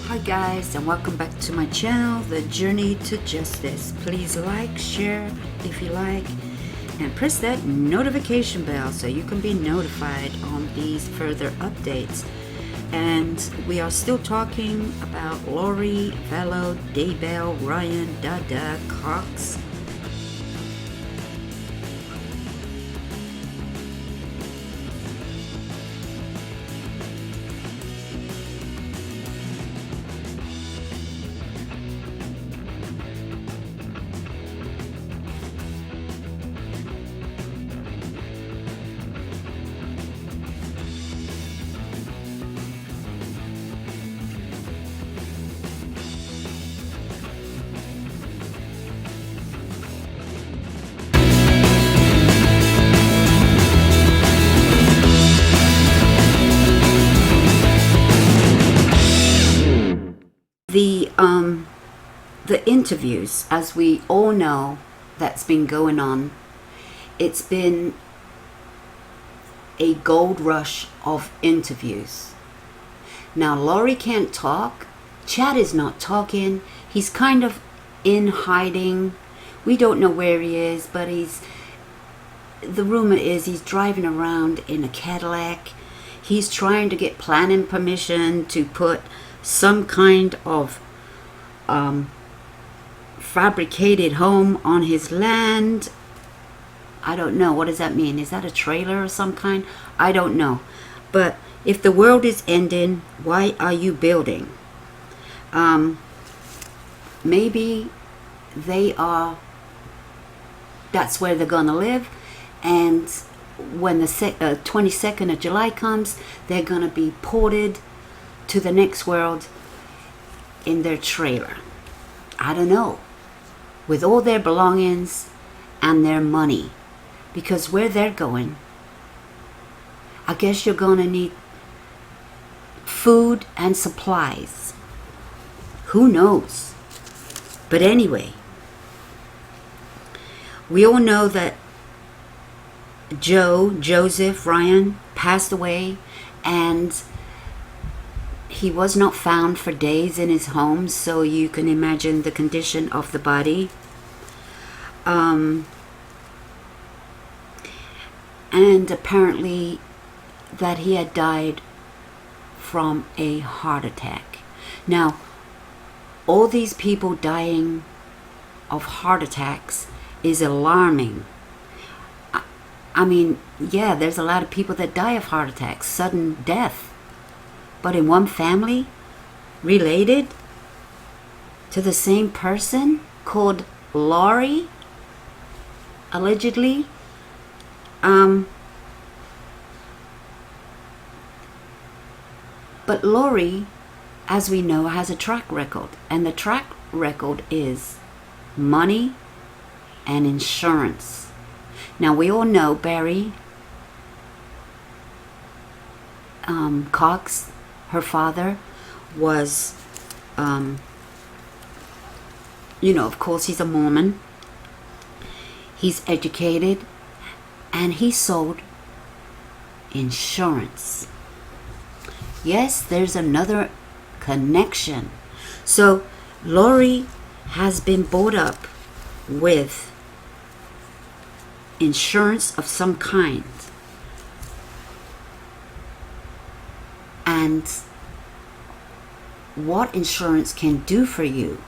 Hi guys, and welcome back to my channel, The Journey to Justice. Please like, share if you like, and press that notification bell so you can be notified on these further updates. And we are still talking about Lori, Vallow, Daybell, Ryan, Dada, Cox. The interviews, as we all know, that's been going on. It's been a gold rush of interviews. Now Lori can't talk. Chad is not talking. He's kind of in hiding. We don't know where he is, but the rumor is he's driving around in a Cadillac. He's trying to get planning permission to put some kind of fabricated home on his land. I don't know. What does that mean? Is that a trailer or some kind? I don't know. But if the world is ending, why are you building? Maybe that's where they're gonna live, and when the 22nd of July comes, they're gonna be ported to the next world in their trailer. I don't know, with all their belongings and their money, because where they're going, I guess you're gonna need food and supplies. Who knows? But anyway, we all know that Joseph Ryan passed away, and he was not found for days in his home, so you can imagine the condition of the body. And apparently that he had died from a heart attack. Now, all these people dying of heart attacks is alarming. I mean, yeah, there's a lot of people that die of heart attacks, sudden death. But in one family, related to the same person called Lori, allegedly. But Lori, as we know, has a track record, and the track record is money and insurance. Now we all know Barry Cox, her father, was, of course, he's a Mormon. He's educated, and he sold insurance. Yes, there's another connection. So Lori has been brought up with insurance of some kind. And what insurance can do for you,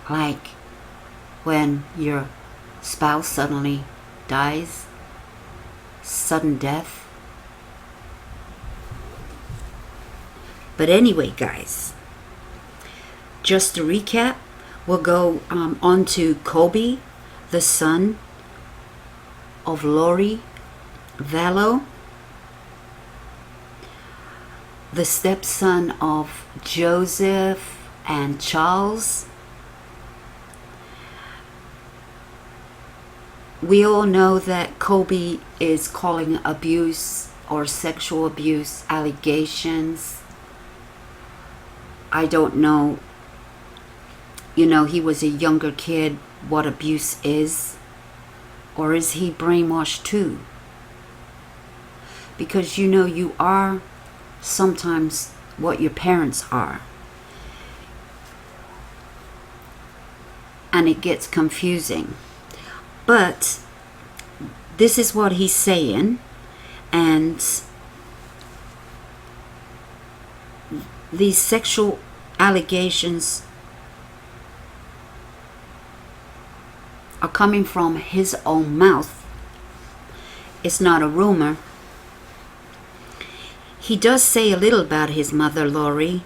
like when your spouse suddenly dies, sudden death. But anyway, guys, just to recap, we'll go on to Colby, the son of Lori Vallow, the stepson of Joseph and Charles. We all know that Colby is calling abuse or sexual abuse allegations. I don't know, he was a younger kid, what abuse is. Or is he brainwashed too? Because you are sometimes what your parents are. and it gets confusing. But this is what he's saying, and these sexual allegations are coming from his own mouth. It's not a rumor. He does say a little about his mother, Lori,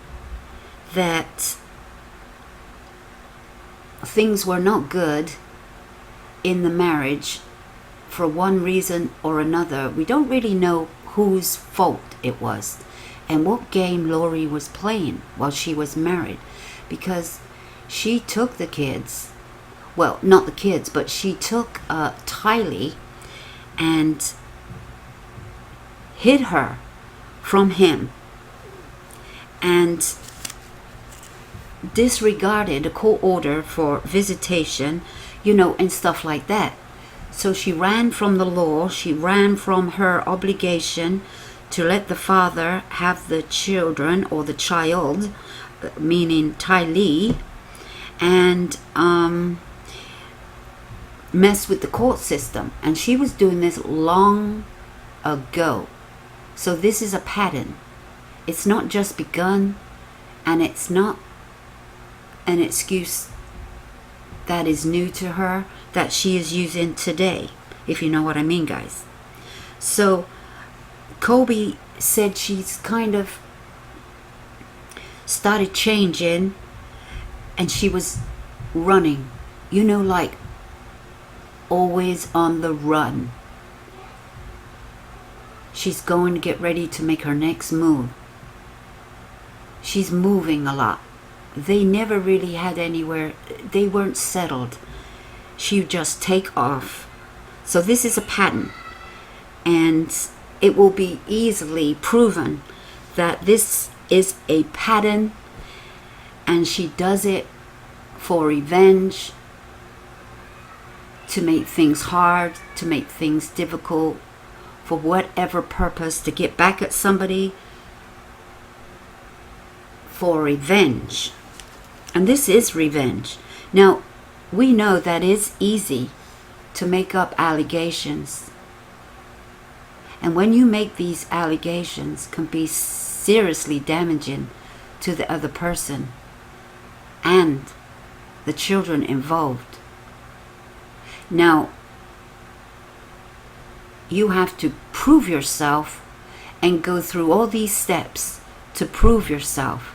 that things were not good in the marriage for one reason or another. We don't really know whose fault it was and what game Lori was playing while she was married, because she took the kids, well, not the kids, but she took Tylee and hid her from him and disregarded a court order for visitation, and stuff like that. So she ran from the law, she ran from her obligation to let the father have the children, or the child, meaning Tylee, and mess with the court system. And she was doing this long ago. So this is a pattern. It's not just begun, and it's not an excuse that is new to her that she is using today, if you know what I mean, guys. So Kobe said she's kind of started changing, and she was running, like always on the run. She's going to get ready to make her next move. She's moving a lot. They never really had anywhere, they weren't settled. She would just take off. So this is a pattern, and it will be easily proven that this is a pattern, and she does it for revenge, to make things hard, to make things difficult, for whatever purpose, to get back at somebody, for revenge. And this is revenge. Now, we know that it's easy to make up allegations. And when you make these allegations, can be seriously damaging to the other person and the children involved. Now, you have to prove yourself and go through all these steps to prove yourself.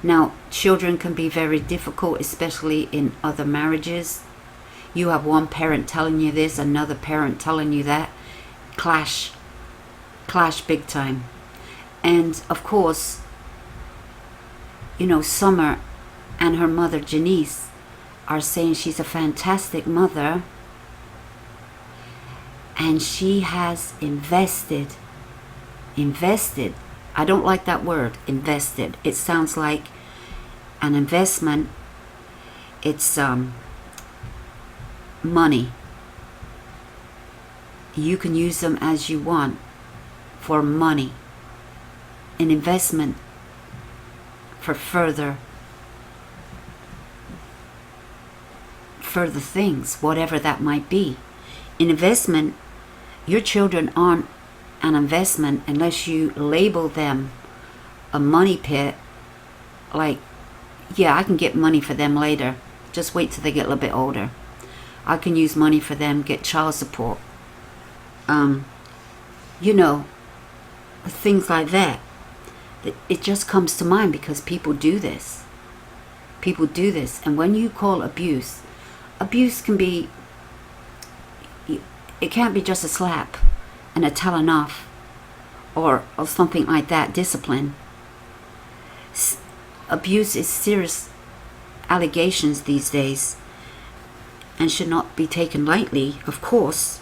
Now, children can be very difficult, especially in other marriages. You have one parent telling you this, another parent telling you that. Clash big time. And of course, Summer and her mother Janice are saying she's a fantastic mother, and she has invested. I don't like that word, invested. It sounds like an investment. It's money. You can use them as you want for money. An investment for further things, whatever that might be. An investment, your children aren't an investment unless you label them a money pit. Like, yeah, I can get money for them later. Just wait till they get a little bit older. I can use money for them, get child support. Things like that. It just comes to mind because people do this. And when you call abuse can be, it can't be just a slap and a telling off or something like that, discipline. Abuse is serious allegations these days and should not be taken lightly, of course.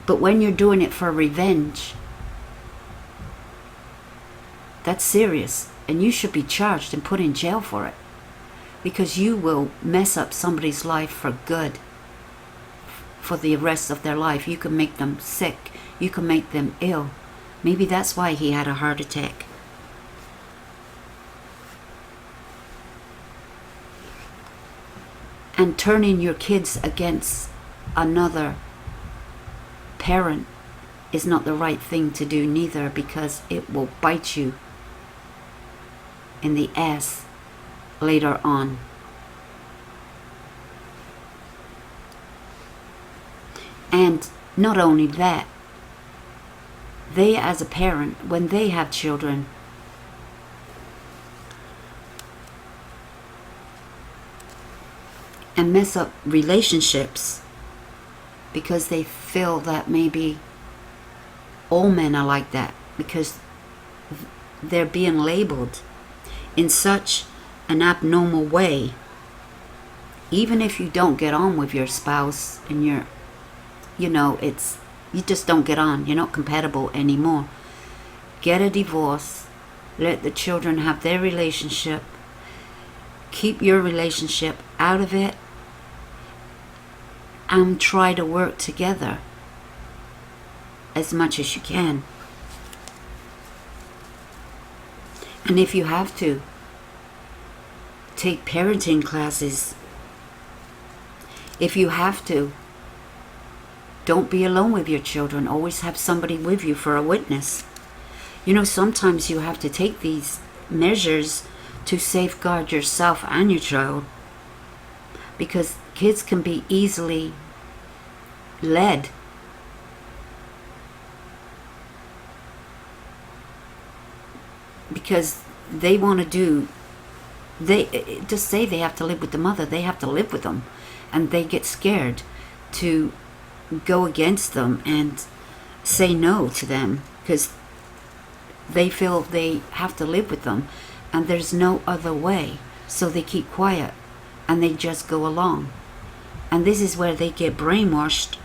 But when you're doing it for revenge, that's serious, and you should be charged and put in jail for it, because you will mess up somebody's life for good, for the rest of their life. You can make them sick, you can make them ill. Maybe that's why he had a heart attack. And turning your kids against another parent is not the right thing to do neither, because it will bite you in the ass later on. And not only that, they as a parent, when they have children, and mess up relationships because they feel that maybe all men are like that, because they're being labeled in such an abnormal way. Even if you don't get on with your spouse and you're, you just don't get on, you're not compatible anymore, get a divorce, let the children have their relationship, keep your relationship out of it, and try to work together as much as you can. And if you have to, take parenting classes. If you have to, don't be alone with your children. Always have somebody with you for a witness. Sometimes you have to take these measures to safeguard yourself and your child, because kids can be easily led. Because they want to do, they just say they have to live with the mother, they have to live with them, and they get scared to go against them and say no to them, because they feel they have to live with them and there's no other way. So they keep quiet and they just go along. And this is where they get brainwashed,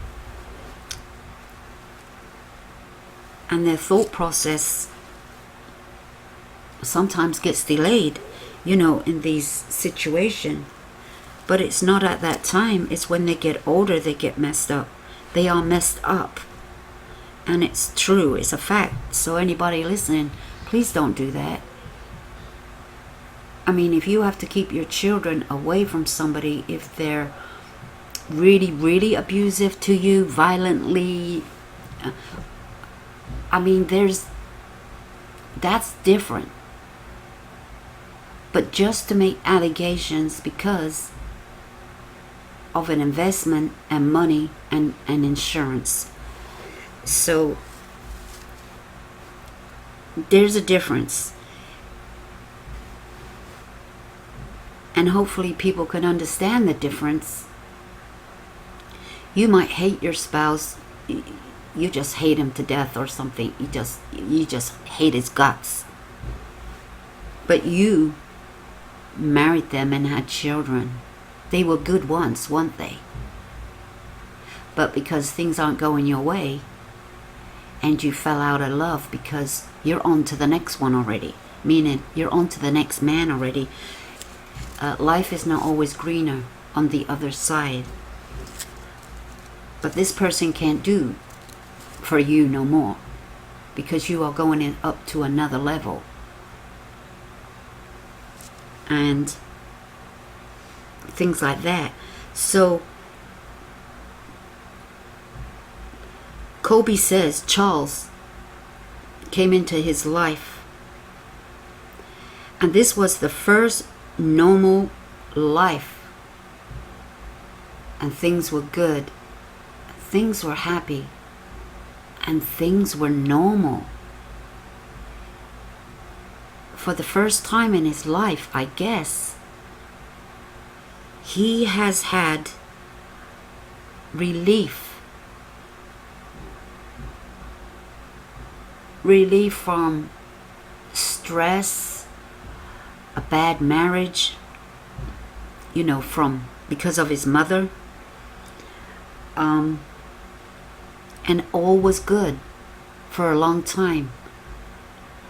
and their thought process sometimes gets delayed, in these situations. But it's not at that time, it's when they get older they get messed up. They are messed up. And it's true, it's a fact. So anybody listening, please don't do that. I mean, if you have to keep your children away from somebody, if they're really, really abusive to you, violently, I mean, that's different. But just to make allegations because of an investment and money and insurance. So there's a difference. And hopefully people can understand the difference. You might hate your spouse, you just hate him to death or something. You just hate his guts. But you married them and had children. They were good once, weren't they? But because things aren't going your way, and you fell out of love because you're on to the next one already, meaning you're on to the next man already. Life is not always greener on the other side. But this person can't do for you no more, because you are going up to another level. And things like that. So Kobe says Charles came into his life, and this was the first normal life, and things were good, things were happy, and things were normal. For the first time in his life, I guess, he has had relief from stress, a bad marriage, because of his mother, and all was good for a long time.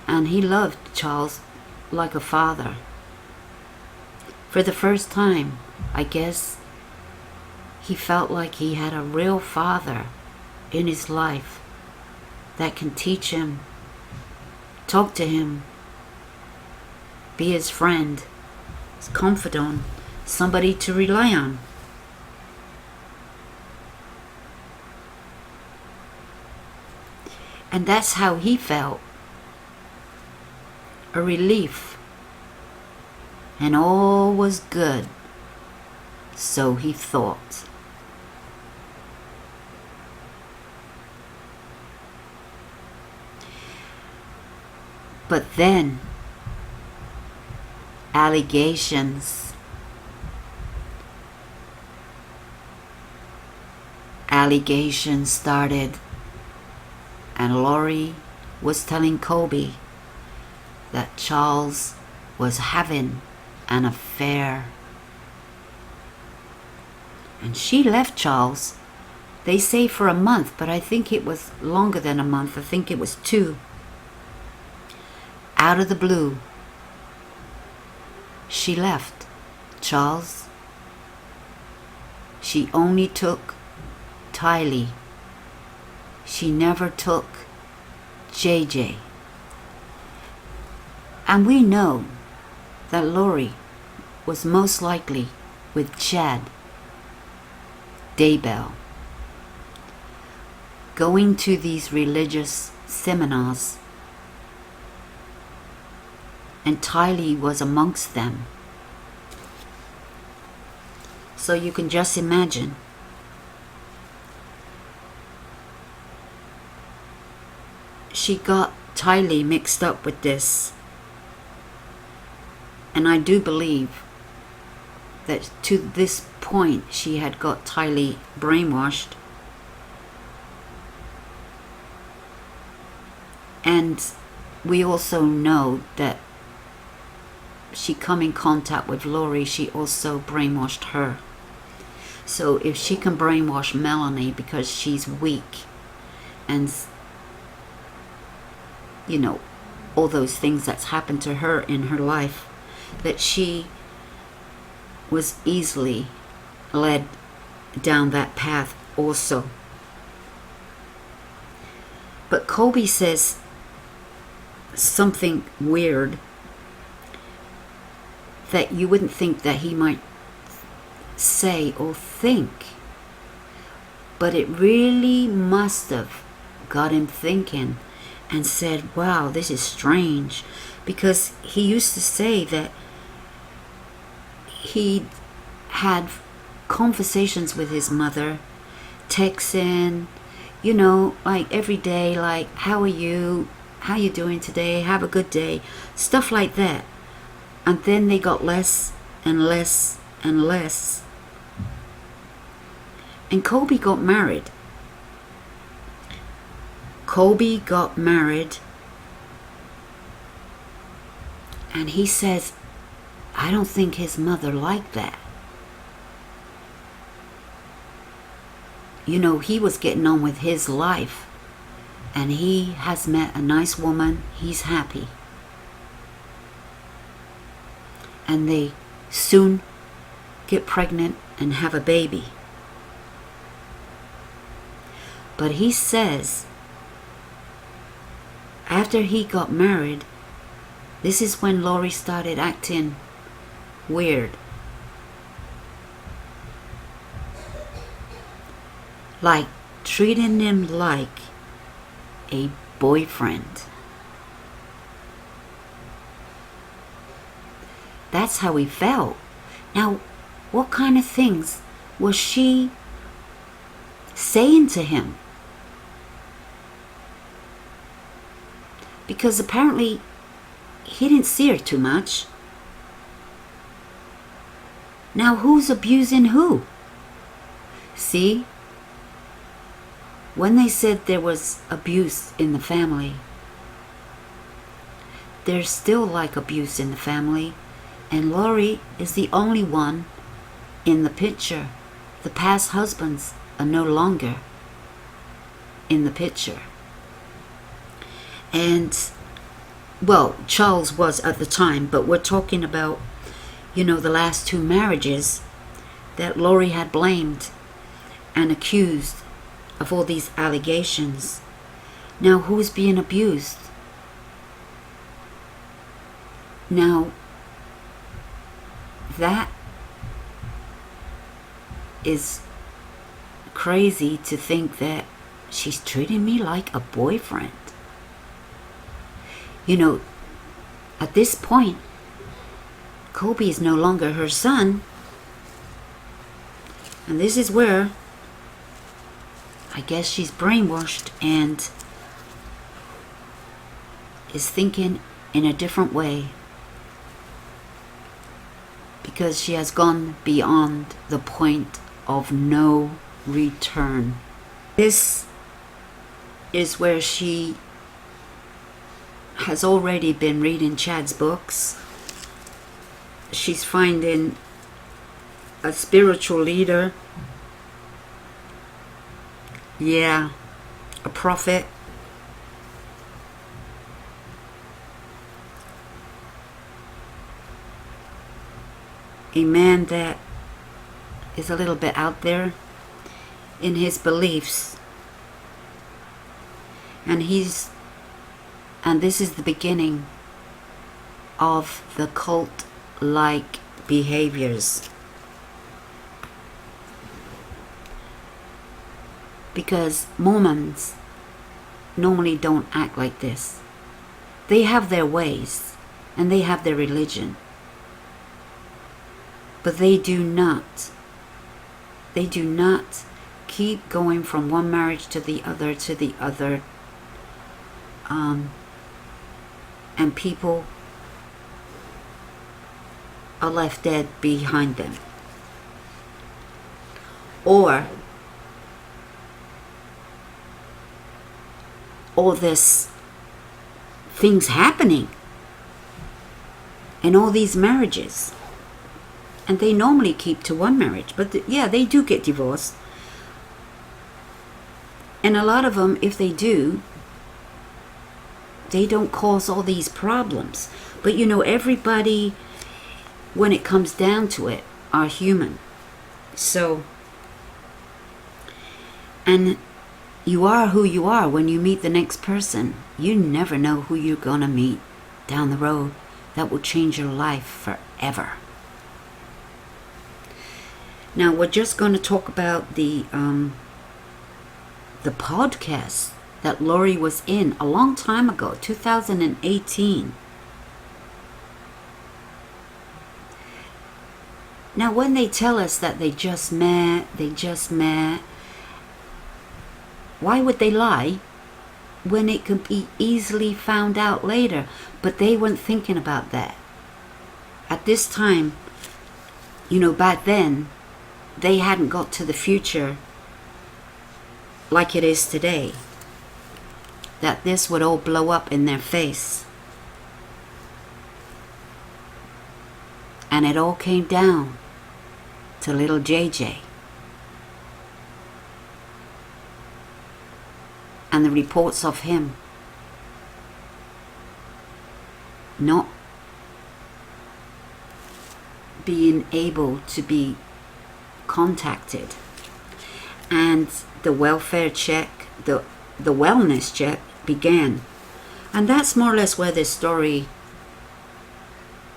And he loved Charles like a father. For the first time, I guess, he felt like he had a real father in his life that can teach him, talk to him, be his friend, his confidant, somebody to rely on. And that's how he felt. A relief. And all was good. So he thought. But then, allegations started, and Lori was telling Kobe that Charles was having an affair. And she left Charles, they say for a month, but I think it was longer than a month. I think it was 2. Out of the blue, she left Charles. She only took Tylee. She never took JJ. And we know that Lori was most likely with Chad Daybell, going to these religious seminars, and Tylee was amongst them. So you can just imagine. She got Tylee mixed up with this. And I do believe that to this point she had got Tylee brainwashed. And we also know that she come in contact with Lori, she also brainwashed her. So if she can brainwash Melanie because she's weak and, you know, all those things that's happened to her in her life, that she was easily led down that path also. But Kobe says something weird that you wouldn't think that he might say or think, but it really must have got him thinking and said, wow, this is strange, because he used to say that he had conversations with his mother, texting, you know, like every day, like, how are you doing today, have a good day, stuff like that. And then they got less and less and less. And Kobe got married. Kobe got married. And he says, I don't think his mother liked that. You know, he was getting on with his life. And he has met a nice woman. He's happy. And they soon get pregnant and have a baby. But he says, after he got married, this is when Lori started acting weird. Like treating him like a boyfriend. That's how he felt. Now, what kind of things was she saying to him? Because apparently he didn't see her too much. Now who's abusing who? See? When they said there was abuse in the family, there's still like abuse in the family. And Lori is the only one in the picture. The past husbands are no longer in the picture. And, well, Charles was at the time, but we're talking about, you know, the last 2 marriages that Lori had blamed and accused of all these allegations. Now, who's being abused? Now, that is crazy to think that she's treating me like a boyfriend. You know, at this point, Kobe is no longer her son. And this is where I guess she's brainwashed and is thinking in a different way, because she has gone beyond the point of no return. This is where she has already been reading Chad's books. She's finding a spiritual leader. Yeah, a prophet. A man that is a little bit out there in his beliefs. And this is the beginning of the cult-like behaviors. Because Mormons normally don't act like this. They have their ways and they have their religion. But they do not keep going from one marriage to the other and people are left dead behind them. Or all this things happening in all these marriages. And they normally keep to one marriage. But yeah, they do get divorced. And a lot of them, if they do, they don't cause all these problems. But you know, everybody, when it comes down to it, are human. So, and you are who you are when you meet the next person. You never know who you're gonna meet down the road that will change your life forever. Now we're just going to talk about the podcast that Lori was in a long time ago, 2018. Now when they tell us that they just met, why would they lie when it could be easily found out later? But they weren't thinking about that. At this time, you know, back then, they hadn't got to the future like it is today, that this would all blow up in their face. And it all came down to little JJ and the reports of him not being able to be contacted, and the welfare check, the wellness check began. And that's more or less where this story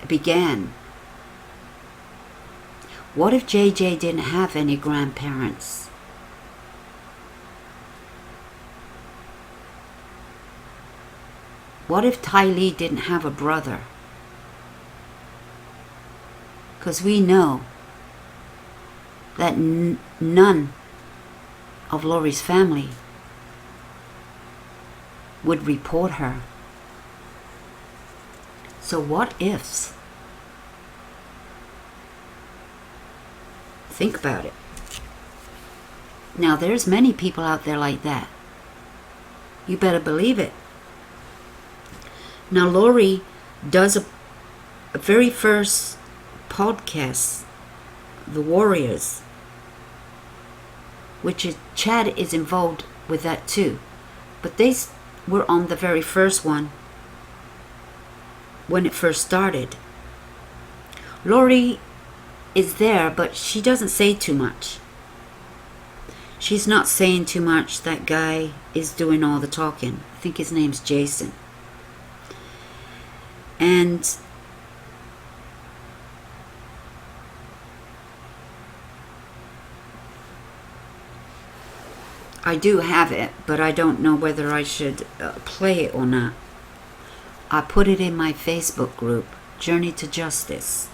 began. What if JJ didn't have any grandparents? What if Ty Lee didn't have a brother? Because we know that none of Lori's family would report her. So what ifs? Think about it. Now there's many people out there like that. You better believe it. Now Lori does a very first podcast, The Warriors, which is Chad is involved with that too. But they were on the very first one when it first started. Lori is there, but she doesn't say too much. She's not saying too much. That guy is doing all the talking. I think his name's Jason. And I do have it, but I don't know whether I should play it or not. I put it in my Facebook group, Journey to Justice.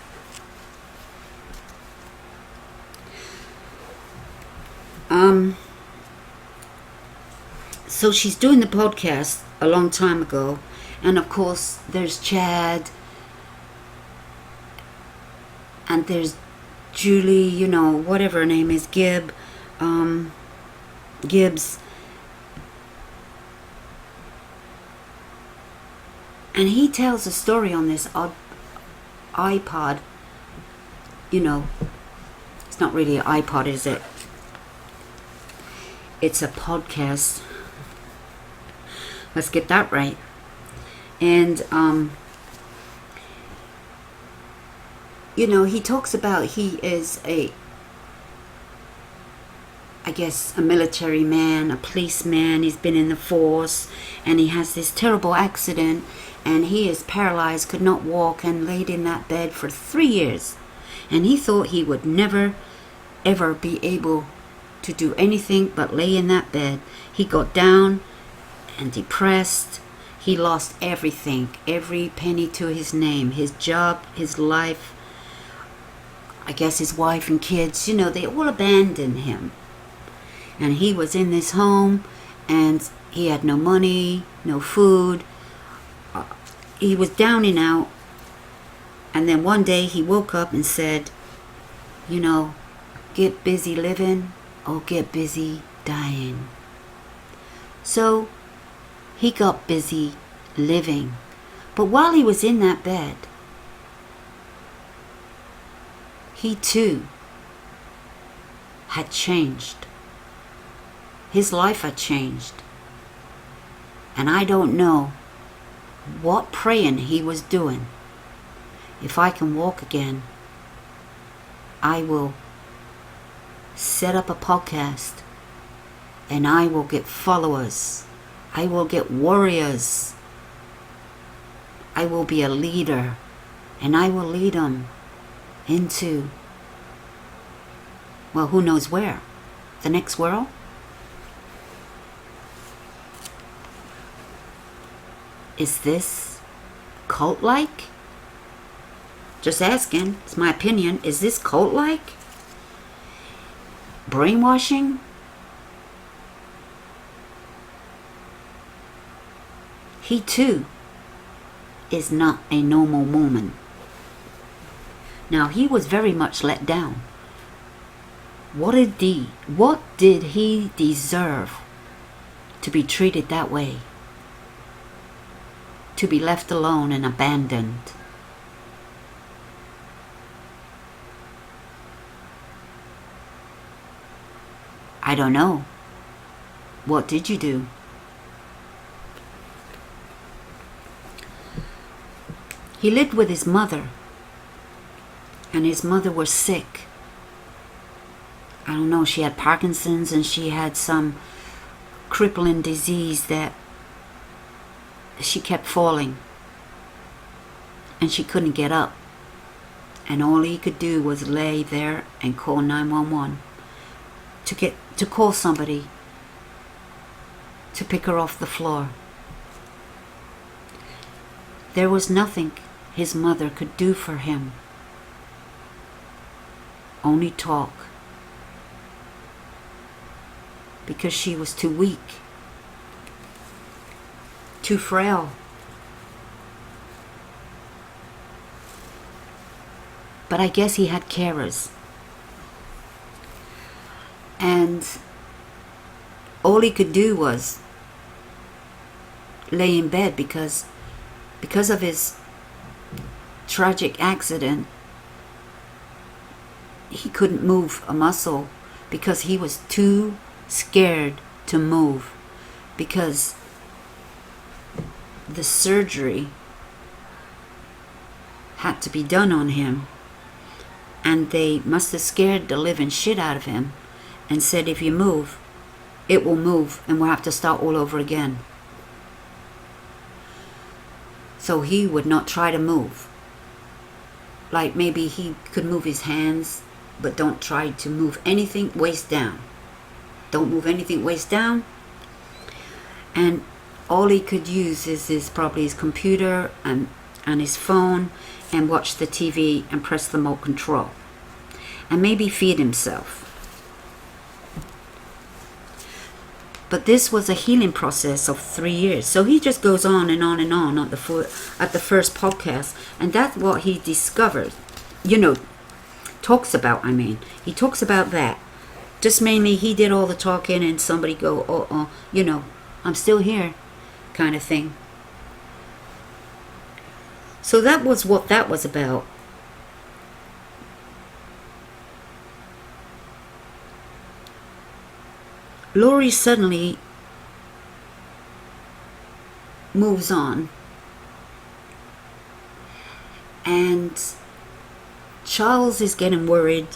So she's doing the podcast a long time ago, and of course there's Chad, and there's Julie, you know, whatever her name is, Gibbs, and he tells a story on this iPod. You know, it's not really an iPod, is it? It's a podcast. Let's get that right. And you know, he talks about he is a military man, a policeman. He's been in the force, and he has this terrible accident, and he is paralyzed, could not walk, and laid in that bed for 3 years. And he thought he would never, ever be able to do anything but lay in that bed. He got down and depressed. He lost everything, every penny to his name, his job, his life, I guess his wife and kids. You know, they all abandoned him. And he was in this home, and he had no money, no food. He was down and out. And then one day he woke up and said, you know, get busy living or get busy dying. So he got busy living. But while he was in that bed, he too had changed. His life had changed. And I don't know what praying he was doing. If I can walk again, I will set up a podcast, and I will get followers. I will get warriors. I will be a leader, and I will lead them into, well, who knows where? The next world? Is this cult-like? Just asking. It's my opinion. Is this cult-like? Brainwashing? He too is not a normal woman. Now, he was very much let down. What did he deserve to be treated that way? To be left alone and abandoned? I don't know. What did you do? He lived with his mother, and his mother was sick. I don't know, she had Parkinson's, and she had some crippling disease that she kept falling, and she couldn't get up. And all he could do was lay there and call 911 to call somebody to pick her off the floor. There was nothing his mother could do for him. Only talk. Because she was too weak. Too frail. But I guess he had carers. And all he could do was lay in bed because of his tragic accident. He couldn't move a muscle because he was too scared to move, because the surgery had to be done on him, and they must have scared the living shit out of him and said, if you move, it will move and we'll have to start all over again. So he would not try to move. Like maybe he could move his hands, but don't try to move anything waist down. Don't move anything waist down. And all he could use is probably his computer and his phone, and watch the TV and press the remote control, and maybe feed himself. But this was a healing process of 3 years. So he just goes on and on and on at the first podcast, and that's what he discovered. Talks about. He talks about that. Just mainly he did all the talking, and somebody go, oh, I'm still here, kind of thing. So that was what that was about. Lori suddenly moves on, and Charles is getting worried.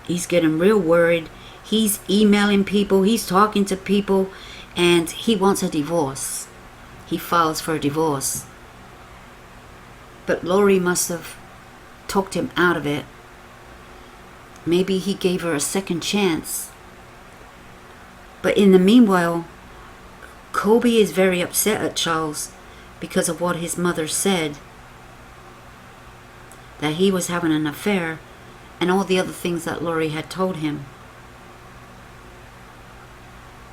He's getting real worried. He's emailing people, he's talking to people, and he wants a divorce. He files for a divorce. But Lori must have talked him out of it. Maybe he gave her a second chance. But in the meanwhile, Kobe is very upset at Charles because of what his mother said. That he was having an affair and all the other things that Lori had told him.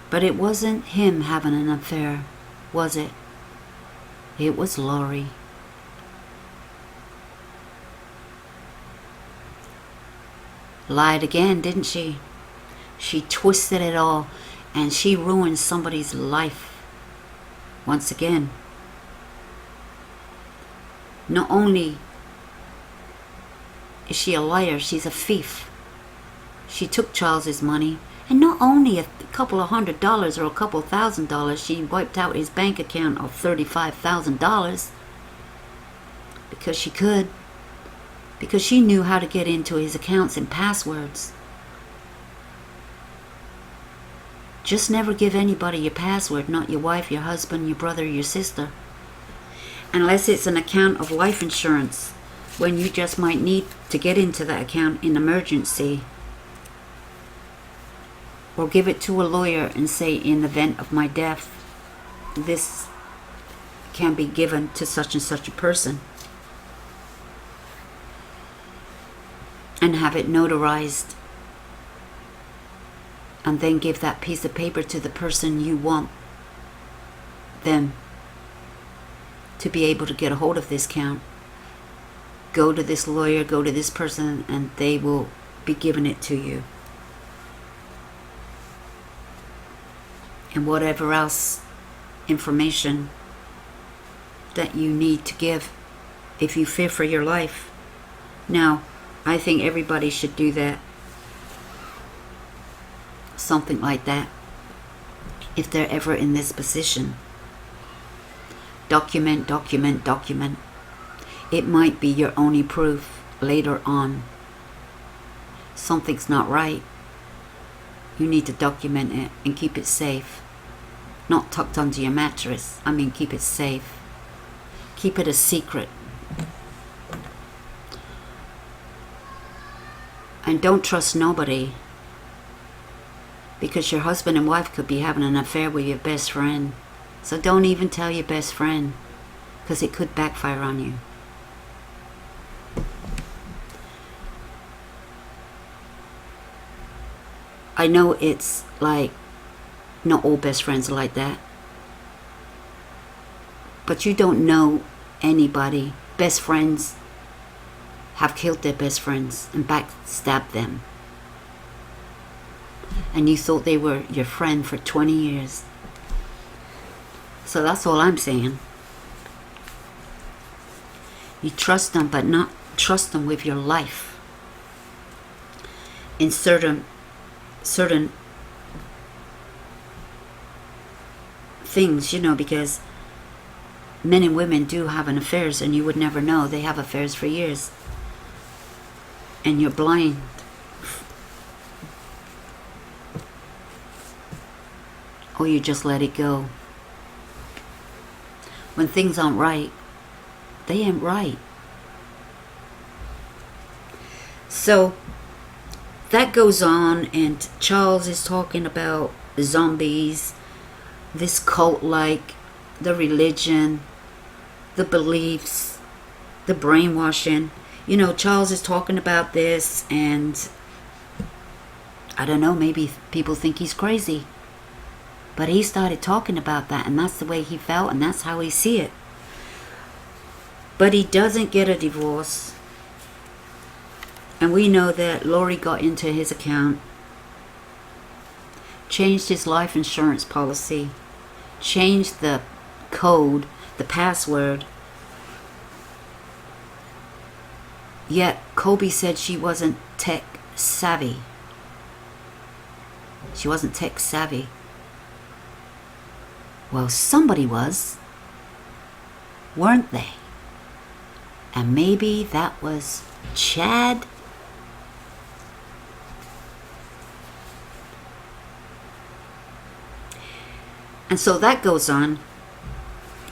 But it wasn't him having an affair, was it? It was Lori. Lied again, didn't she? She twisted it all, and she ruined somebody's life once again. Not only is she a liar, she's a thief. She took Charles's money, and not only a couple of $100 or a couple $1,000, she wiped out his bank account of $35,000 because she could, because she knew how to get into his accounts and passwords. Just never give anybody your password, not your wife, your husband, your brother, your sister. Unless it's an account of life insurance, when you just might need to get into that account in emergency. Or give it to a lawyer and say, in the event of my death, this can be given to such and such a person. And have it notarized. And then give that piece of paper to the person you want them to be able to get a hold of this account. Go to this lawyer, go to this person, and they will be giving it to you. And whatever else information that you need to give if you fear for your life. Now, I think everybody should do that. Something like that. If they're ever in this position. Document, document, document. It might be your only proof later on. Something's not right. You need to document it and keep it safe. Not tucked under your mattress. Keep it safe. Keep it a secret. And don't trust nobody. Because your husband and wife could be having an affair with your best friend. So don't even tell your best friend. Because it could backfire on you. I know it's like, not all best friends are like that. But you don't know anybody. Best friends have killed their best friends and backstabbed them. And you thought they were your friend for 20 years. So that's all I'm saying. You trust them, but not trust them with your life. In certain things, because men and women do have an affairs, and you would never know. They have affairs for years. And you're blind. Or you just let it go. When things aren't right, they ain't right. So that goes on, and Charles is talking about zombies, this cult-like the religion, the beliefs, the brainwashing. You know, Charles is talking about this, and I don't know, maybe people think he's crazy. But he started talking about that, and that's the way he felt, and that's how he see it. But he doesn't get a divorce. And we know that Lori got into his account, changed his life insurance policy, changed the code, the password. Yet Kobe said she wasn't tech savvy. She wasn't tech savvy. Well, somebody was, weren't they? And maybe that was Chad. And so that goes on.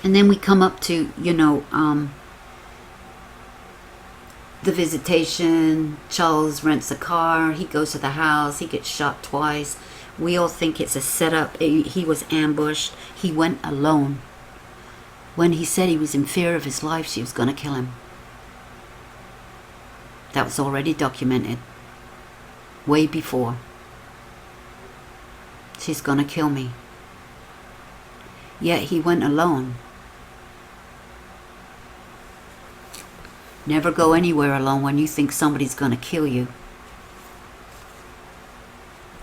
And then we come up to, you know, the visitation. Charles rents a car. He goes to the house. He gets shot twice. We all think it's a setup. He was ambushed. He went alone. When he said he was in fear of his life, she was going to kill him. That was already documented. Way before. She's going to kill me. Yet he went alone. Never go anywhere alone when you think somebody's going to kill you.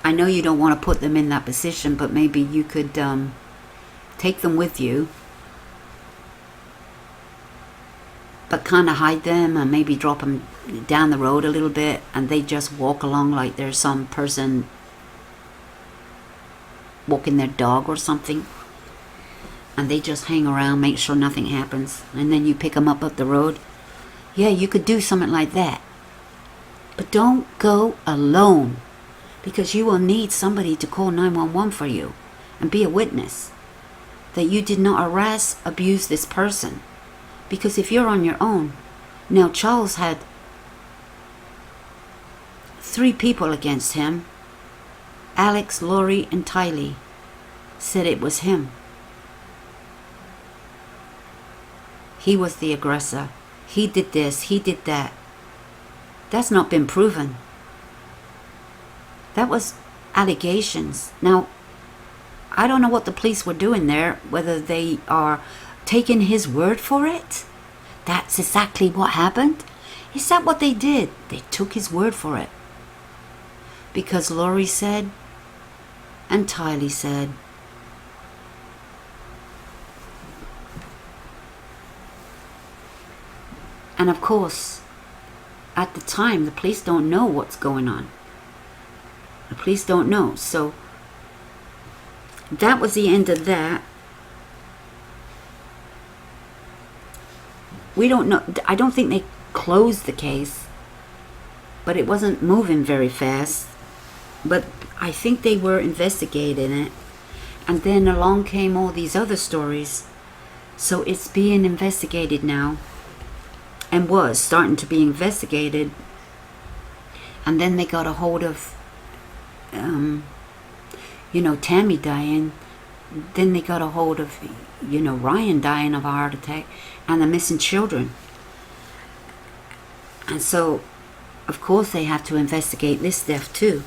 I know you don't want to put them in that position, but maybe you could take them with you, but kind of hide them and maybe drop them down the road a little bit, and they just walk along like there's some person walking their dog or something, and they just hang around, make sure nothing happens, and then you pick them up the road. Yeah, you could do something like that, but don't go alone, because you will need somebody to call 911 for you and be a witness that you did not harass, abuse this person. Because if you're on your own, now Charles had 3 people against him. Alex, Lori, and Tylee said it was him. He was the aggressor. He did this, he did that. That's not been proven. That was allegations. Now, I don't know what the police were doing there, whether they are taking his word for it. That's exactly what happened. Is that what they did? They took his word for it. Because Lori said, and Tylee said. And of course, at the time, the police don't know what's going on. The police don't know. So that was the end of that. We don't know. I don't think they closed the case, but it wasn't moving very fast. But I think they were investigating it. And then along came all these other stories. So it's being investigated now, and was starting to be investigated. And then they got a hold of Tammy dying. Then they got a hold of, Ryan dying of a heart attack, and the missing children. And so, of course, they have to investigate this death too.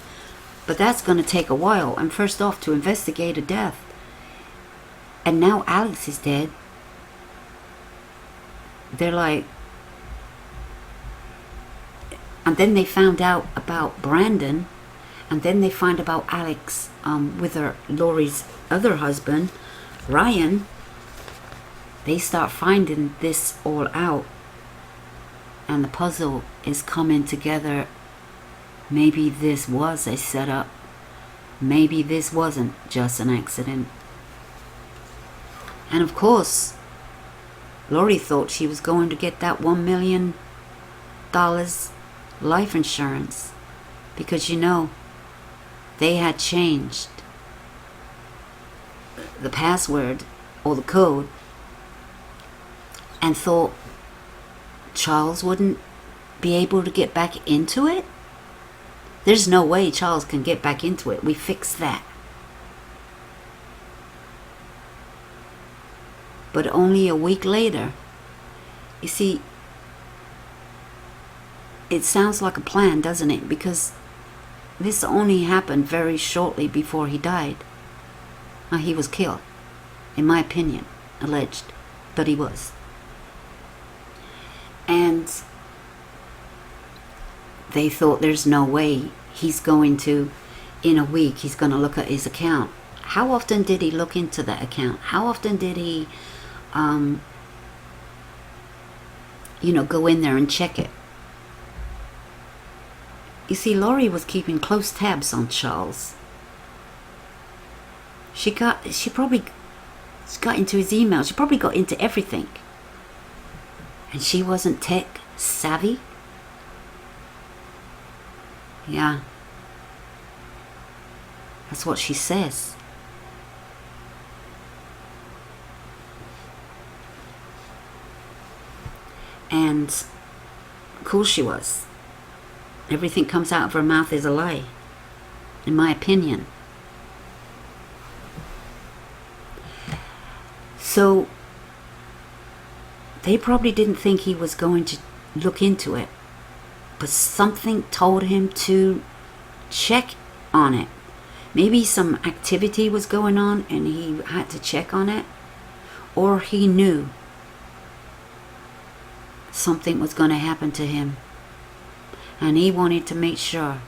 But that's going to take a while. And first off, to investigate a death. And now Alex is dead. They're like... And then they found out about Brandon. And then they find about Alex with Lori's other husband, Ryan. They start finding this all out. And the puzzle is coming together. Maybe this was a setup. Maybe this wasn't just an accident. And of course, Lori thought she was going to get that $1 million life insurance. Because they had changed the password or the code, and thought Charles wouldn't be able to get back into it. There's no way Charles can get back into it. We fixed that. But only a week later, you see, it sounds like a plan, doesn't it? Because this only happened very shortly before he died. Now, he was killed, in my opinion, alleged, but he was. And they thought there's no way he's going to, in a week, he's going to look at his account. How often did he look into that account? How often did he, go in there and check it? You see, Lori was keeping close tabs on Charles. She probably got into his email. She probably got into everything. And she wasn't tech savvy? Yeah. That's what she says. And of course she was. Everything comes out of her mouth is a lie, in my opinion. So they probably didn't think he was going to look into it, but something told him to check on it. Maybe some activity was going on and he had to check on it, or he knew something was going to happen to him, and he wanted to make sure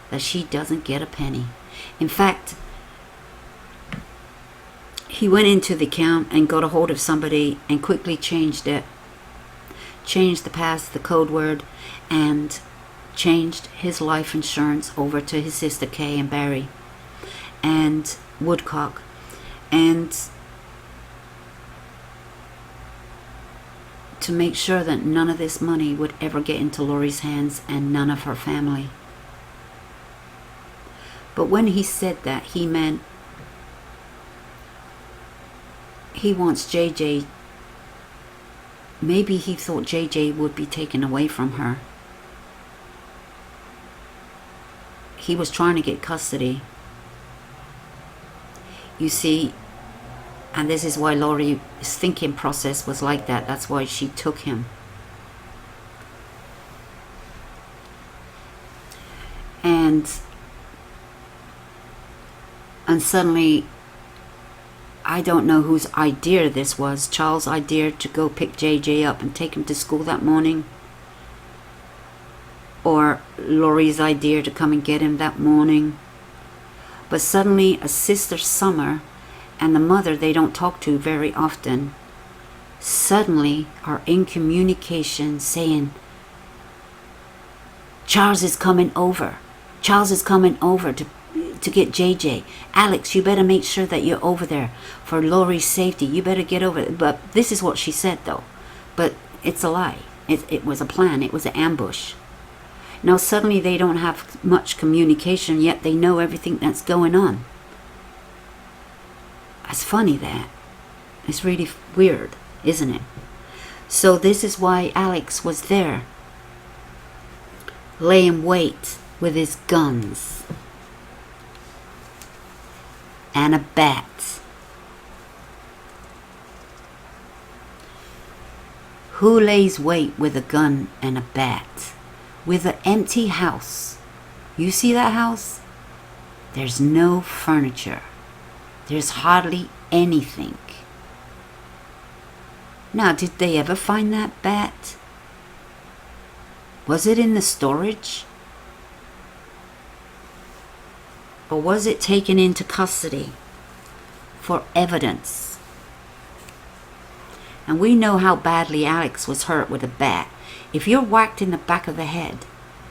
that she doesn't get a penny. In fact, he went into the account and got a hold of somebody and quickly changed it. Changed the pass, the code word, and changed his life insurance over to his sister Kay and Barry and Woodcock. And to make sure that none of this money would ever get into Lori's hands and none of her family. But when he said that, he meant he wants JJ. Maybe he thought JJ would be taken away from her. He was trying to get custody. You see, and this is why Lori's thinking process was like that. That's why she took him. And suddenly, I don't know whose idea this was. Charles' idea to go pick JJ up and take him to school that morning, or Lori's idea to come and get him that morning. But suddenly a sister Summer and the mother they don't talk to very often suddenly are in communication saying, Charles is coming over. Charles is coming over to get JJ. Alex, you better make sure that you're over there for Lori's safety. You better get over there. But this is what she said though. But it's a lie. It was a plan. It was an ambush. Now suddenly they don't have much communication, yet they know everything that's going on. It's funny that. It's really weird, isn't it? So this is why Alex was there, laying wait with his guns and a bat. Who lays wait with a gun and a bat? With an empty house. You see that house? There's no furniture. There's hardly anything. Now, did they ever find that bat? Was it in the storage? Or was it taken into custody for evidence? And we know how badly Alex was hurt with a bat. If you're whacked in the back of the head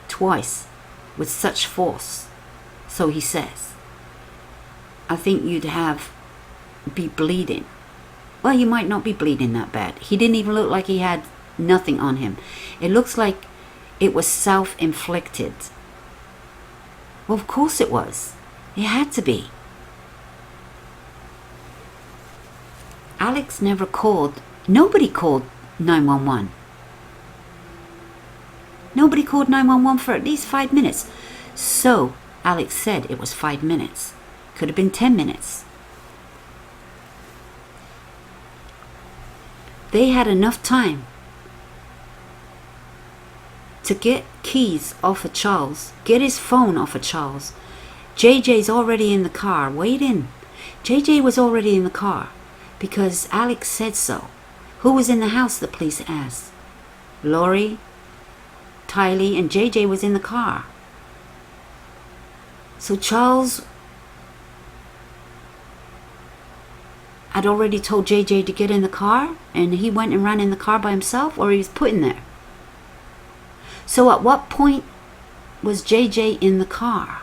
twice with such force, so he says, I think you'd be bleeding. Well, you might not be bleeding that bad. He didn't even look like he had nothing on him. It looks like it was self-inflicted. Well, of course it was. It had to be. Alex never called. Nobody called 911. Nobody called 911 for at least 5 minutes. So, Alex said it was 5 minutes. Could have been 10 minutes. They had enough time to get keys off of Charles, get his phone off of Charles. JJ's already in the car, waiting. JJ was already in the car because Alex said so. Who was in the house, the police asked. Lori, Tylee, and JJ was in the car. So Charles had already told JJ to get in the car, and he went and ran in the car by himself, or he was put in there. So at what point was JJ in the car?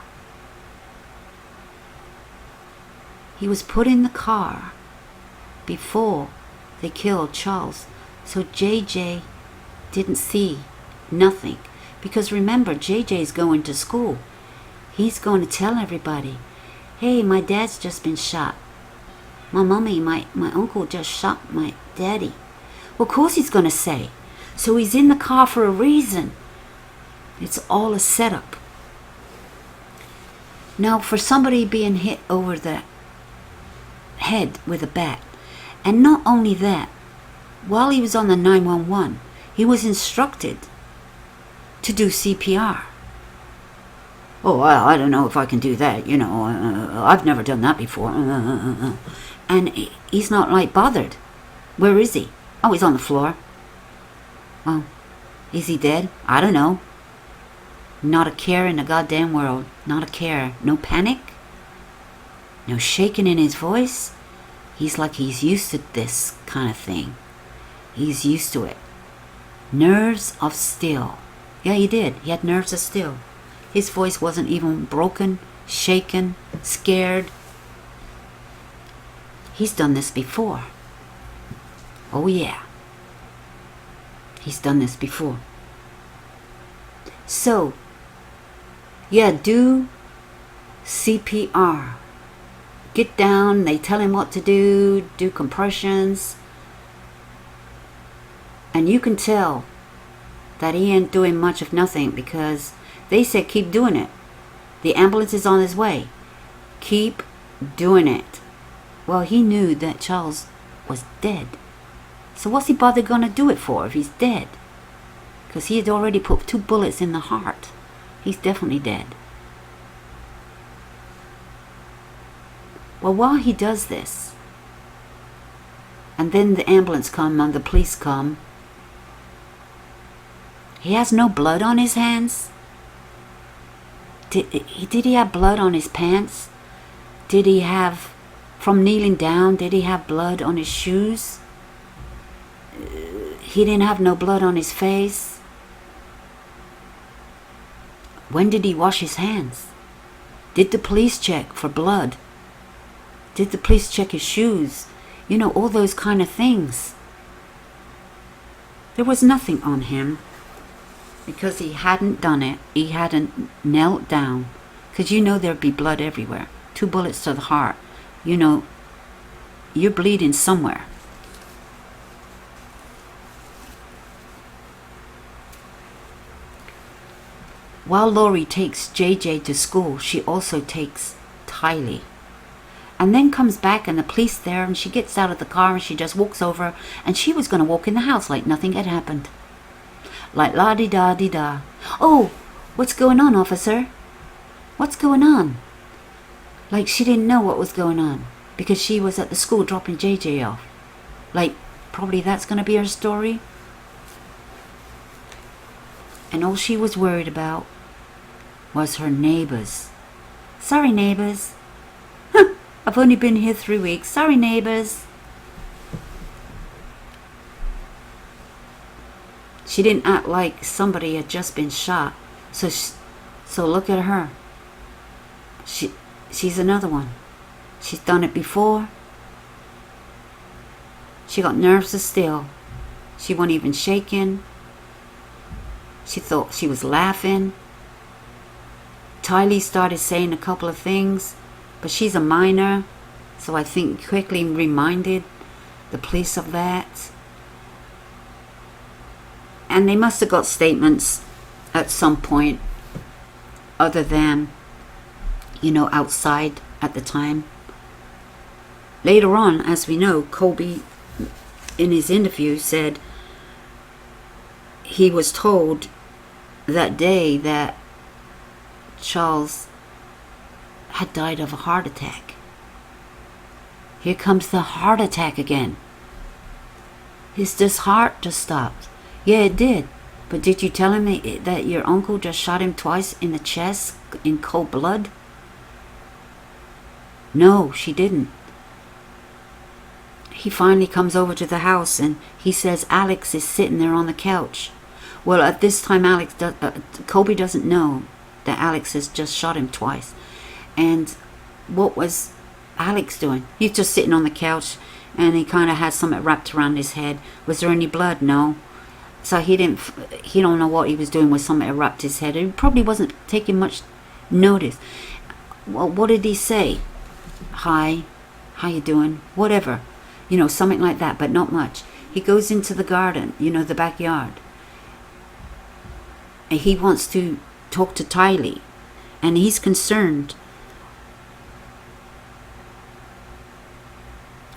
He was put in the car before they killed Charles. So JJ didn't see nothing. Because remember, JJ's going to school. He's going to tell everybody, hey, my dad's just been shot. My mommy, my uncle just shot my daddy. Well, of course he's going to say. So he's in the car for a reason. It's all a setup. Now, for somebody being hit over the head with a bat, and not only that, while he was on the 911, he was instructed to do CPR. Oh, I don't know if I can do that, you know, I've never done that before. And he's not like bothered. Where is he? Oh, he's on the floor. Well, is he dead? I don't know. Not a care in the goddamn world. Not a care. No panic. No shaking in his voice. He's like he's used to this kind of thing. He's used to it. Nerves of steel. Yeah, he did. He had nerves of steel. His voice wasn't even broken, shaken, scared. He's done this before. Oh yeah. He's done this before. So, yeah, do CPR. Get down, they tell him what to do compressions. And you can tell that he ain't doing much of nothing because they said keep doing it. The ambulance is on his way. Keep doing it. Well, he knew that Charles was dead. So what's he bother gonna do it for if he's dead? Because he had already put 2 bullets in the heart. He's definitely dead. Well, while he does this, and then the ambulance come and the police come, he has no blood on his hands. Did he have blood on his pants? Did he have, from kneeling down, did he have blood on his shoes? He didn't have no blood on his face. When did he wash his hands? Did the police check for blood? Did the police check his shoes? You know, all those kind of things. There was nothing on him because he hadn't done it. He hadn't knelt down. Because you know there'd be blood everywhere. 2 bullets to the heart. You know, you're bleeding somewhere. While Lori takes JJ to school, she also takes Tylee. And then comes back and the police there, and she gets out of the car and she just walks over, and she was going to walk in the house like nothing had happened. Like la-di-da-di-da. Oh, what's going on, officer? What's going on? Like she didn't know what was going on because she was at the school dropping JJ off. Like, probably that's going to be her story. And all she was worried about was her neighbors. Sorry, neighbors. I've only been here 3 weeks. Sorry, neighbors. She didn't act like somebody had just been shot. So look at her. She's another one. She's done it before. She got nerves of steel. She wasn't even shaking. She thought she was laughing. Tylee started saying a couple of things, but she's a minor, so I think quickly reminded the police of that. And they must have got statements at some point other than, you know, outside at the time. Later on, as we know, Colby in his interview said he was told that day that Charles had died of a heart attack. Here comes the heart attack again. His heart just stopped. Yeah, it did. But did you tell him that your uncle just shot him twice in the chest in cold blood? No, she didn't. He finally comes over to the house and he says Alex is sitting there on the couch. Well, at this time, Kobe doesn't know that Alex has just shot him twice. And what was Alex doing? He's just sitting on the couch and he kind of had something wrapped around his head. Was there any blood? No. So he don't know what he was doing with something wrapped his head. He probably wasn't taking much notice. Well, what did he say? Hi, how you doing? Whatever. You know, something like that, but not much. He goes into the garden, you know, the backyard. And he wants to talk to Tylee. And he's concerned,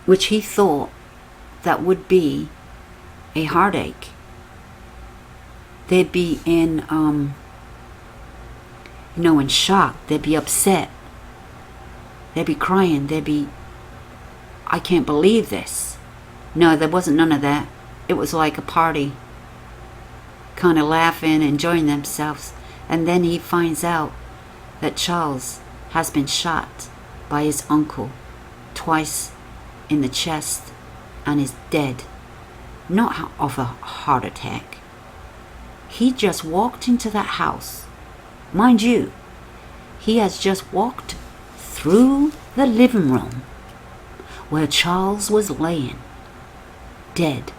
which he thought that would be a heartache. They'd be in, in shock. They'd be upset. They'd be crying. They'd be, I can't believe this. No, there wasn't none of that. It was like a party. Kind of laughing, enjoying themselves. And then he finds out that Charles has been shot by his uncle twice in the chest and is dead. Not of a heart attack. He just walked into that house. Mind you, he has just walked through the living room where Charles was laying, dead.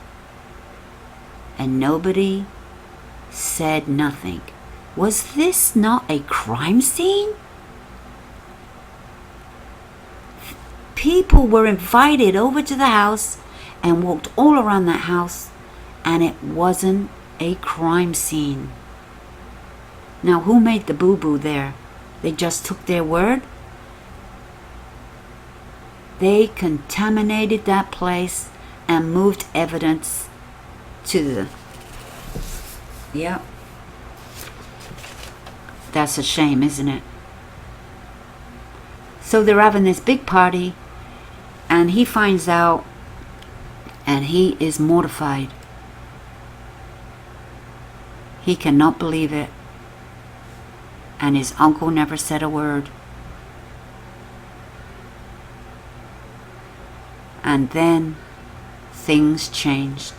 And nobody said nothing. Was this not a crime scene? People were invited over to the house and walked all around that house, and it wasn't a crime scene. Now, who made the boo-boo there? They just took their word? They contaminated that place and moved evidence to the... Yep. That's a shame, isn't it? So they're having this big party, and he finds out, and he is mortified. He cannot believe it. And his uncle never said a word. And then things changed.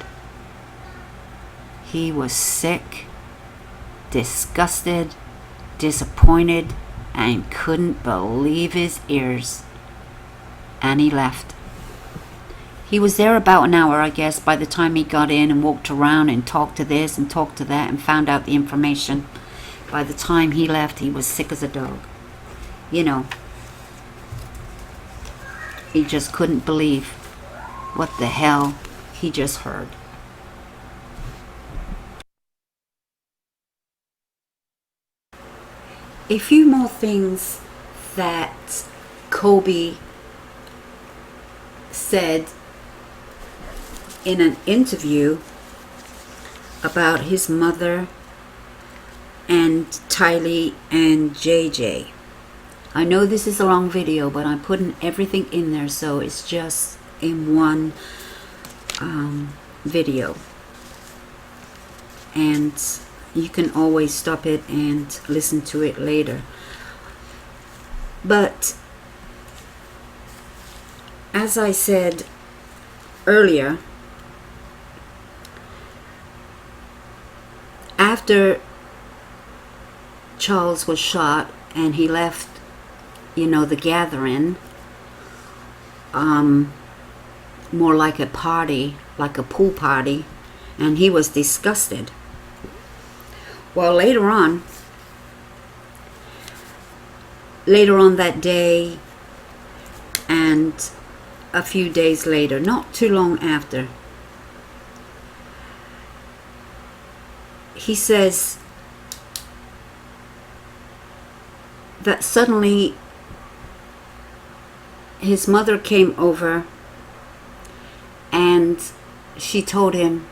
He was sick, disgusted, disappointed, and couldn't believe his ears. And he left. He was there about an hour, I guess, by the time he got in and walked around and talked to this and talked to that and found out the information. By the time he left, he was sick as a dog. You know, he just couldn't believe what the hell he just heard. A few more things that Kobe said in an interview about his mother and Tylee and JJ. I know this is a long video, but I'm putting everything in there so it's just in one video. And you can always stop it and listen to it later. But as I said earlier, after Charles was shot and he left, you know, the gathering, more like a party, like a pool party, and he was disgusted. Well, later on that day and a few days later, not too long after, he says that suddenly his mother came over and she told him,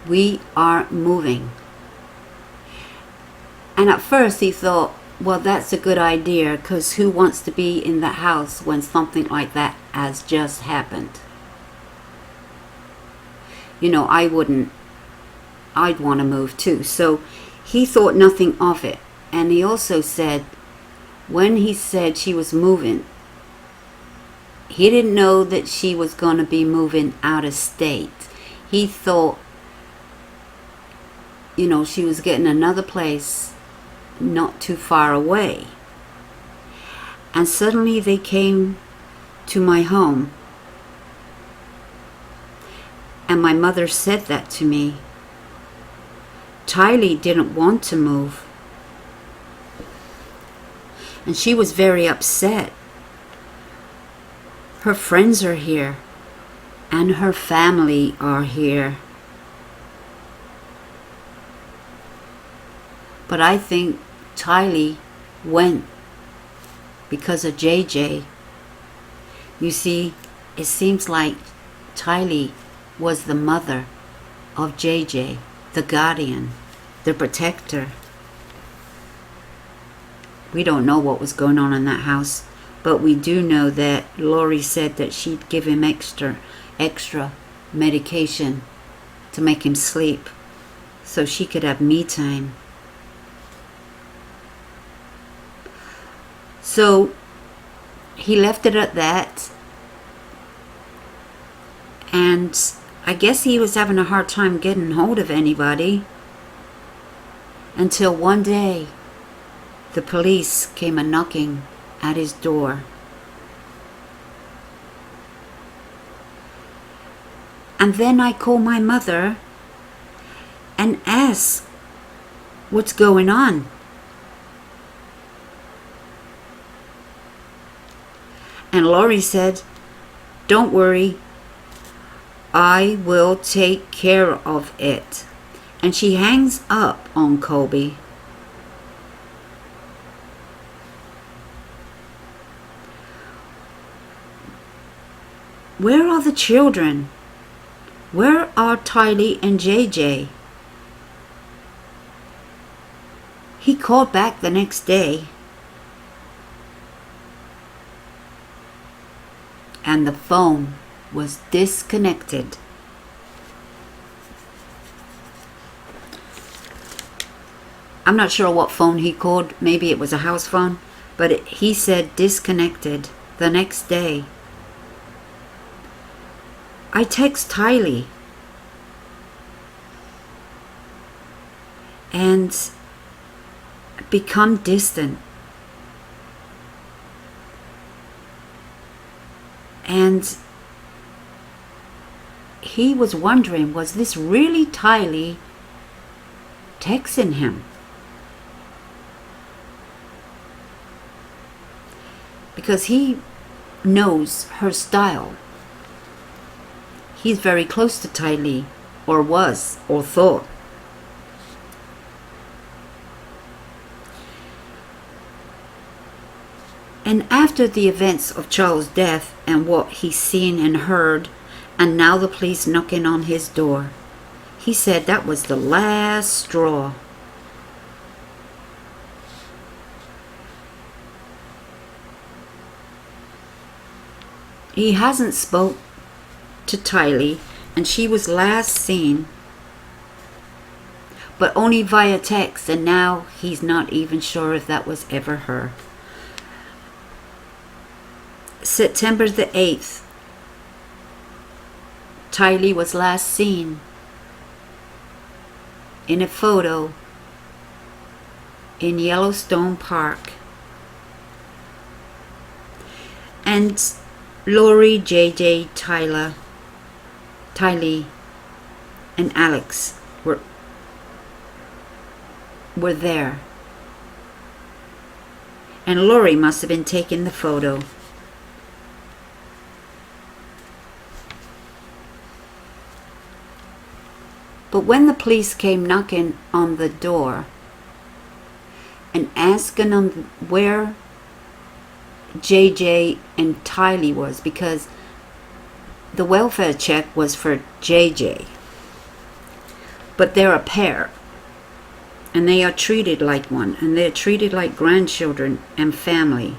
"We are moving." And at first he thought, well, that's a good idea, because who wants to be in the house when something like that has just happened? You know, I wouldn't. I'd want to move too. So he thought nothing of it. And he also said, when he said she was moving, he didn't know that she was going to be moving out of state. He thought, you know, she was getting another place not too far away. And suddenly they came to my home. And my mother said that to me. Tylee didn't want to move. And she was very upset. Her friends are here. And her family are here. But I think Tylee went because of JJ. You see, it seems like Tylee was the mother of JJ, the guardian, the protector. We don't know what was going on in that house, but we do know that Lori said that she'd give him extra medication to make him sleep so she could have me time. So he left it at that, and I guess he was having a hard time getting hold of anybody until one day the police came a-knocking at his door. And then I called my mother and asked what's going on. And Lori said, "Don't worry, I will take care of it." And she hangs up on Colby. Where are the children? Where are Tylee and JJ? He called back the next day. And the phone was disconnected. I'm not sure what phone he called. Maybe it was a house phone. But he said disconnected the next day. I text Tylee. And become distant. And he was wondering, was this really Tylee texting him? Because he knows her style. He's very close to Tylee, or was, or thought. And after the events of Charles' death and what he's seen and heard, and now the police knocking on his door, he said that was the last straw. He hasn't spoke to Tylee, and she was last seen, but only via text, and now he's not even sure if that was ever her. September the 8th, Tylee was last seen in a photo in Yellowstone Park. And Lori, JJ, Tylee, and Alex were there. And Lori must have been taking the photo. But when the police came knocking on the door and asking them where JJ and Tylee was, because the welfare check was for JJ. But they're a pair. And they are treated like one. And they're treated like grandchildren and family.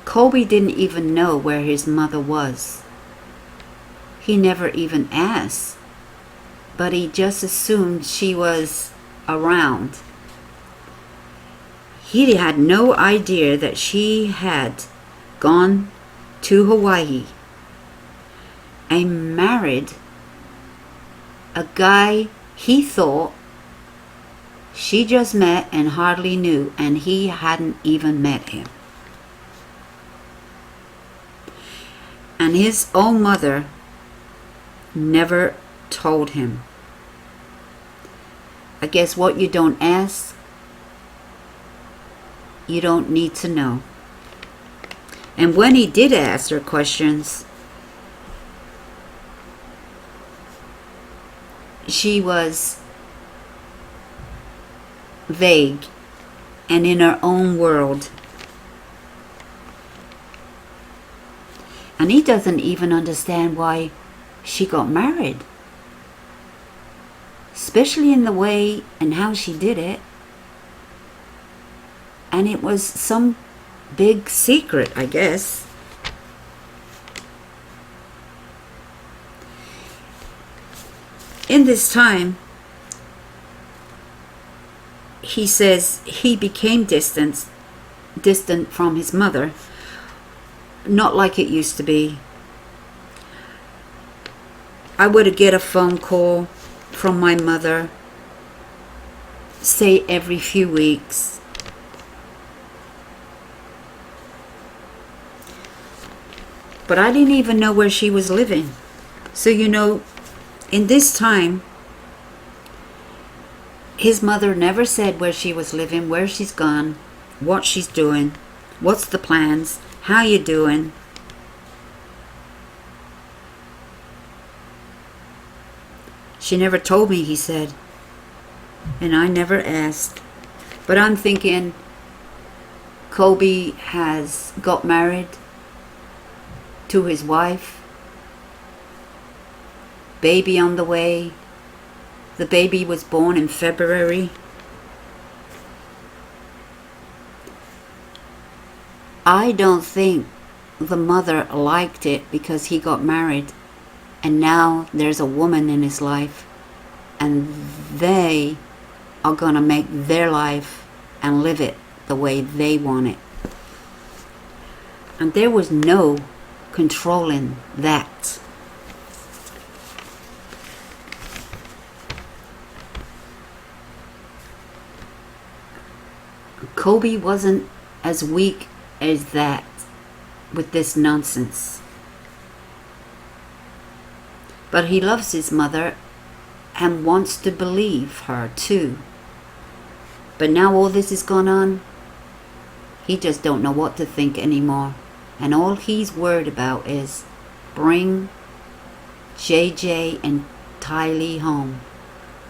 Colby didn't even know where his mother was. He never even asked. But he just assumed she was around. He had no idea that she had gone to Hawaii and married a guy he thought she just met and hardly knew, and he hadn't even met him. And his own mother never told him. I guess what you don't ask, you don't need to know. And when he did ask her questions, she was vague and in her own world. And he doesn't even understand why she got married. Especially in the way and how she did it. And it was some big secret, I guess. In this time, he says he became distant from his mother. Not like it used to be. I would get a phone call from my mother, say every few weeks. But I didn't even know where she was living. So, you know, in this time, his mother never said where she was living, where she's gone, what she's doing, what's the plans, how you doing. She never told me, he said. And I never asked. But I'm thinking Colby has got married to his wife. Baby on the way. The baby was born in February. I don't think the mother liked it because he got married. And now there's a woman in his life. And they are going to make their life and live it the way they want it. And there was no controlling that. Colby wasn't as weak as that with this nonsense. But he loves his mother and wants to believe her too. But now all this is gone on, he just don't know what to think anymore. And all he's worried about is bring JJ and Tylee home.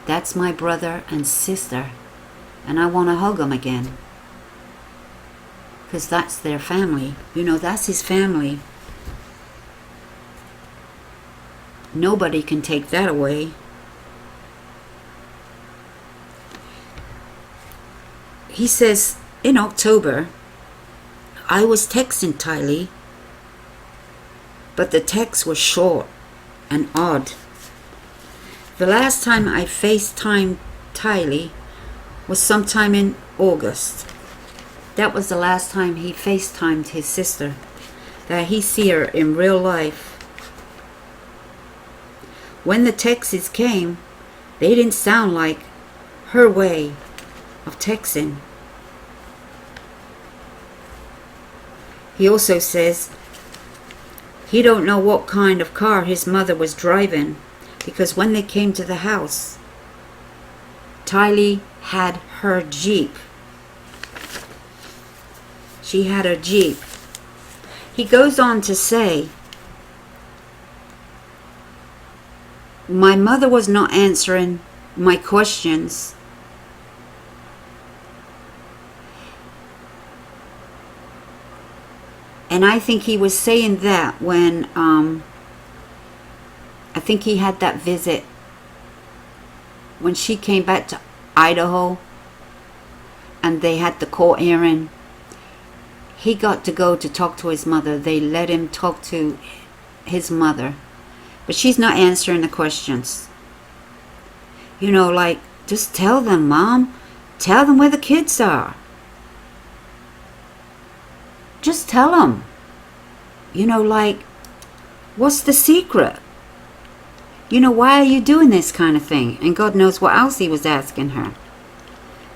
That's my brother and sister. And I want to hug them again. Because that's their family. You know, that's his family. Nobody can take that away. He says, in October, I was texting Tylee, but the text was short and odd. The last time I FaceTimed Tylee was sometime in August. That was the last time he FaceTimed his sister, that he see her in real life. When the texts came, they didn't sound like her way of texting. He also says he don't know what kind of car his mother was driving, because when they came to the house, Tylee had her Jeep. She had her Jeep. He goes on to say, my mother was not answering my questions. And I think he was saying that when, I think he had that visit when she came back to Idaho and they had the court hearing. He got to go to talk to his mother. They let him talk to his mother. But she's not answering the questions. You know, like, just tell them, Mom. Tell them where the kids are. Just tell them. You know, like, what's the secret? You know, why are you doing this kind of thing? And God knows what else he was asking her.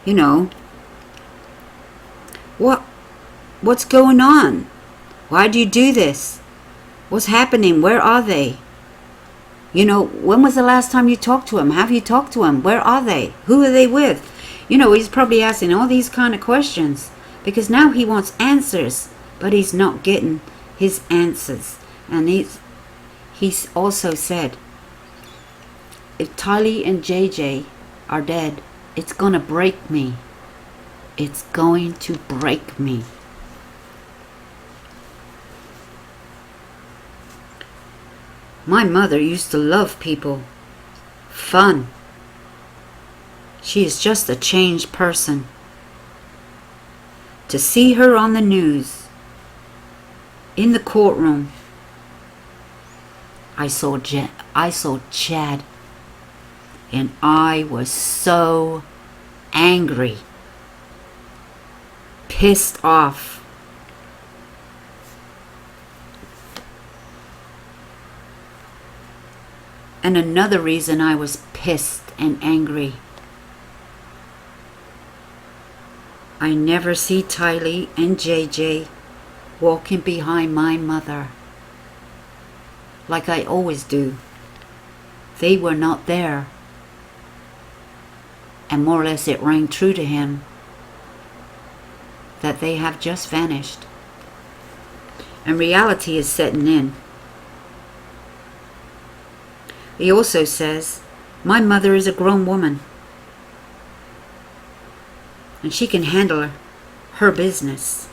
You know, what's going on? Why do you do this? What's happening? Where are they? You know, when was the last time you talked to him? Have you talked to him? Where are they? Who are they with? You know, he's probably asking all these kind of questions because now he wants answers, but he's not getting his answers. And he's also said, if Tylee and JJ are dead, it's gonna break me. It's going to break me. My mother used to love people. Fun. She is just a changed person. To see her on the news, in the courtroom, I saw Chad, and I was so angry, pissed off. And another reason I was pissed and angry, I never see Tylee and JJ walking behind my mother like I always do. They were not there. And more or less it rang true to him that they have just vanished. And reality is setting in. He also says, my mother is a grown woman. And she can handle her business.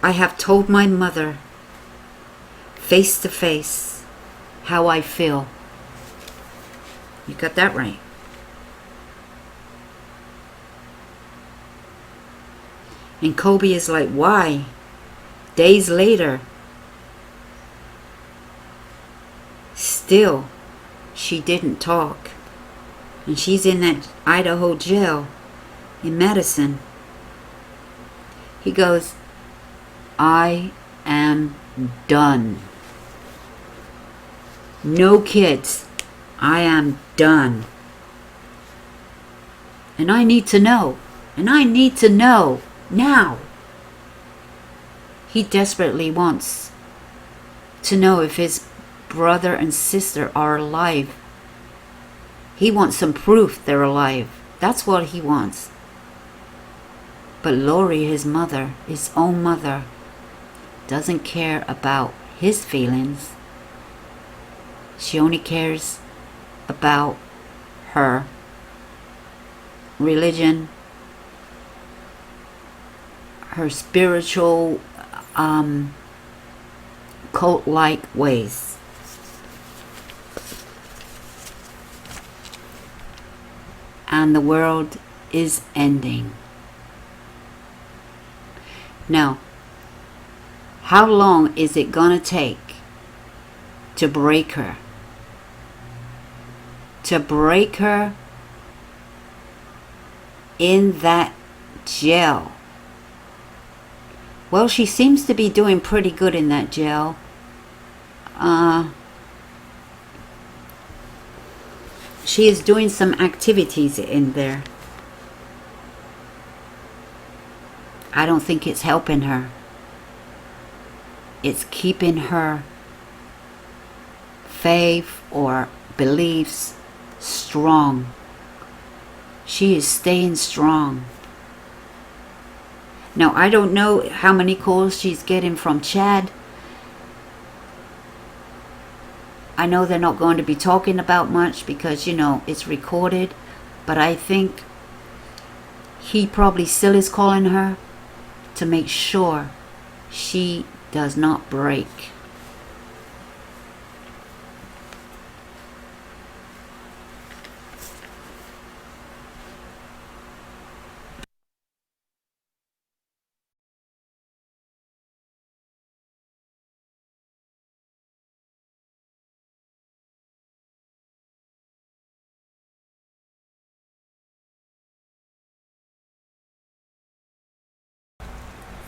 I have told my mother, face to face, how I feel. You got that right. And Kobe is like, why? Days later, still, she didn't talk. And she's in that Idaho jail in Madison. He goes, I am done. No kids. I am done. And I need to know. And I need to know now. He desperately wants to know if his brother and sister are alive. He wants some proof they're alive. That's what he wants. But Lori, his mother, his own mother, doesn't care about his feelings. She only cares about her religion, her spiritual cult-like ways. And the world is ending. Now, how long is it gonna take to break her? To break her in that jail? Well, she seems to be doing pretty good in that jail. She is doing some activities in there. I don't think it's helping her. It's keeping her faith or beliefs strong. She is staying strong. Now, I don't know how many calls she's getting from Chad. I know they're not going to be talking about much because, you know, it's recorded. But I think he probably still is calling her. to make sure she does not break.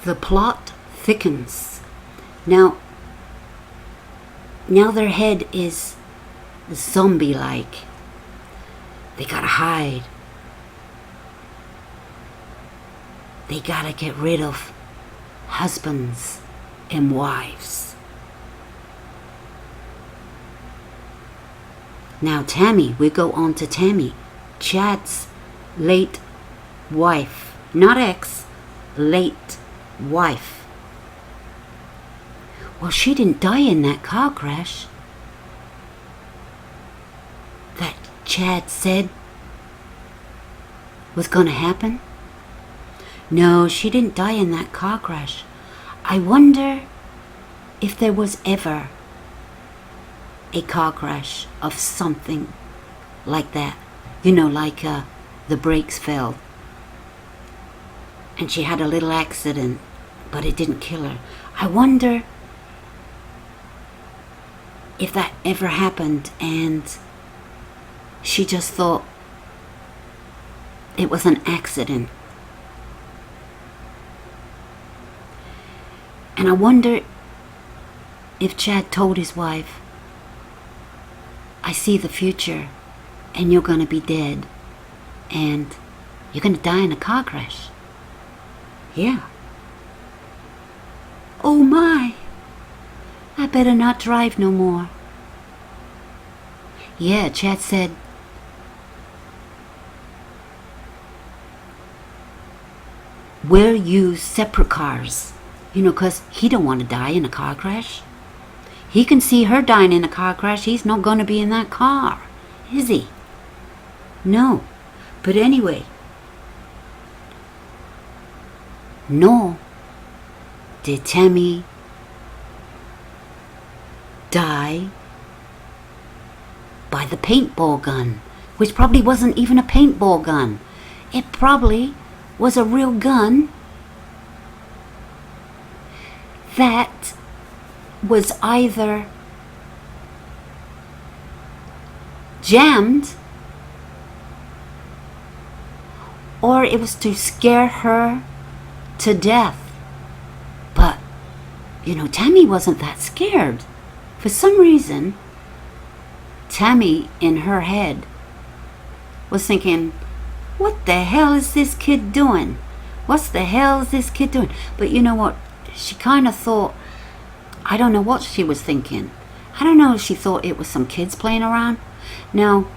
The plot thickens. Now their head is zombie-like. They gotta hide. They gotta get rid of husbands and wives. Now Tammy, we go on to Tammy, Chad's late wife, not ex, late wife. Well, she didn't die in that car crash that Chad said was gonna happen. No, she didn't die in that car crash. I wonder if there was ever a car crash of something like that. You know, like the brakes failed and she had a little accident, but it didn't kill her. I wonder if that ever happened and she just thought it was an accident. And I wonder if Chad told his wife, I see the future and you're gonna be dead and you're gonna die in a car crash. Yeah. Oh my, I better not drive no more. Yeah, Chad said, we'll use separate cars, you know, 'cause he don't want to die in a car crash. He can see her dying in a car crash. He's not going to be in that car, is he? No. But anyway, no. Did Tammy die by the paintball gun, which probably wasn't even a paintball gun. It probably was a real gun that was either jammed or it was to scare her to death. But, you know, Tammy wasn't that scared. For some reason, Tammy in her head was thinking, what the hell is this kid doing? What the hell is this kid doing? But you know what? She kind of thought, I don't know what she was thinking. I don't know if she thought it was some kids playing around. Now,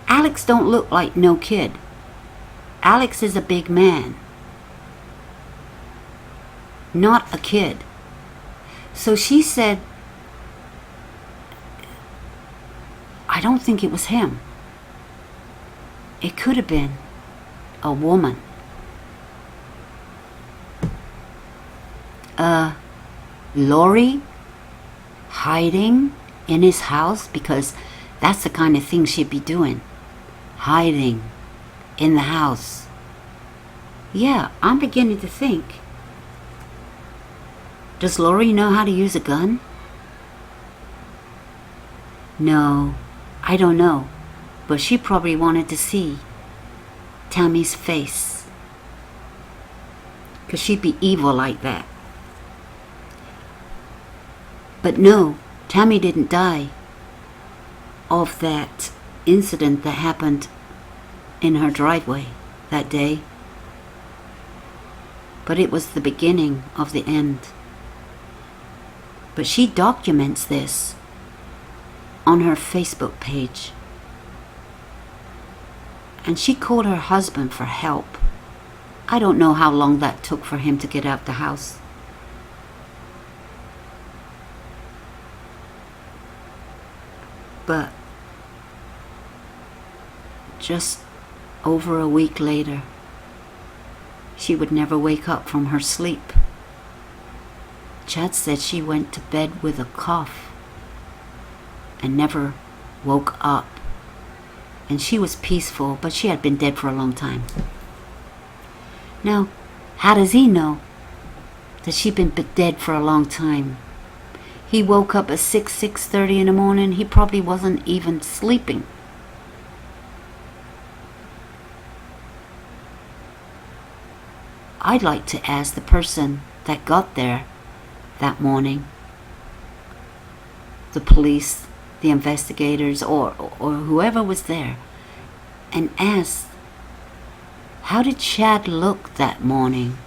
Alex don't look like no kid. Alex is a big man, not a kid. So she said, I don't think it was him. It could have been a woman. Lori hiding in his house, because that's the kind of thing she'd be doing. Hiding in the house. Yeah, I'm beginning to think. Does Lori know how to use a gun? No, I don't know. But she probably wanted to see Tammy's face, 'cause she'd be evil like that. But no, Tammy didn't die of that incident that happened in her driveway that day. But it was the beginning of the end. But she documents this on her Facebook page. And she called her husband for help. I don't know how long that took for him to get out the house. But just over a week later, she would never wake up from her sleep. Chad said she went to bed with a cough and never woke up. And she was peaceful, but she had been dead for a long time. Now, how does he know that she'd been dead for a long time? He woke up at 6:30 in the morning. He probably wasn't even sleeping. I'd like to ask the person that got there that morning, the police, the investigators, or whoever was there, and ask, how did Chad look that morning?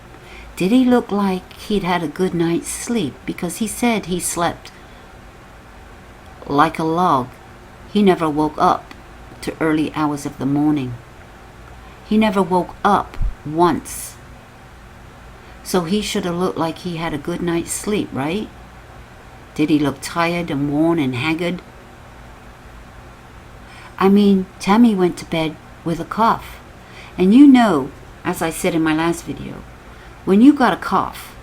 Did he look like he'd had a good night's sleep? Because he said he slept like a log. He never woke up to early hours of the morning. He never woke up once. So he should have looked like he had a good night's sleep, right? Did he look tired and worn and haggard? I mean, Tammy went to bed with a cough. And you know, as I said in my last video, when you got a cough,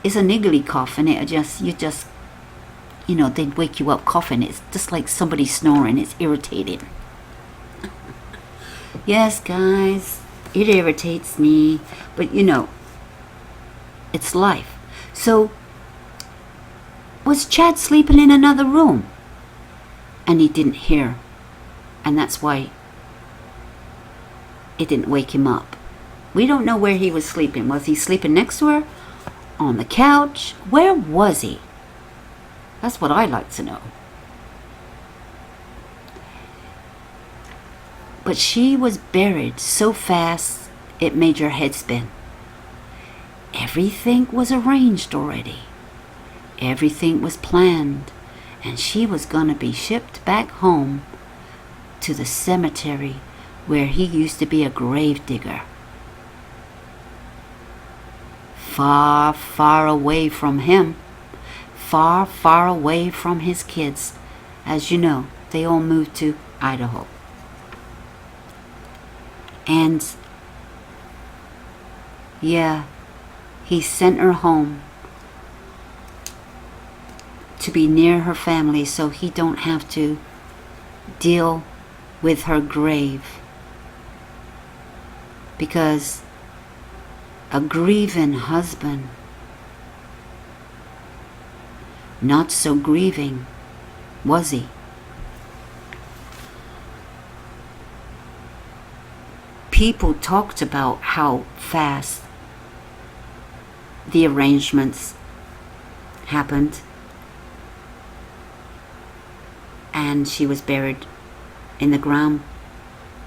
it's a niggly cough, and they'd wake you up coughing. It's just like somebody snoring. It's irritating. Yes, guys, it irritates me, but it's life. So, was Chad sleeping in another room? And he didn't hear, and that's why it didn't wake him up. We don't know where he was sleeping. Was he sleeping next to her? On the couch? Where was he? That's what I'd like to know. But she was buried so fast it made your head spin. Everything was arranged already. Everything was planned, and she was going to be shipped back home to the cemetery where he used to be a grave digger. Far, far away from him. Far, far away from his kids. As you know, they all moved to Idaho. And yeah, he sent her home to be near her family so he don't have to deal with her grave. Because a grieving husband, not so grieving, was he? People talked about how fast the arrangements happened, and she was buried in the ground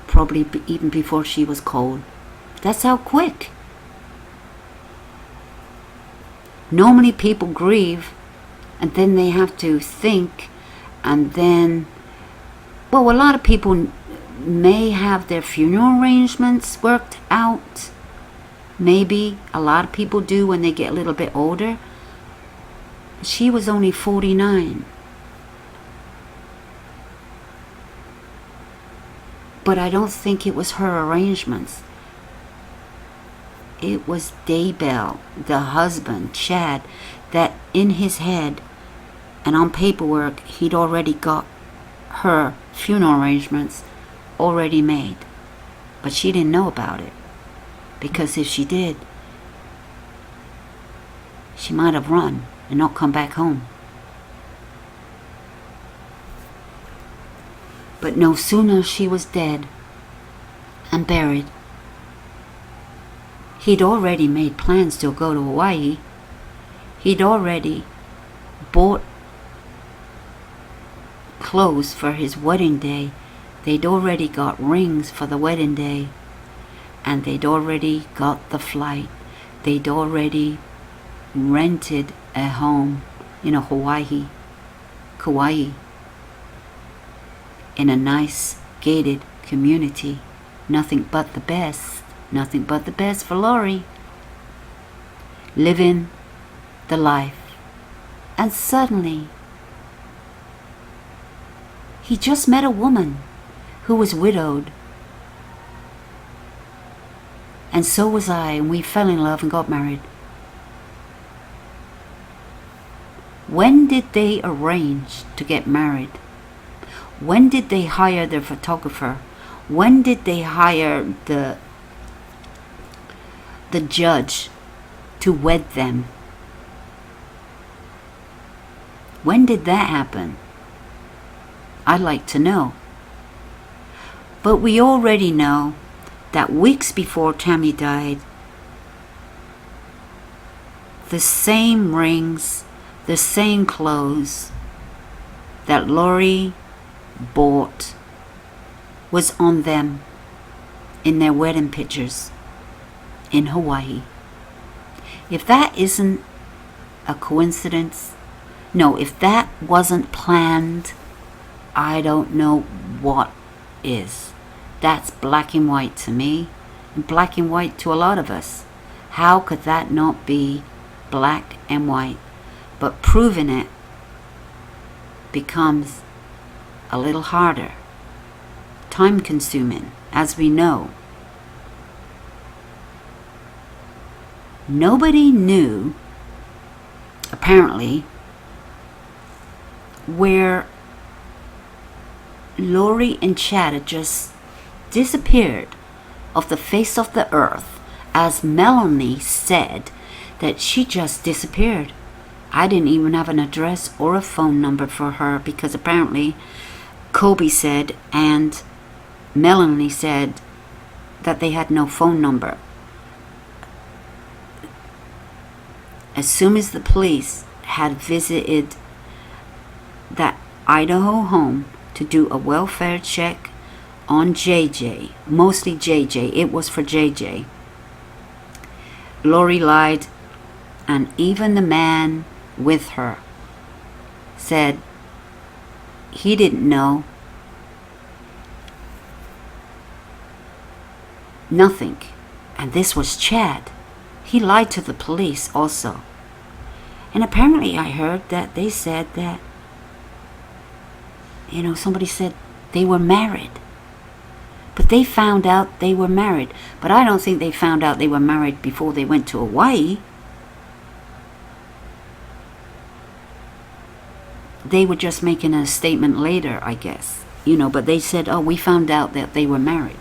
probably even before she was cold. That's how quick. Normally people grieve and then they have to think, and then, well, a lot of people may have their funeral arrangements worked out. Maybe a lot of people do when they get a little bit older. She was only 49. But I don't think it was her arrangements. It was Daybell, the husband, Chad, that in his head and on paperwork, he'd already got her funeral arrangements already made. But she didn't know about it. Because if she did, she might have run and not come back home. But no sooner she was dead and buried, he'd already made plans to go to Hawaii. He'd already bought clothes for his wedding day. They'd already got rings for the wedding day. And they'd already got the flight. They'd already rented a home in Hawaii, Kauai, in a nice gated community. Nothing but the best. Nothing but the best for Lori. Living the life. And suddenly, he just met a woman who was widowed. And so was I, and we fell in love and got married. When did they arrange to get married? When did they hire their photographer? When did they hire the judge to wed them? When did that happen? I'd like to know. But we already know that weeks before Tammy died, the same rings, the same clothes that Lori bought was on them in their wedding pictures in Hawaii. If that isn't a coincidence, no, if that wasn't planned, I don't know what is. That's black and white to me, and black and white to a lot of us. How could that not be black and white? But proving it becomes a little harder, time consuming, as we know. Nobody knew, apparently, where Lori and Chad had just disappeared off the face of the earth, as Melanie said that she just disappeared. I didn't even have an address or a phone number for her, because apparently Kobe said and Melanie said that they had no phone number. As soon as the police had visited that Idaho home to do a welfare check on JJ, mostly JJ, it was for JJ, Lori lied, and even the man with her said he didn't know nothing. And this was Chad. He lied to the police also. And apparently I heard that they said that, somebody said they were married. But they found out they were married. But I don't think they found out they were married before they went to Hawaii. They were just making a statement later, I guess. But they said, oh, we found out that they were married.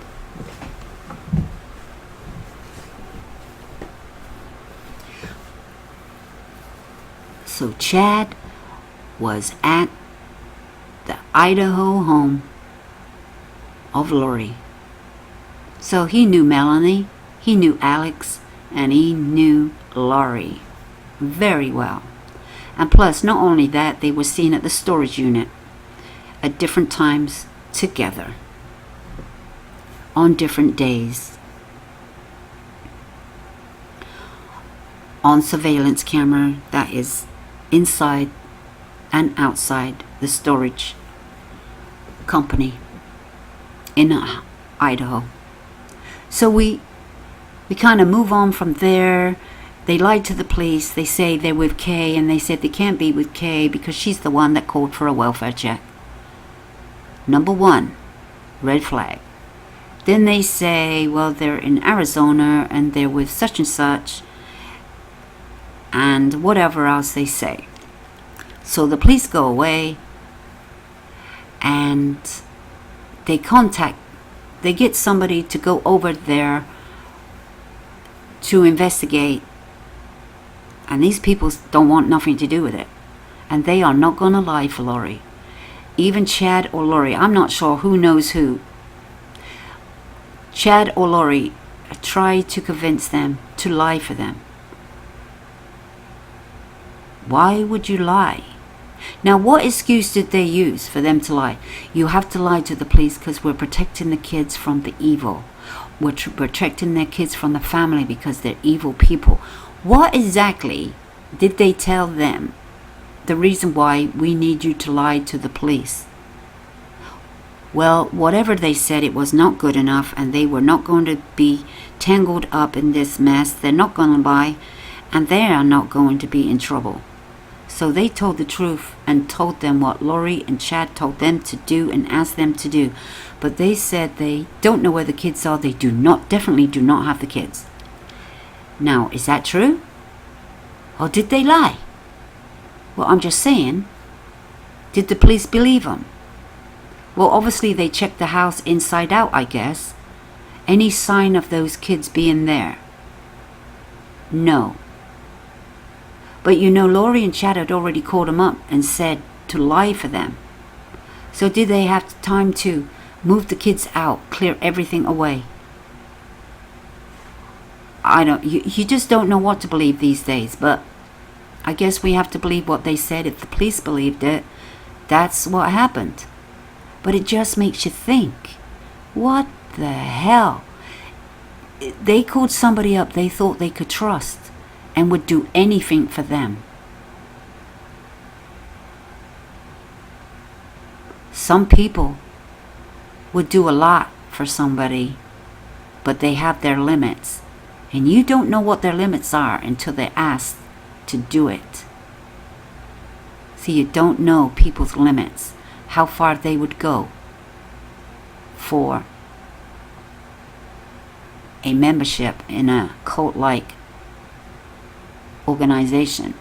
So Chad was at the Idaho home of Lori. So he knew Melanie, he knew Alex, and he knew Lori very well. And plus, not only that, they were seen at the storage unit at different times together on different days on surveillance camera that is inside and outside the storage company in Idaho. So we kind of move on from there. They lied to the police. They say they're with Kay, and they said they can't be with Kay because she's the one that called for a welfare check. Number one, red flag. Then they say, well, they're in Arizona and they're with such and such, and whatever else they say. So the police go away, and they get somebody to go over there to investigate, and these people don't want nothing to do with it, and they are not going to lie for Lori. Even Chad or Lori, I'm not sure who knows who. Chad or Lori try to convince them to lie for them. Why would you lie? Now, what excuse did they use for them to lie? You have to lie to the police because we're protecting the kids from the evil. We're protecting their kids from the family because they're evil people. What exactly did they tell them? The reason why we need you to lie to the police? Well, whatever they said, it was not good enough, and they were not going to be tangled up in this mess. They're not going to lie, and they are not going to be in trouble. So they told the truth and told them what Lori and Chad told them to do and asked them to do. But they said they don't know where the kids are. They definitely do not have the kids. Now, is that true? Or did they lie? Well, I'm just saying, did the police believe them? Well, obviously they checked the house inside out, I guess. Any sign of those kids being there? No. But you know, Lori and Chad had already called them up and said to lie for them. So did they have time to move the kids out, clear everything away? You just don't know what to believe these days, but I guess we have to believe what they said. If the police believed it, that's what happened. But it just makes you think, what the hell? They called somebody up they thought they could trust and would do anything for them. Some people would do a lot for somebody, but they have their limits. And you don't know what their limits are until they're asked to do it. So you don't know people's limits, how far they would go for a membership in a cult-like organization.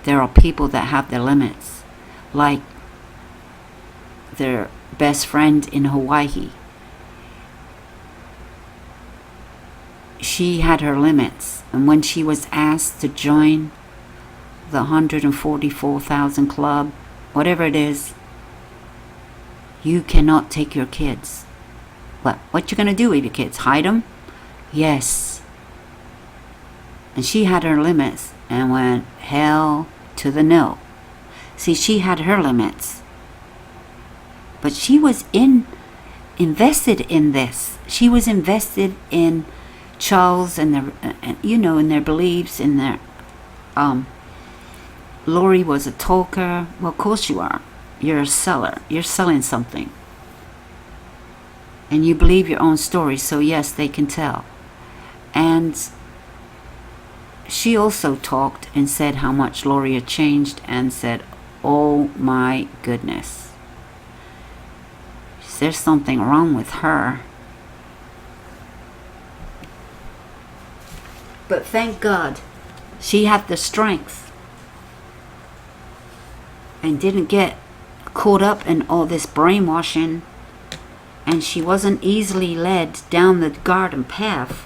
There are people that have their limits, like their best friend in Hawaii. She had her limits, and when she was asked to join the 144,000 club, whatever it is, you cannot take your kids. What you gonna do with your kids? Hide them? Yes. And she had her limits and went hell to the no. See, she had her limits, but she was invested in this. She was invested in Charles and in their beliefs, in their Lori was a talker. Well, of course you are. You're a seller. You're selling something. And you believe your own story, so yes, they can tell. And she also talked and said how much Lori had changed and said, oh my goodness, there's something wrong with her. But thank God she had the strength and didn't get caught up in all this brainwashing, and she wasn't easily led down the garden path.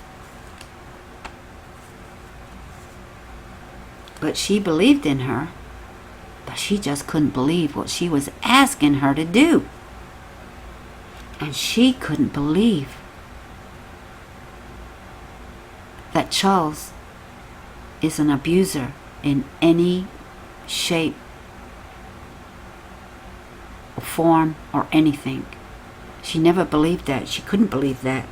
But she believed in her, but she just couldn't believe what she was asking her to do. And she couldn't believe that Charles is an abuser in any shape or form or anything. She never believed that. She couldn't believe that.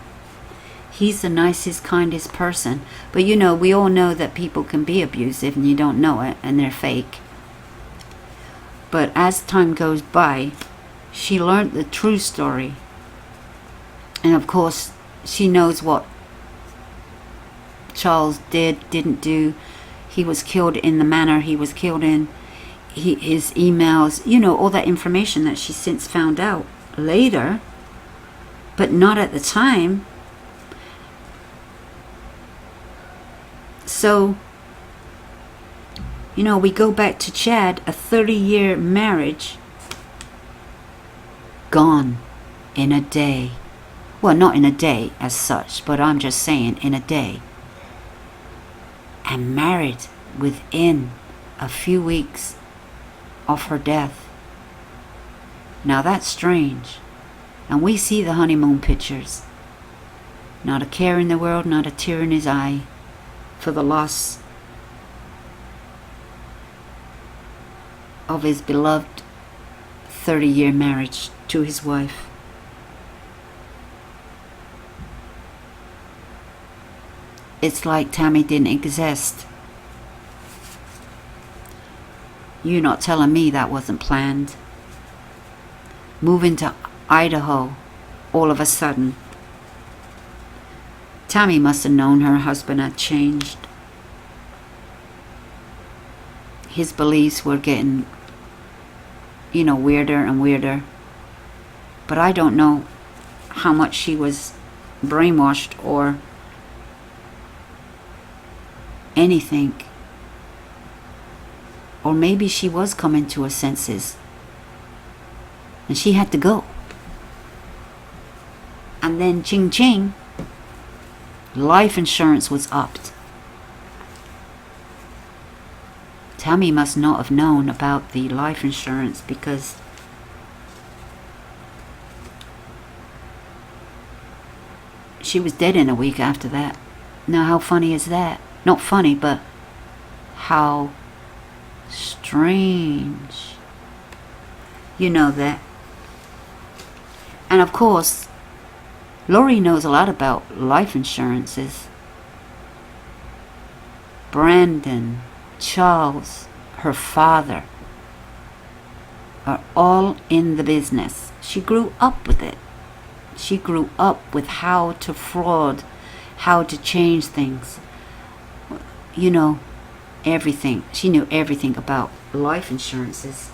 He's the nicest, kindest person. But we all know that people can be abusive and you don't know it, and they're fake. But as time goes by, she learned the true story. And of course, she knows what Charles didn't do. He was killed in the manner he was killed in. His emails, all that information that she since found out later, but not at the time. So, we go back to Chad, a 30-year marriage, gone in a day. Well, not in a day as such, but I'm just saying in a day. And married within a few weeks of her death. Now that's strange. And we see the honeymoon pictures. Not a care in the world, not a tear in his eye for the loss of his beloved 30-year marriage to his wife. It's like Tammy didn't exist. You're not telling me that wasn't planned. Moving to Idaho all of a sudden. Tammy must have known her husband had changed. his beliefs were getting, weirder and weirder. But I don't know how much she was brainwashed or anything. Or maybe she was coming to her senses and she had to go. And then ching ching, life insurance was upped. Tammy must not have known about the life insurance because she was dead in a week after that. Now how funny is that? Not funny, but how strange. You know that. And of course, Lori knows a lot about life insurances. Brandon, Charles, her father, are all in the business. She grew up with it. She grew up with how to fraud, how to change things. Everything. She knew everything about life insurances.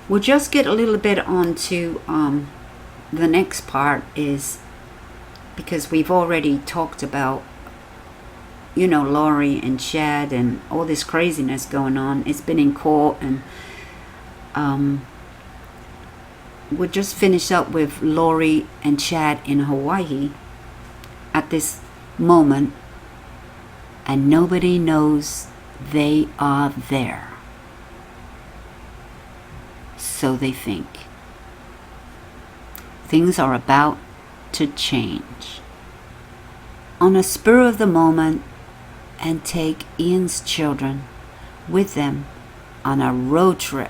We'll just get a little bit on to the next part, is because we've already talked about Lori and Chad and all this craziness going on. It's been in court, and we'll just finish up with Lori and Chad in Hawaii at this moment, and nobody knows they are there. So they think. Things are about to change. On a spur of the moment, and take Ian's children with them on a road trip.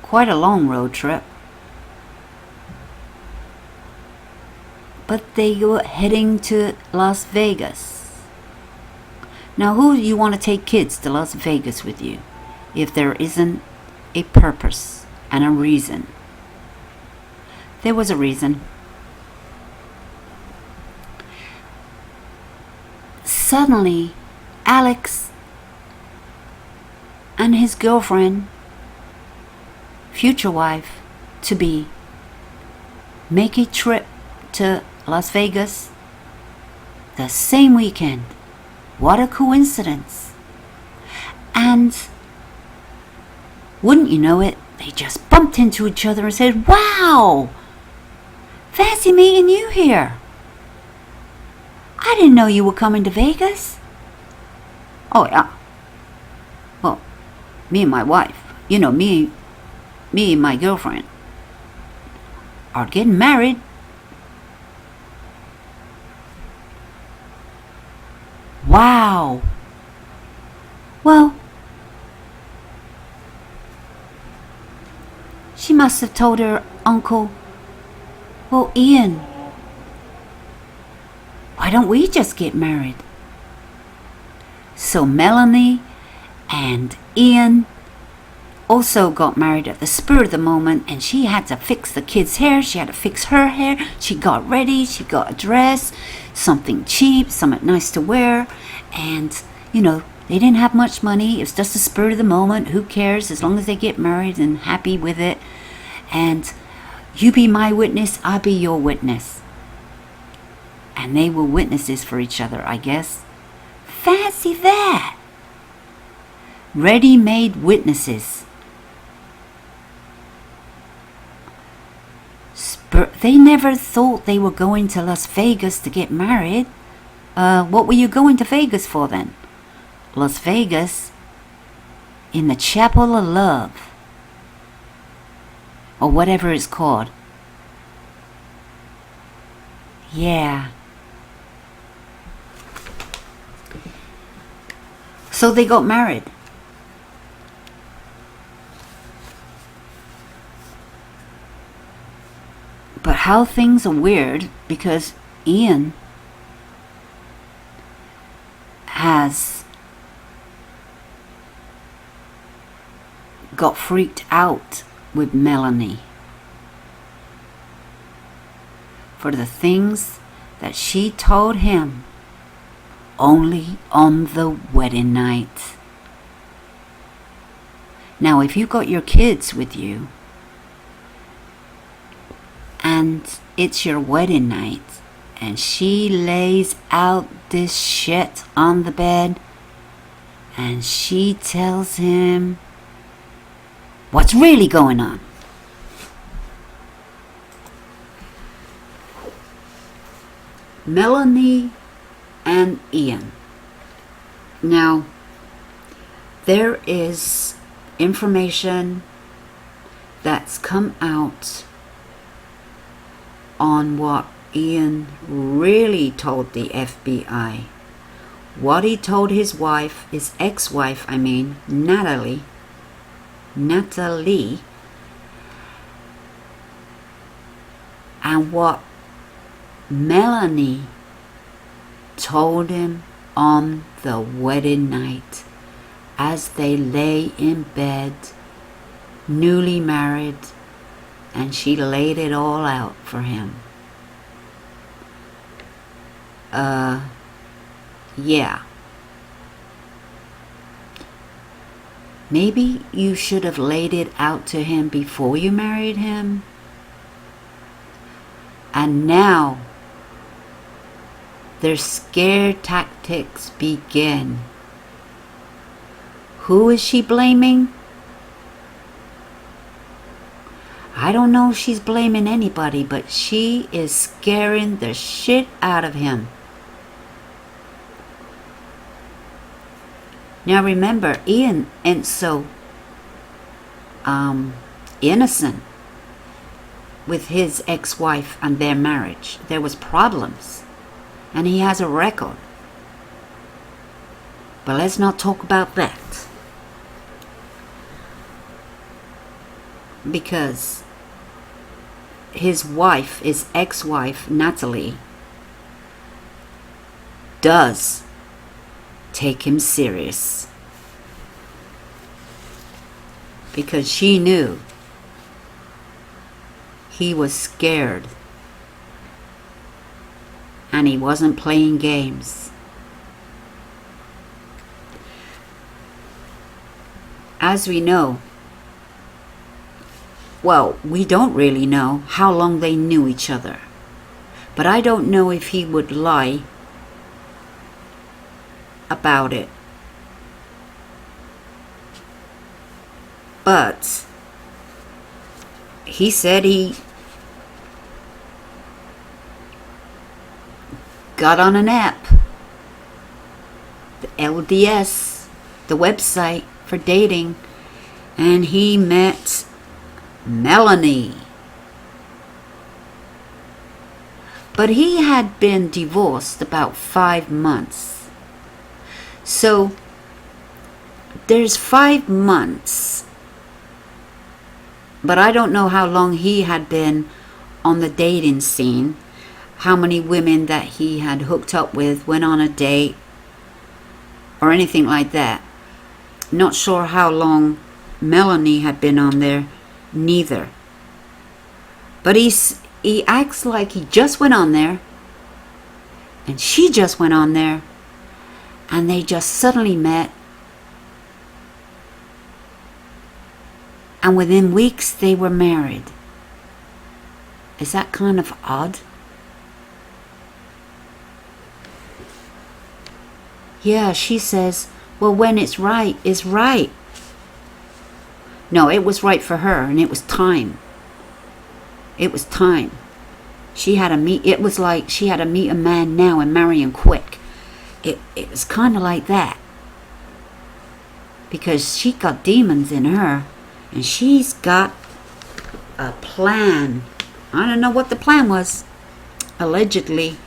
Quite a long road trip. But they were heading to Las Vegas. Now, who do you want to take kids to Las Vegas with you if there isn't a purpose and a reason? There was a reason. Suddenly, Alex and his girlfriend, future wife to be, make a trip to Las Vegas the same weekend. What a coincidence. And wouldn't you know it, they just bumped into each other and said, "Wow, fancy meeting you here. I didn't know you were coming to Vegas." "Oh yeah. Well, me and my wife, me and my girlfriend are getting married." Wow. Well, she must have told her uncle, "Well, Ian, why don't we just get married?" So Melanie and Ian also got married at the spur of the moment, and she had to fix the kids' hair, she had to fix her hair, she got ready, she got a dress, something cheap, something nice to wear, and they didn't have much money. It was just the spur of the moment. Who cares, as long as they get married and happy with it. And you be my witness, I'll be your witness. And they were witnesses for each other, I guess. Fancy that. Ready-made witnesses. They never thought they were going to Las Vegas to get married. What were you going to Vegas for then? Las Vegas, in the Chapel of Love, or whatever it's called. Yeah. So they got married. But how things are weird, because Ian has got freaked out with Melanie for the things that she told him only on the wedding night. Now, if you got your kids with you and it's your wedding night and she lays out this shit on the bed and she tells him what's really going on. Melanie and Ian. Now, there is information that's come out on what Ian really told the FBI. What he told his wife, his ex-wife, Natalie, and what Melanie told him on the wedding night as they lay in bed, newly married, and she laid it all out for him. Yeah. Maybe you should have laid it out to him before you married him. And now their scare tactics begin. Who is she blaming? I don't know if she's blaming anybody, but she is scaring the shit out of him. Now remember, Ian ain't so innocent with his ex-wife and their marriage. There was problems, and he has a record. But let's not talk about that, because his wife, his ex-wife, Natalie, does take him serious, because she knew he was scared and he wasn't playing games. As we know, well, we don't really know how long they knew each other, but I don't know if he would lie about it. But he said he got on an app, the LDS, the website for dating, and he met Melanie. But he had been divorced about 5 months. So there's 5 months. But I don't know how long he had been on the dating scene, how many women that he had hooked up with, went on a date, or anything like that. Not sure how long Melanie had been on there, neither. But he acts like he just went on there, and she just went on there, and they just suddenly met. And within weeks, they were married. Is that kind of odd? Yeah, she says, well, when it's right, it's right. No, it was right for her, and it was time. It was time. It was like she had to meet a man now and marry him quick. It was kind of like that. Because she got demons in her. And she's got a plan. I don't know what the plan was. Allegedly,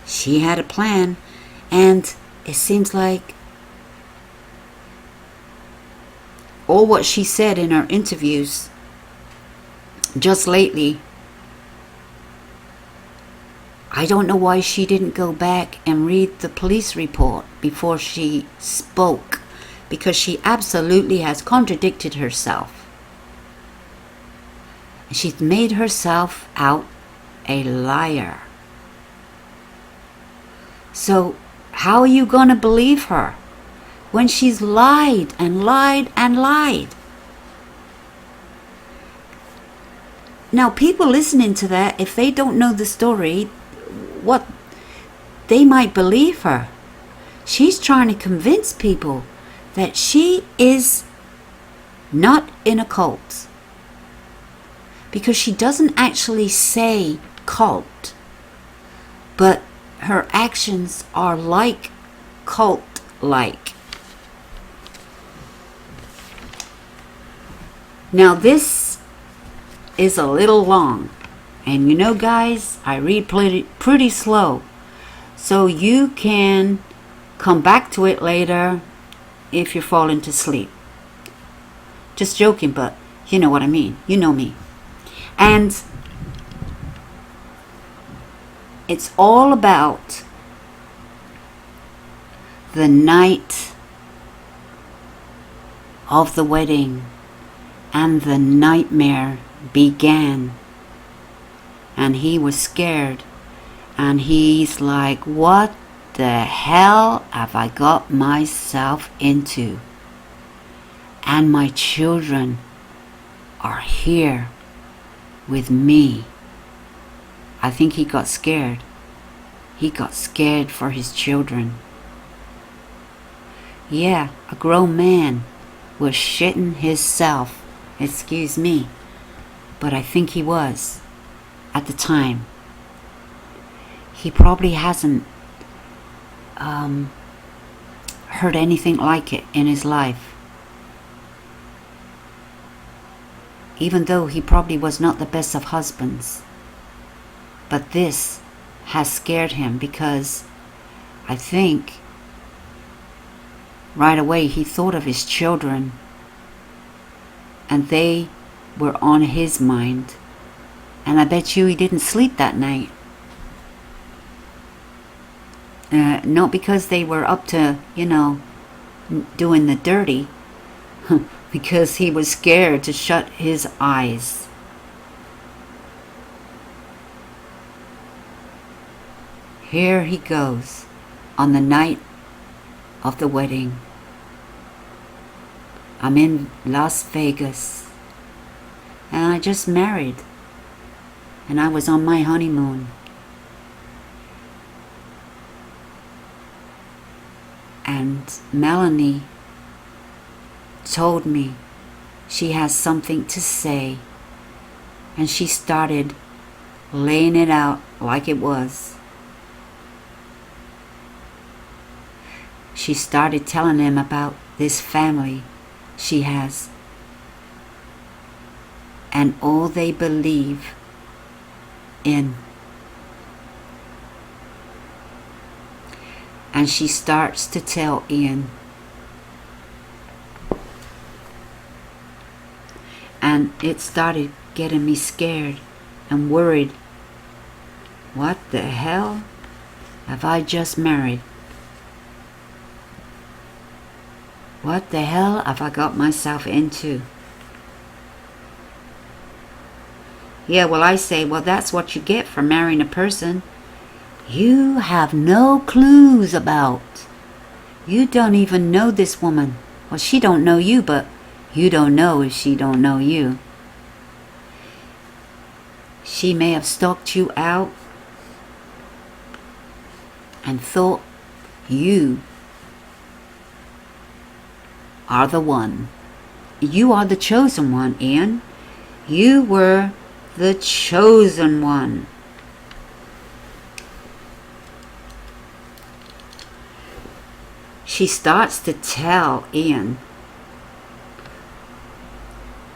she had a plan. And it seems like all what she said in her interviews just lately, I don't know why she didn't go back and read the police report before she spoke. because she absolutely has contradicted herself. She's made herself out a liar. So how are you going to believe her when she's lied and lied and lied? Now, people listening to that, if they don't know the story, what they might believe her. She's trying to convince people that she is not in a cult, because she doesn't actually say cult, but her actions are like cult-like. Now this is a little long, and you know, guys, I read pretty slow, so you can come back to it later if you're falling to sleep. Just joking, but you know what I mean. You know me. And it's all about the night of the wedding, and the nightmare began, and he was scared, and he's like, what the hell have I got myself into? And my children are here with me. I think he got scared. He got scared for his children. Yeah, a grown man was shitting himself. Excuse me. But I think he was at the time. He probably hasn't heard anything like it in his life. Even though he probably was not the best of husbands. But this has scared him, because I think right away he thought of his children, and they were on his mind. And I bet you he didn't sleep that night. Not because they were up to, doing the dirty, because he was scared to shut his eyes. Here he goes on the night of the wedding. I'm in Las Vegas, and I just married, and I was on my honeymoon. And Melanie told me she has something to say, and she started laying it out like it was. She started telling him about this family she has, and all they believe in. And she starts to tell Ian. And it started getting me scared and worried. What the hell have I just married? What the hell have I got myself into? Yeah, well, I say, well, that's what you get for marrying a person you have no clues about. You don't even know this woman. Well, she don't know you, but you don't know if she don't know you. She may have stalked you out and thought you are the one. You are the chosen one, Ian. You were the chosen one. She starts to tell Ian,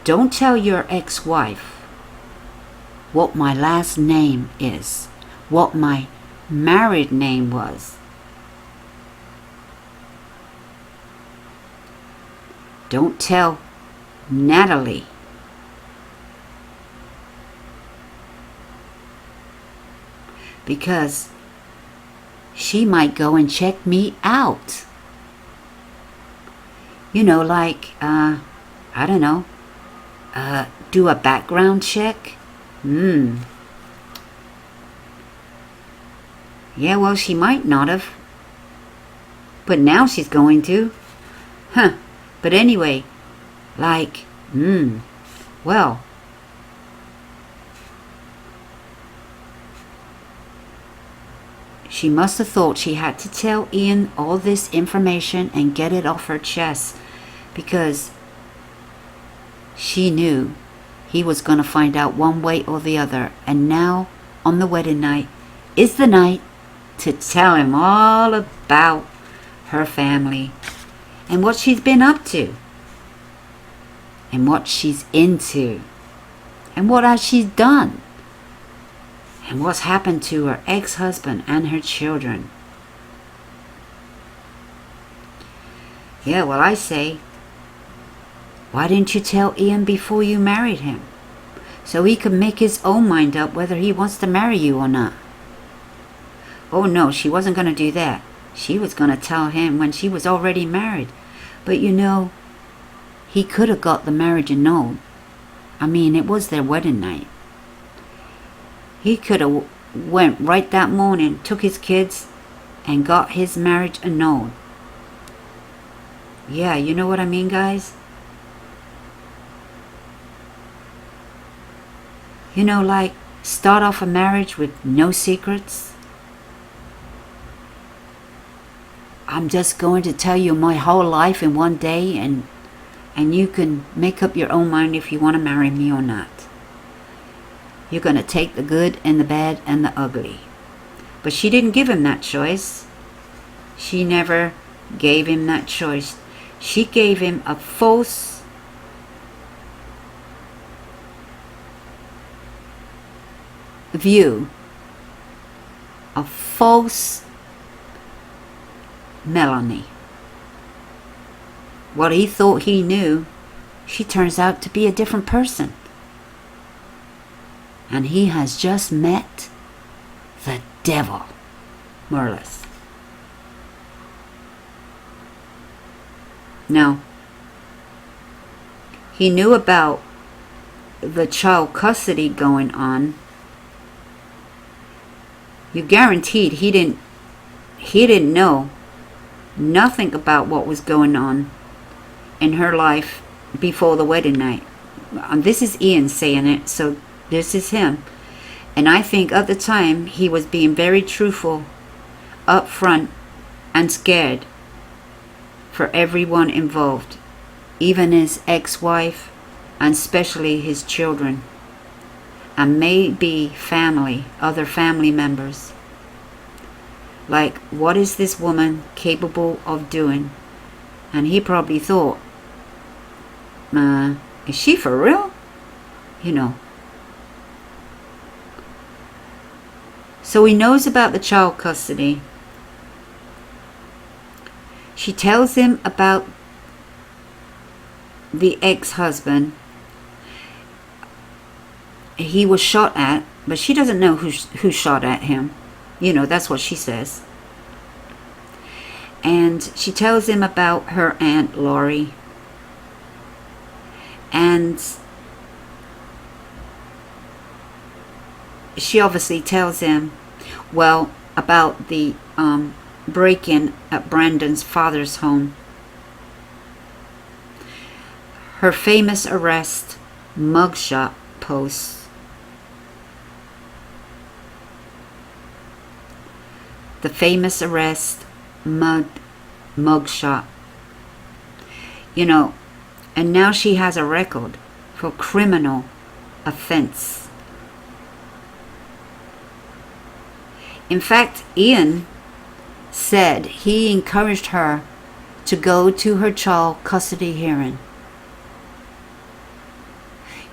don't tell your ex-wife what my last name is, what my married name was. Don't tell Natalie. Because she might go and check me out. Like, I don't know, do a background check. Yeah, well, she might not have. But now she's going to. But anyway, like, well, she must have thought she had to tell Ian all this information and get it off her chest, because she knew he was going to find out one way or the other. And now, on the wedding night, is the night to tell him all about her family and what she's been up to and what she's into and what has she done and what's happened to her ex-husband and her children. Yeah, well, I say, why didn't you tell Ian before you married him, so he could make his own mind up whether he wants to marry you or not? Oh no, she wasn't going to do that. She was going to tell him when she was already married. But he could have got the marriage annulled. I mean, it was their wedding night. He could have went right that morning, took his kids, and got his marriage annulled. Yeah, you know what I mean, guys? Like, start off a marriage with no secrets. I'm just going to tell you my whole life in one day, and you can make up your own mind if you want to marry me or not. You're going to take the good and the bad and the ugly. But she didn't give him that choice. She never gave him that choice. She gave him a false view, a false Melanie. What he thought he knew, she turns out to be a different person. And he has just met the devil, more or less. Now, he knew about the child custody going on. You guaranteed he didn't know nothing about what was going on in her life before the wedding night. This is Ian saying it, so this is him. And I think at the time he was being very truthful, upfront, and scared for everyone involved, even his ex-wife, and especially his children, and maybe other family members. Like, what is this woman capable of doing? And he probably thought, is she for real? So he knows about the child custody. She tells him about the ex-husband. He was shot at, but she doesn't know who shot at him. That's what she says. And she tells him about her Aunt Laurie. And she obviously tells him, about the break-in at Brandon's father's home. Her famous arrest mugshot posts. The famous arrest mugshot. And now she has a record for criminal offense. In fact, Ian said he encouraged her to go to her child custody hearing.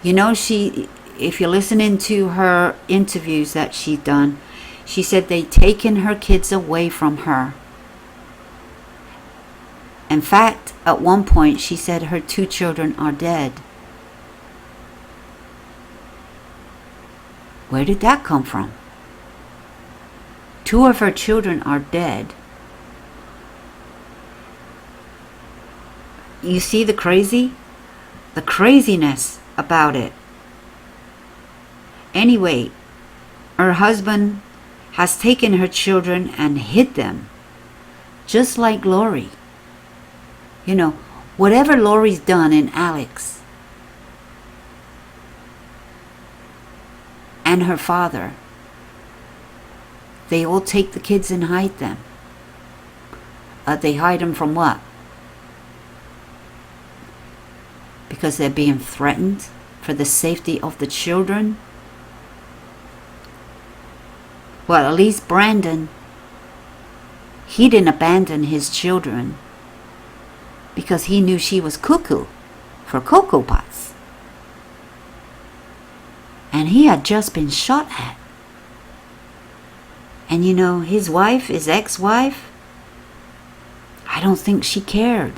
If you're listening to her interviews that she's done, she said they'd taken her kids away from her. In fact, at one point she said her 2 children are dead. Where did that come from? 2 of her children are dead. you see the craziness about it. Anyway, her husband has taken her children and hid them, just like Lori. You know, whatever Lori's done in Alex and her father, they all take the kids and hide them. They hide them from what? Because they're being threatened for the safety of the children? Well, at least Brandon, he didn't abandon his children because he knew she was cuckoo for Cocoa Pots. And he had just been shot at. And you know, his wife, his ex-wife, I don't think she cared.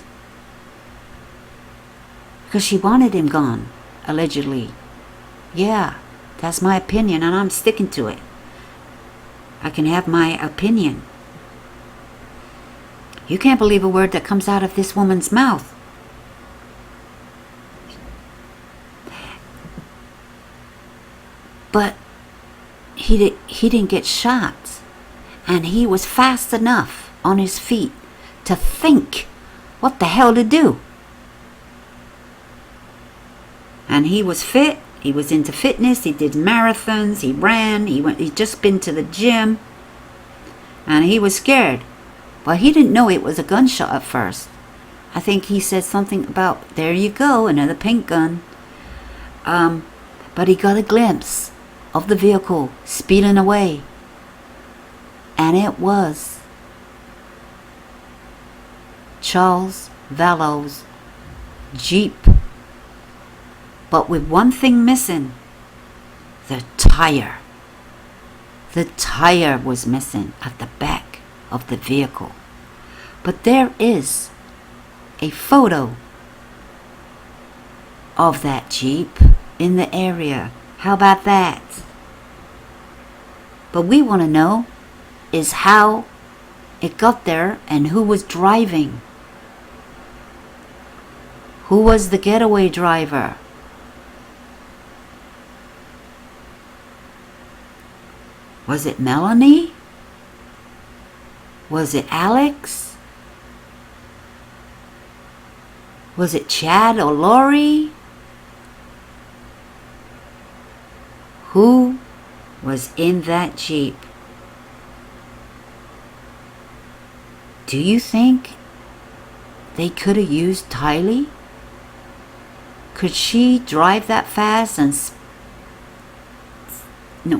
Because she wanted him gone, allegedly. Yeah, that's my opinion, and I'm sticking to it. I can have my opinion. You can't believe a word that comes out of this woman's mouth. But he didn't get shot. And he was fast enough on his feet to think what the hell to do. And he was fit. He was into fitness. He did marathons. He ran. He'd just been to the gym. And he was scared. But he didn't know it was a gunshot at first. I think he said something about, there you go, another pink gun. But he got a glimpse of the vehicle speeding away. And it was Charles Vallow's Jeep. But with one thing missing, the tire. The tire was missing at the back of the vehicle. But there is a photo of that Jeep in the area. How about that? But we want to know is how it got there and who was driving. Who was the getaway driver? Was it Melanie? Was it Alex? Was it Chad or Lori? Who was in that Jeep? Do you think they could have used Tylee? Could she drive that fast and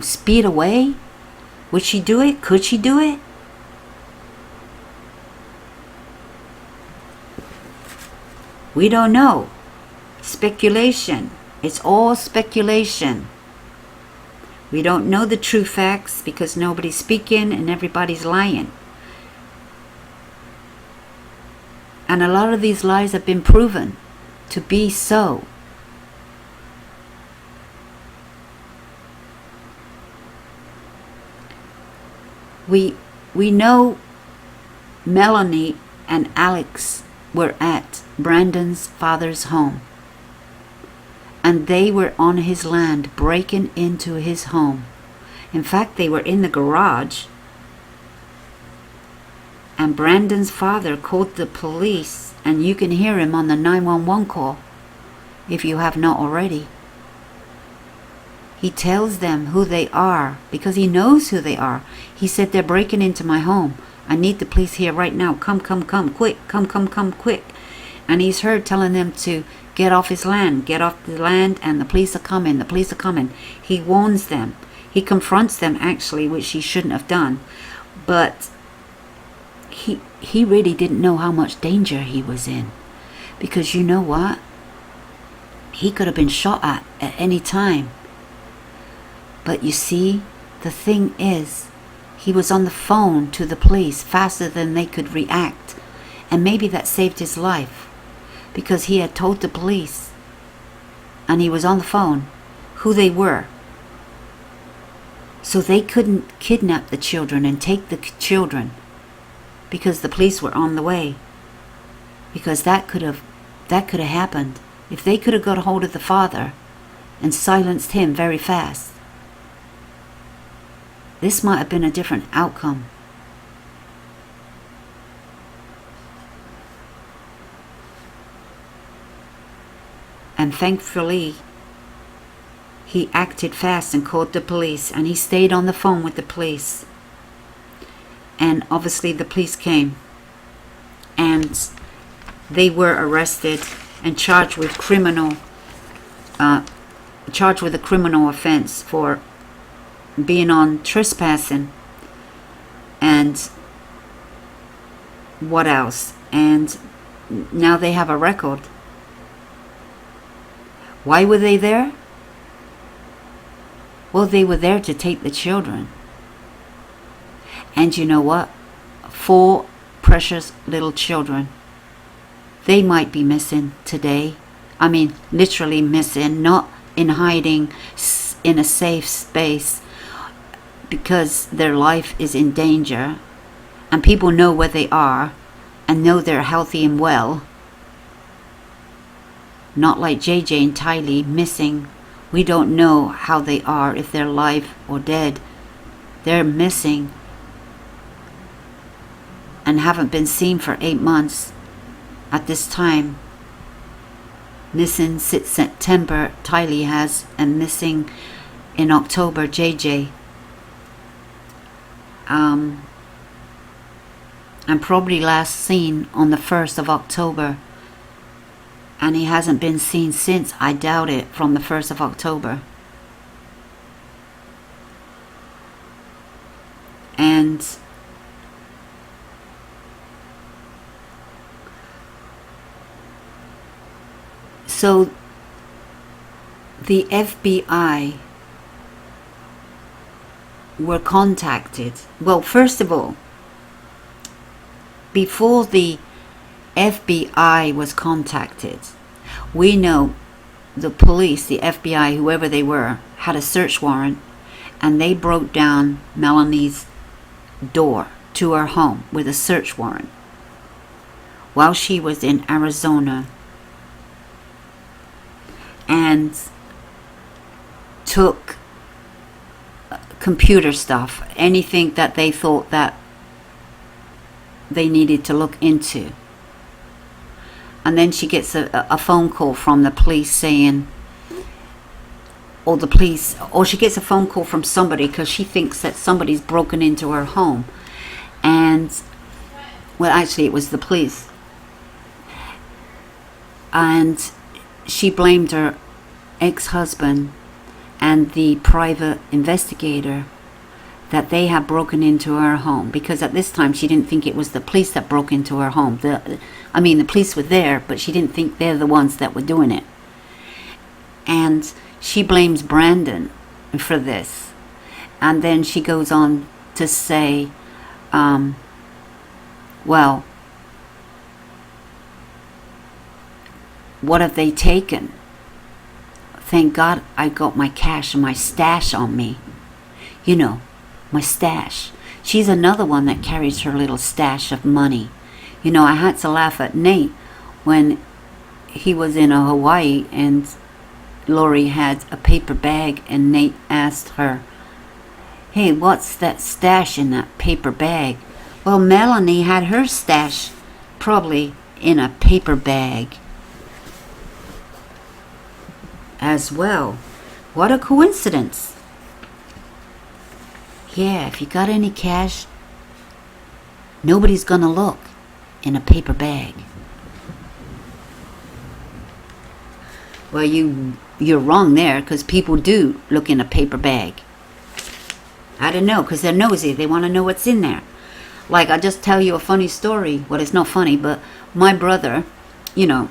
speed away? Would she do it? Could she do it? We don't know. Speculation. It's all speculation. We don't know the true facts because nobody's speaking and everybody's lying. And a lot of these lies have been proven to be so. We know Melanie and Alex were at Brandon's father's home. And they were on his land, breaking into his home. In fact, they were in the garage. And Brandon's father called the police, and you can hear him on the 911 call, if you have not already. He tells them who they are, because he knows who they are. He said, they're breaking into my home. I need the police here right now. Come, quick. Come, quick. And he's heard telling them to get off his land. Get off the land, and the police are coming. He warns them. He confronts them, actually, which he shouldn't have done. But he really didn't know how much danger he was in. Because you know what? He could have been shot at any time. But you see, the thing is, he was on the phone to the police faster than they could react. And maybe that saved his life. Because he had told the police, and he was on the phone, who they were. So they couldn't kidnap the children and take the children. Because the police were on the way. Because that could have that could have happened. If they could have got a hold of the father and silenced him very fast, this might have been a different outcome. And thankfully, he acted fast and called the police, and he stayed on the phone with the police. And obviously the police came, and they were arrested and charged with a criminal offense for being on trespassing, and what else? And now they have a record. Why were they there? Well, they were there to take the children. And you know what? 4 precious little children. They might be missing today. I mean, literally missing, not in hiding in a safe space, because their life is in danger and people know where they are and know they're healthy and well. Not like JJ and Tylee missing. We don't know how they are, if they're alive or dead. They're missing and haven't been seen for 8 months at this time. Missing since September, Tylee has, and missing in October, JJ. And probably last seen on the 1st of October. And he hasn't been seen since, I doubt it, from the 1st of October. And so the FBI were contacted. Well, first of all, before the FBI was contacted, we know the police, the FBI, whoever they were, had a search warrant, and they broke down Melanie's door to her home with a search warrant while she was in Arizona, and took computer stuff, anything that they thought that they needed to look into. And then she gets a phone call from the police saying, or she gets a phone call from somebody because she thinks that somebody's broken into her home. And, well, actually it was the police. And she blamed her ex-husband and the private investigator that they had broken into her home, because at this time she didn't think it was the police that broke into her home. The police were there, but she didn't think they're the ones that were doing it. And she blames Brandon for this. And then she goes on to say, well, what have they taken? Thank God I got my cash and my stash on me. You know, my stash. She's another one that carries her little stash of money. You know, I had to laugh at Nate when he was in Hawaii and Lori had a paper bag, and Nate asked her, hey, what's that stash in that paper bag? Well, Melanie had her stash probably in a paper bag as well. What a coincidence. Yeah, if you got any cash, nobody's gonna look in a paper bag. Well, you're wrong there, because people do look in a paper bag. I don't know, because they're nosy. They want to know what's in there. Like, I'll just tell you a funny story. Well, it's not funny, but my brother, you know,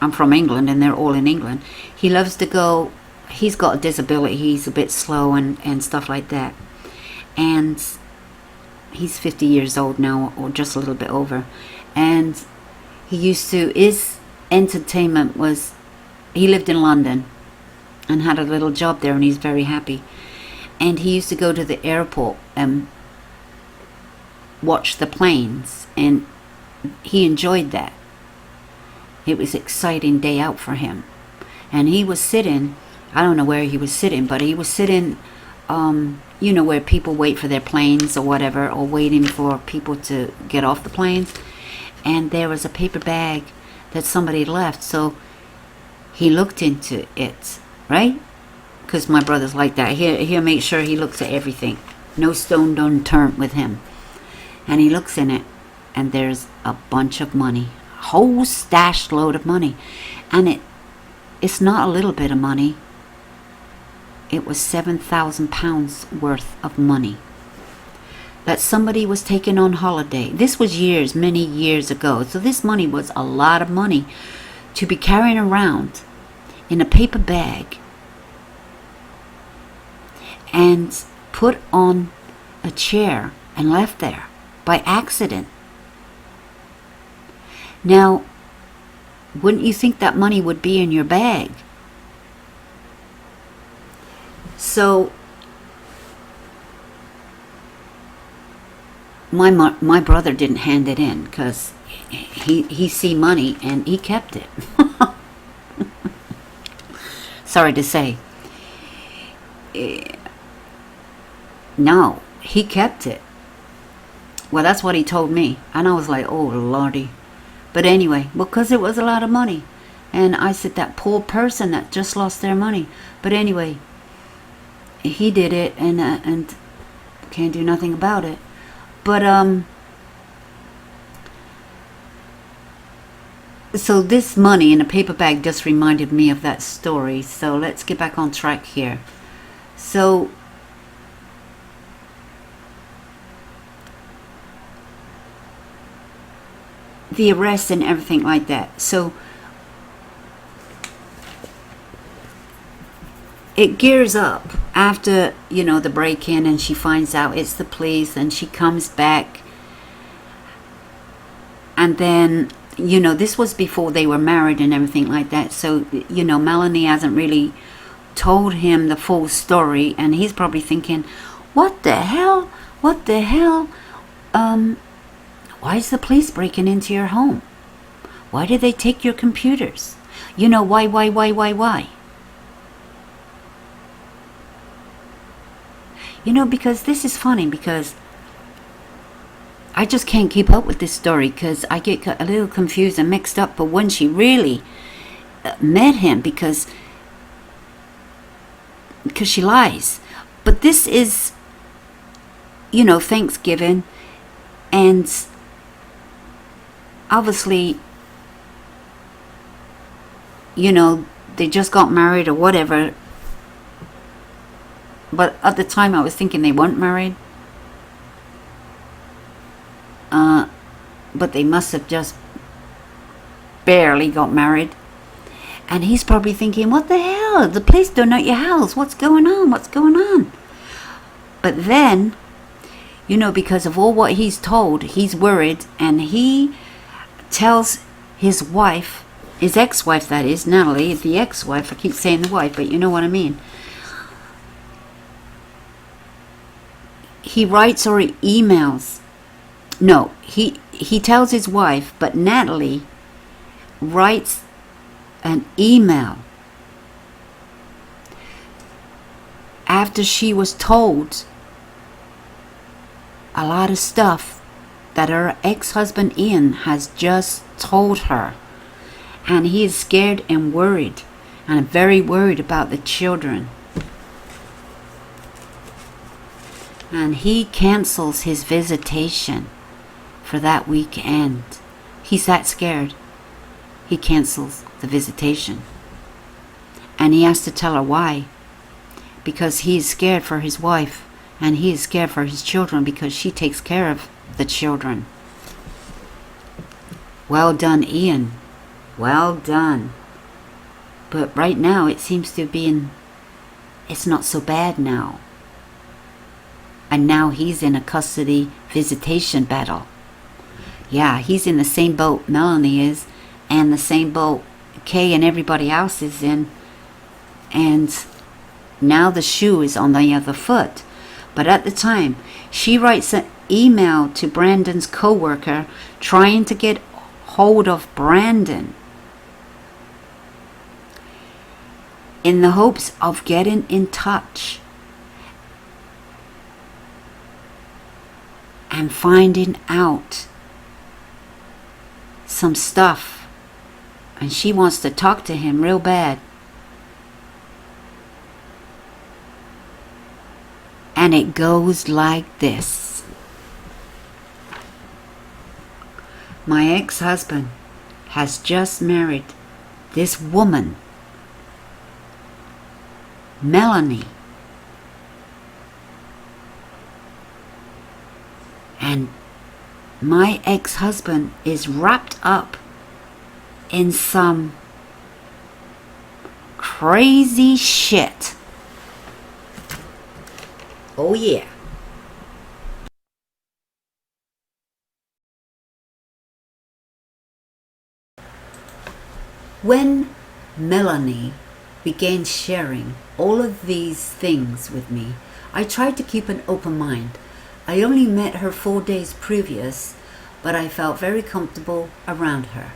I'm from England and they're all in England. He loves to go, he's got a disability. He's a bit slow and stuff like that. And he's 50 years old now, or just a little bit over. And he used to, his entertainment was, he lived in London and had a little job there, and he's very happy. And he used to go to the airport and watch the planes, and he enjoyed that. It was an exciting day out for him. And he was sitting, I don't know where he was sitting, but he was sitting, you know, where people wait for their planes or whatever, or waiting for people to get off the planes. And there was a paper bag that somebody left. So he looked into it, right? Because my brother's like that. He'll make sure he looks at everything. No stone unturned with him. And he looks in it, and there's a bunch of money. A whole stashed load of money. And it's not a little bit of money. It was 7,000 pounds worth of money that somebody was taking on holiday. This was years, many years ago. So this money was a lot of money to be carrying around in a paper bag and put on a chair and left there by accident. Now, wouldn't you think that money would be in your bag? So my brother didn't hand it in because he see money and he kept it. Sorry to say. No, he kept it. Well, that's what he told me. And I was like, oh, Lordy. But anyway, because it was a lot of money. And I said, that poor person that just lost their money. But anyway, he did it, and can't do nothing about it. But so this money in a paper bag just reminded me of that story. So let's get back on track here. So the arrest and everything like that. So it gears up after, you know, the break-in, and she finds out it's the police, and she comes back. And then, you know, this was before they were married and everything like that. So, you know, Melanie hasn't really told him the full story, and he's probably thinking, what the hell? What the hell? Why is the police breaking into your home? Why did they take your computers? You know, why? You know, because this is funny, because I just can't keep up with this story, because I get a little confused and mixed up. But when she really met him, because she lies. But this is, you know, Thanksgiving, and obviously, you know, they just got married or whatever. But at the time I was thinking they weren't married. But they must have just barely got married. And he's probably thinking, what the hell? The police don't know your house. What's going on? What's going on? But then, you know, because of all what he's told, he's worried. And he tells his wife, his ex-wife that is, Natalie, the ex-wife. I keep saying the wife, but you know what I mean. He writes or he emails. No, he tells his wife, but Natalie writes an email after she was told a lot of stuff that her ex-husband Ian has just told her. And he is scared and worried, and very worried about the children. And he cancels his visitation for that weekend. He's that scared. He cancels the visitation. And he has to tell her why. Because he is scared for his wife. And he is scared for his children, because she takes care of the children. Well done, Ian. Well done. But right now it seems to be it's not so bad now. And now he's in a custody visitation battle. Yeah, he's in the same boat Melanie is, and the same boat Kay and everybody else is in. And now the shoe is on the other foot. But at the time, she writes an email to Brandon's co-worker trying to get hold of Brandon. in the hopes of getting in touch and finding out some stuff. And she wants to talk to him real bad. And it goes like this. My ex-husband has just married this woman, Melanie. And my ex-husband is wrapped up in some crazy shit. Oh yeah. When Melanie began sharing all of these things with me, I tried to keep an open mind. I only met her 4 days previous, but I felt very comfortable around her.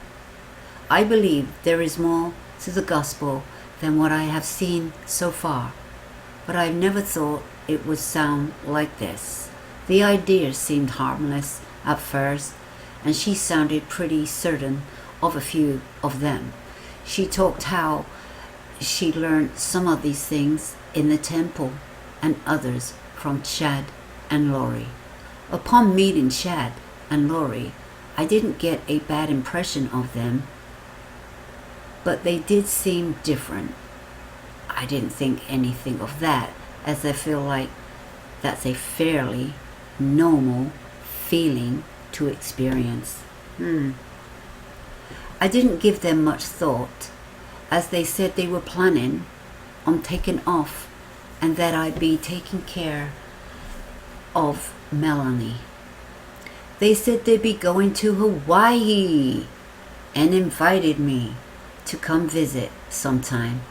I believe there is more to the gospel than what I have seen so far, but I've never thought it would sound like this. The idea seemed harmless at first, and she sounded pretty certain of a few of them. She talked how she learned some of these things in the temple and others from Chad and Laurie. Upon meeting Chad and Laurie, I didn't get a bad impression of them, but they did seem different. I didn't think anything of that, as I feel like that's a fairly normal feeling to experience. I didn't give them much thought, as they said they were planning on taking off and that I'd be taking care of Melanie. They said they'd be going to Hawaii and invited me to come visit sometime.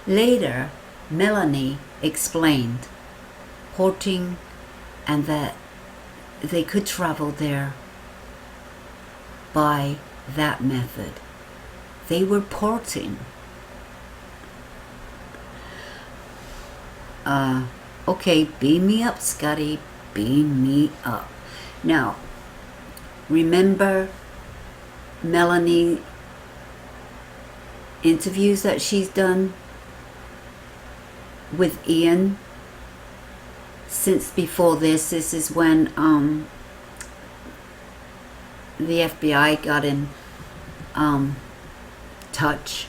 Later, Melanie explained porting and that they could travel there by that method. They were porting. Okay, beam me up, Scotty. Beam me up. Now, remember Melanie interviews that she's done with Ian? Since before this is when the FBI got in touch,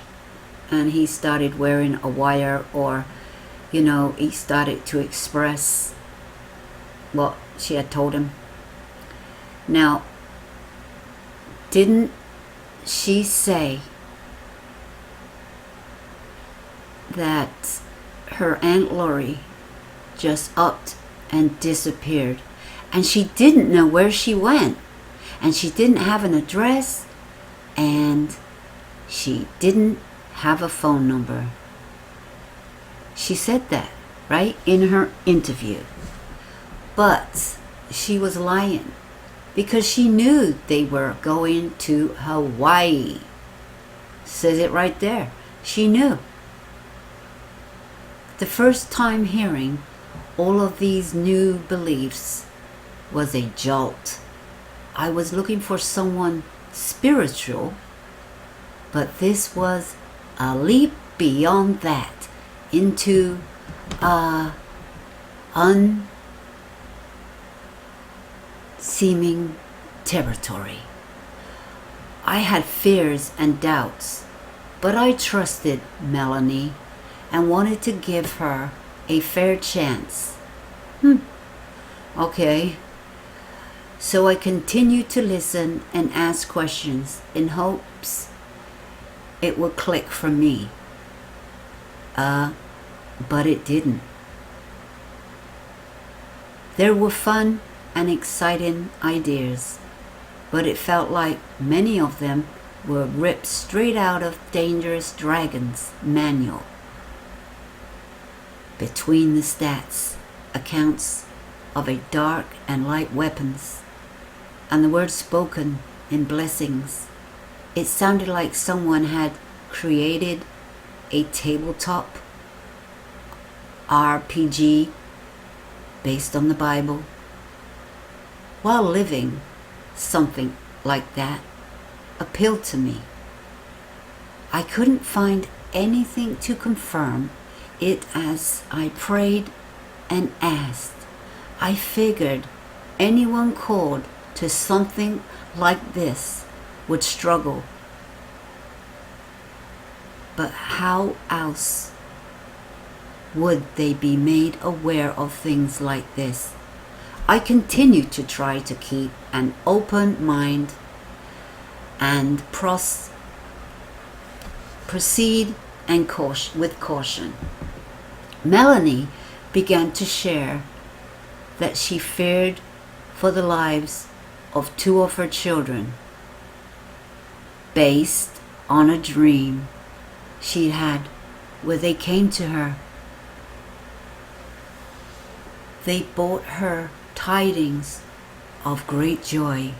and he started wearing a wire, or he started to express what she had told him. Now, didn't she say that her Aunt Laurie just upped and disappeared, and she didn't know where she went, and she didn't have an address, and she didn't have a phone number? She said that, right, in her interview. But she was lying, because she knew they were going to Hawaii. Says it right there. She knew. The first time hearing all of these new beliefs was a jolt. I was looking for someone spiritual, but this was a leap beyond that into unseeming territory. I had fears and doubts, but I trusted Melanie and wanted to give her a fair chance. Okay. So I continued to listen and ask questions in hopes it would click for me. But it didn't. There were fun and exciting ideas, but it felt like many of them were ripped straight out of Dangerous Dragons manual. Between the stats, accounts of a dark and light weapons, and the words spoken in blessings, it sounded like someone had created a tabletop RPG based on the Bible. While living, something like that appealed to me. I couldn't find anything to confirm it as I prayed and asked. I figured anyone called to something like this would struggle. But how else would they be made aware of things like this? I continue to try to keep an open mind and proceed and with caution. Melanie began to share that she feared for the lives of 2 of her children based on a dream she had where they came to her. They brought her tidings of great joy.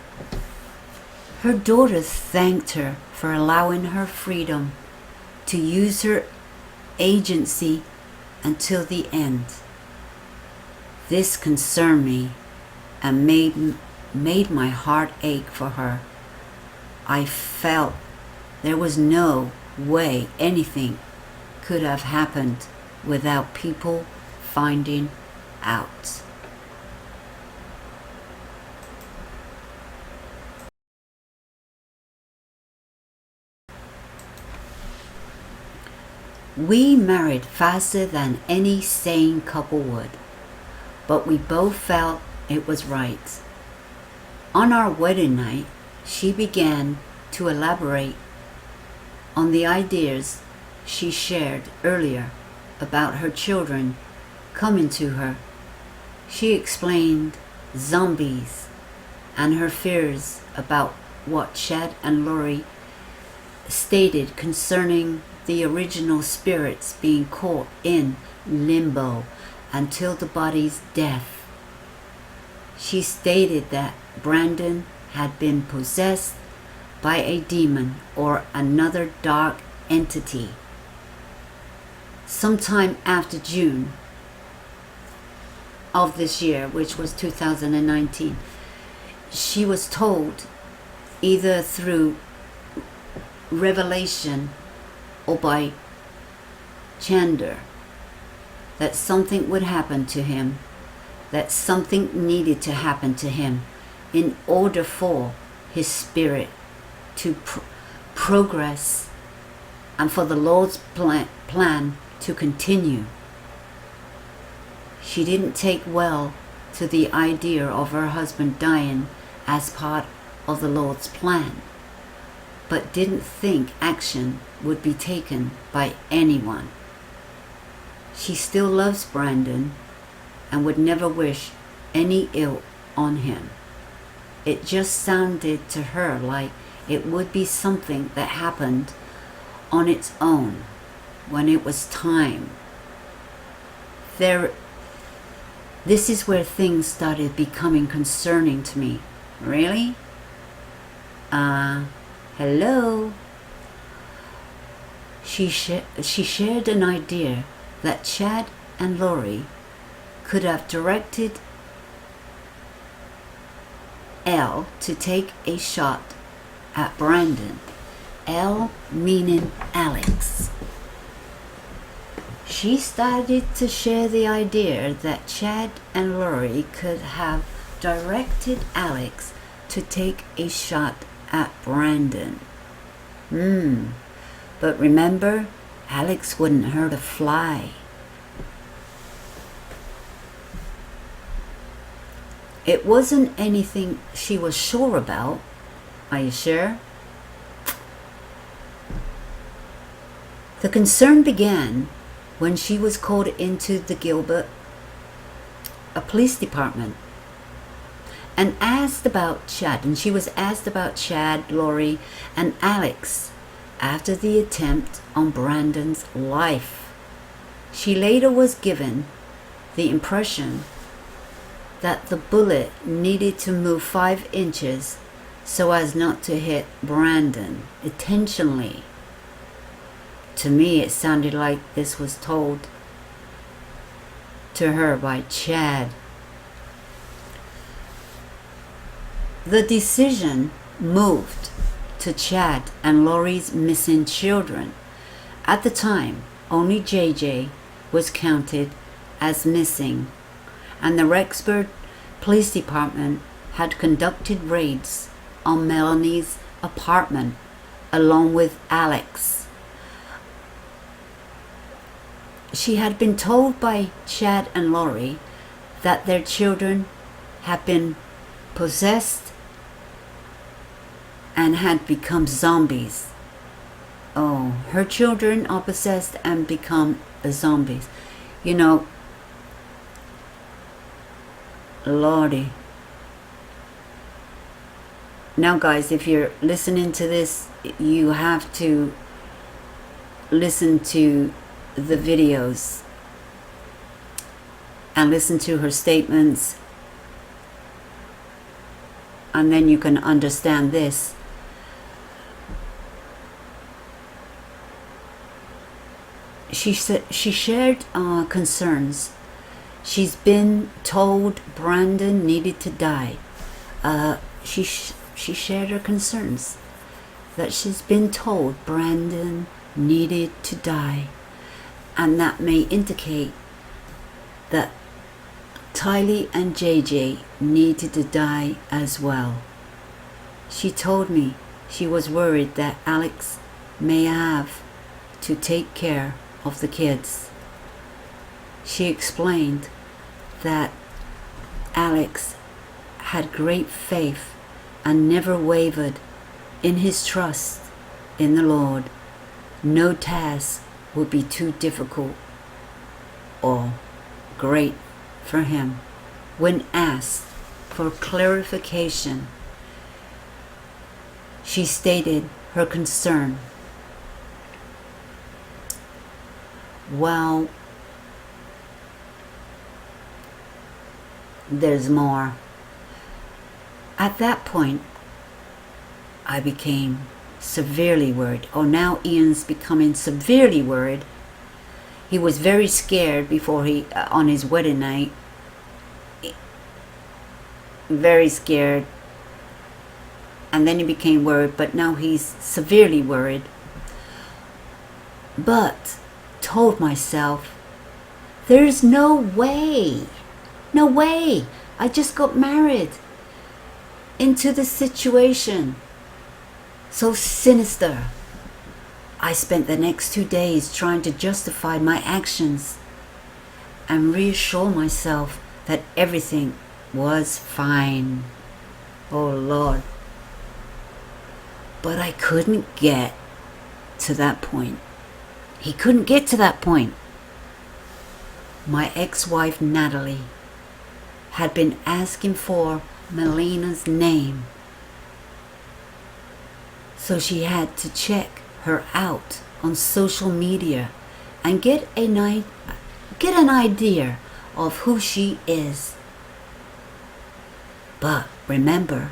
Her daughter thanked her for allowing her freedom to use her agency until the end. This concerned me and made my heart ache for her. I felt there was no way anything could have happened without people finding out. We married faster than any sane couple would, but we both felt it was right. On our wedding night, she began to elaborate on the ideas she shared earlier about her children coming to her. She explained zombies and her fears about what Chad and Lori stated concerning the original spirits being caught in limbo until the body's death. She stated that Brandon had been possessed by a demon or another dark entity. Sometime after June of this year, which was 2019, she was told, either through revelation or by Chandler, that something would happen to him, that something needed to happen to him in order for his spirit to progress and for the Lord's plan to continue. She didn't take well to the idea of her husband dying as part of the Lord's plan, but didn't think action would be taken by anyone. She still loves Brandon and would never wish any ill on him. It just sounded to her like it would be something that happened on its own when it was time. This is where things started becoming concerning to me. Really? Hello? She shared an idea that Chad and Lori could have directed L to take a shot at Brandon. L meaning Alex. She started to share the idea that Chad and Lori could have directed Alex to take a shot at Brandon. But remember, Alex wouldn't hurt a fly. It wasn't anything she was sure about. Are you sure? The concern began when she was called into the Gilbert police department and asked about Chad, and she was asked about Chad, Lori, and Alex after the attempt on Brandon's life. She later was given the impression that the bullet needed to move 5 inches so as not to hit Brandon intentionally. To me, it sounded like this was told to her by Chad. The decision moved to Chad and Lori's missing children. At the time, only JJ was counted as missing, and the Rexburg Police Department had conducted raids on Melanie's apartment along with Alex. She had been told by Chad and Lori that their children had been possessed and had become zombies. Oh, her children are possessed and become zombies. You know, Lordy. Now guys, if you're listening to this, you have to listen to the videos and listen to her statements, and then you can understand this. She said she shared concerns. She's been told Brandon needed to die. She shared her concerns that she's been told Brandon needed to die, and that may indicate that Tylee and JJ needed to die as well. She told me she was worried that Alex may have to take care of the kids. She explained that Alex had great faith and never wavered in his trust in the Lord. No task would be too difficult or great for him. When asked for clarification, she stated her concern. Well, there's more. At that point, I became severely worried. Oh, now Ian's becoming severely worried. He was very scared before on his wedding night. Very scared. And then he became worried, but now he's severely worried. But told myself, there's no way. No way. I just got married into the situation. So sinister. I spent the next 2 days trying to justify my actions and reassure myself that everything was fine. Oh Lord. But I couldn't get to that point. He couldn't get to that point. My ex-wife Natalie had been asking for Melina's name, so she had to check her out on social media and get an idea of who she is. But remember,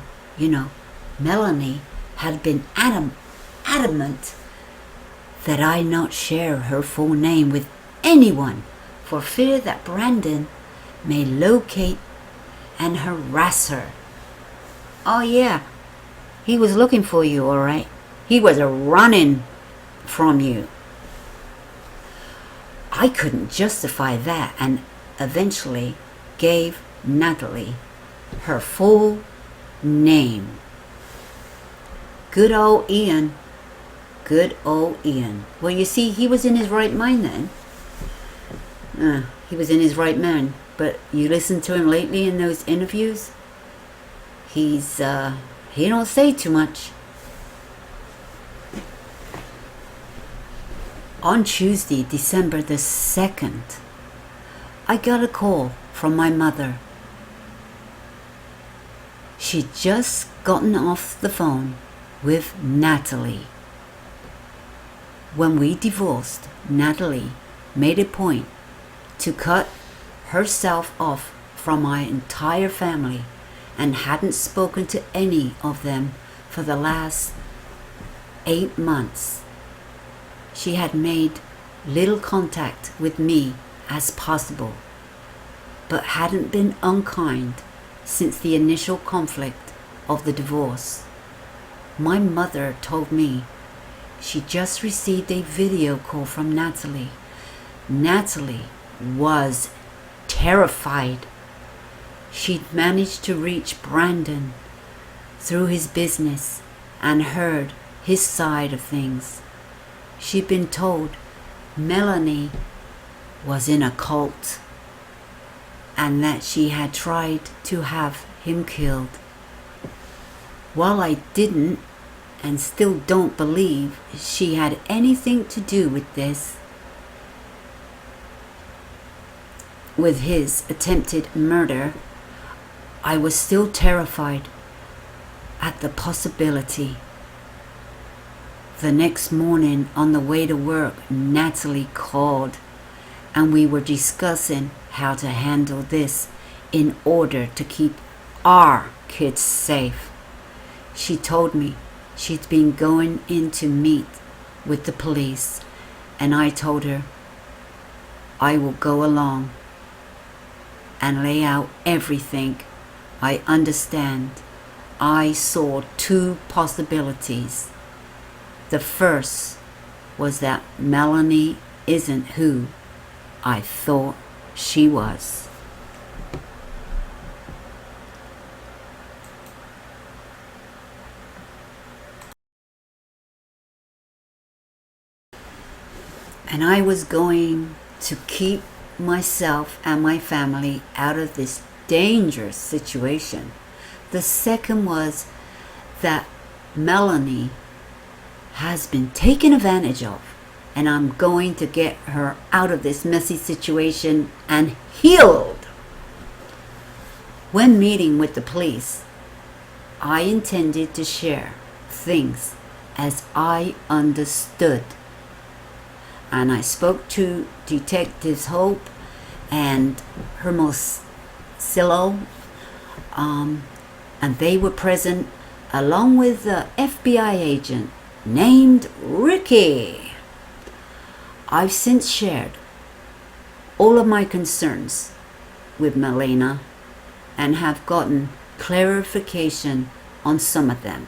Melanie had been adamant that I not share her full name with anyone for fear that Brandon may locate and harass her. Oh yeah, he was looking for you, all right. He was running from you. I couldn't justify that and eventually gave Natalie her full name. Good old Ian. Good old Ian. Well, you see, he was in his right mind then. He was in his right mind. But you listen to him lately in those interviews, he don't say too much. On Tuesday, December the 2nd, I got a call from my mother. She'd just gotten off the phone with Natalie. When we divorced, Natalie made a point to cut herself off from my entire family and hadn't spoken to any of them for the last 8 months. She had made little contact with me as possible but hadn't been unkind since the initial conflict of the divorce. My mother told me she just received a video call from Natalie. Natalie was terrified. She'd managed to reach Brandon through his business and heard his side of things. She'd been told Melanie was in a cult and that she had tried to have him killed. While I didn't and still don't believe she had anything to do with this, with his attempted murder, I was still terrified at the possibility. The next morning on the way to work, Natalie called and we were discussing how to handle this in order to keep our kids safe. She told me she'd been going in to meet with the police, and I told her I will go along and lay out everything I understand. I saw two possibilities. The first was that Melanie isn't who I thought she was. And I was going to keep myself and my family out of this dangerous situation. The second was that Melanie has been taken advantage of, and I'm going to get her out of this messy situation and healed. When meeting with the police, I intended to share things as I understood. And I spoke to Detectives Hope and Hermosillo, and they were present along with the FBI agent named Ricky. I've since shared all of my concerns with Melena and have gotten clarification on some of them,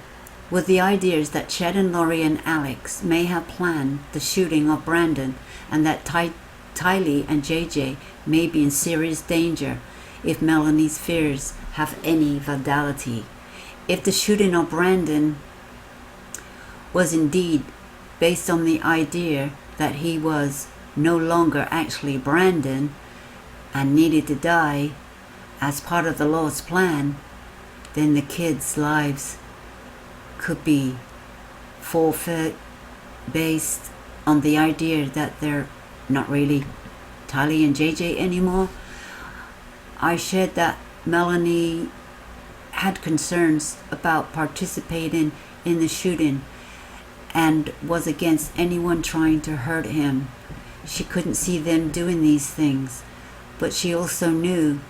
with the ideas that Chet and Laurie and Alex may have planned the shooting of Brandon, and that Tylee and JJ may be in serious danger if Melanie's fears have any validity. If the shooting of Brandon was indeed based on the idea that he was no longer actually Brandon and needed to die as part of the Lord's plan, then the kids' lives could be forfeit based on the idea that they're not really Tylee and JJ anymore. I shared that Melanie had concerns about participating in the shooting and was against anyone trying to hurt him. She couldn't see them doing these things, but she also knew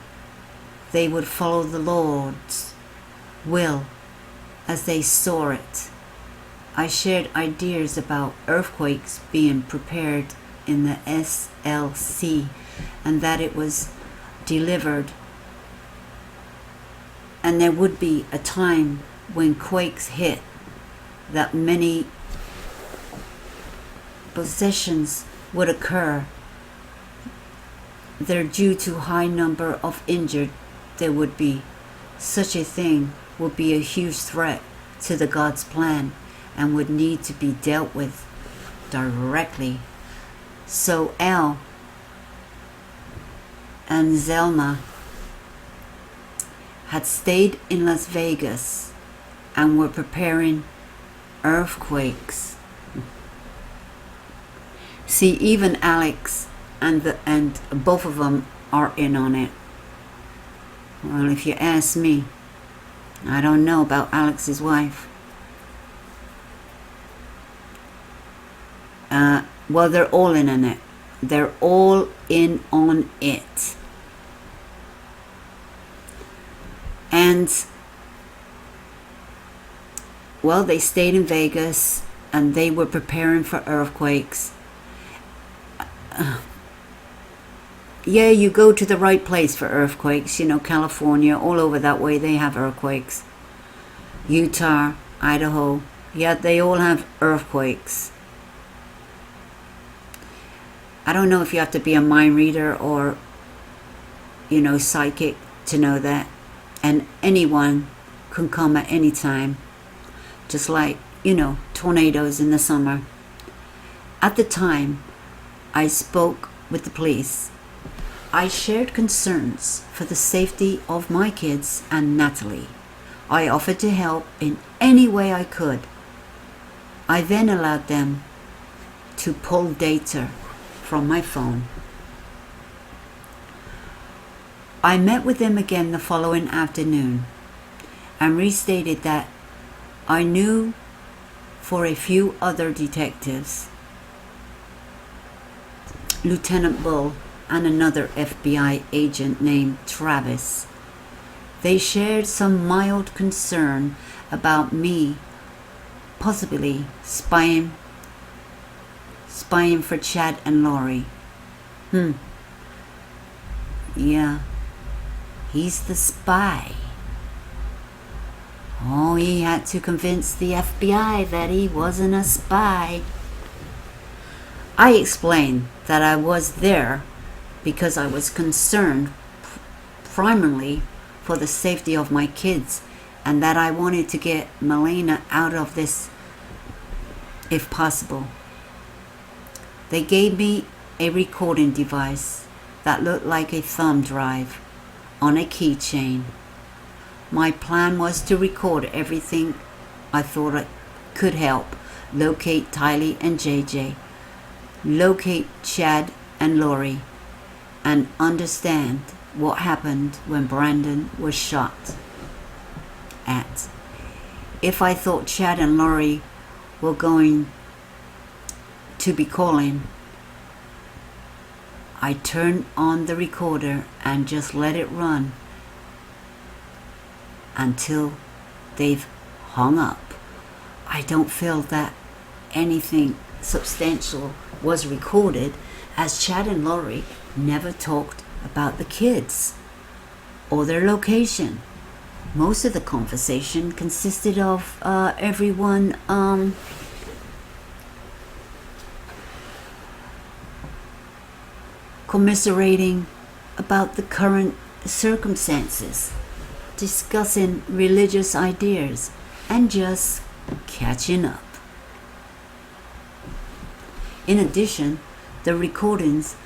they would follow the Lord's will as they saw it. I shared ideas about earthquakes being prepared in the SLC and that it was delivered, and there would be a time when quakes hit that many possessions would occur. They're due to high number of injured there would be. Such a thing would be a huge threat to the God's plan and would need to be dealt with directly. So Al and Zelma had stayed in Las Vegas and were preparing earthquakes. See, even Alex and both of them are in on it. Well, if you ask me, I don't know about Alex's wife. Well, they're all in on it. They're all in on it. And, well, they stayed in Vegas and they were preparing for earthquakes. yeah, you go to the right place for earthquakes. You know, California, all over that way, they have earthquakes. Utah, Idaho, yeah, they all have earthquakes. I don't know if you have to be a mind reader or, you know, psychic to know that. And anyone can come at any time, just like, you know, tornadoes in the summer. At the time I spoke with the police, I shared concerns for the safety of my kids and Natalie. I offered to help in any way I could. I then allowed them to pull data from my phone. I met with them again the following afternoon and restated that I knew for a few other detectives, Lieutenant Bull and another FBI agent named Travis. They shared some mild concern about me possibly spying for Chad and Lori. Yeah, he's the spy. Oh, he had to convince the FBI that he wasn't a spy. I explained that I was there because I was concerned primarily for the safety of my kids and that I wanted to get Melina out of this if possible. They gave me a recording device that looked like a thumb drive on a keychain. My plan was to record everything I thought I could help locate Tylee and JJ, locate Chad and Lori, and understand what happened when Brandon was shot at. If I thought Chad and Lori were going to be calling, I turned on the recorder and just let it run until they've hung up. I don't feel that anything substantial was recorded, as Chad and Lori never talked about the kids or their location. Most of the conversation consisted of everyone commiserating about the current circumstances, discussing religious ideas, and just catching up. In addition, the recordings,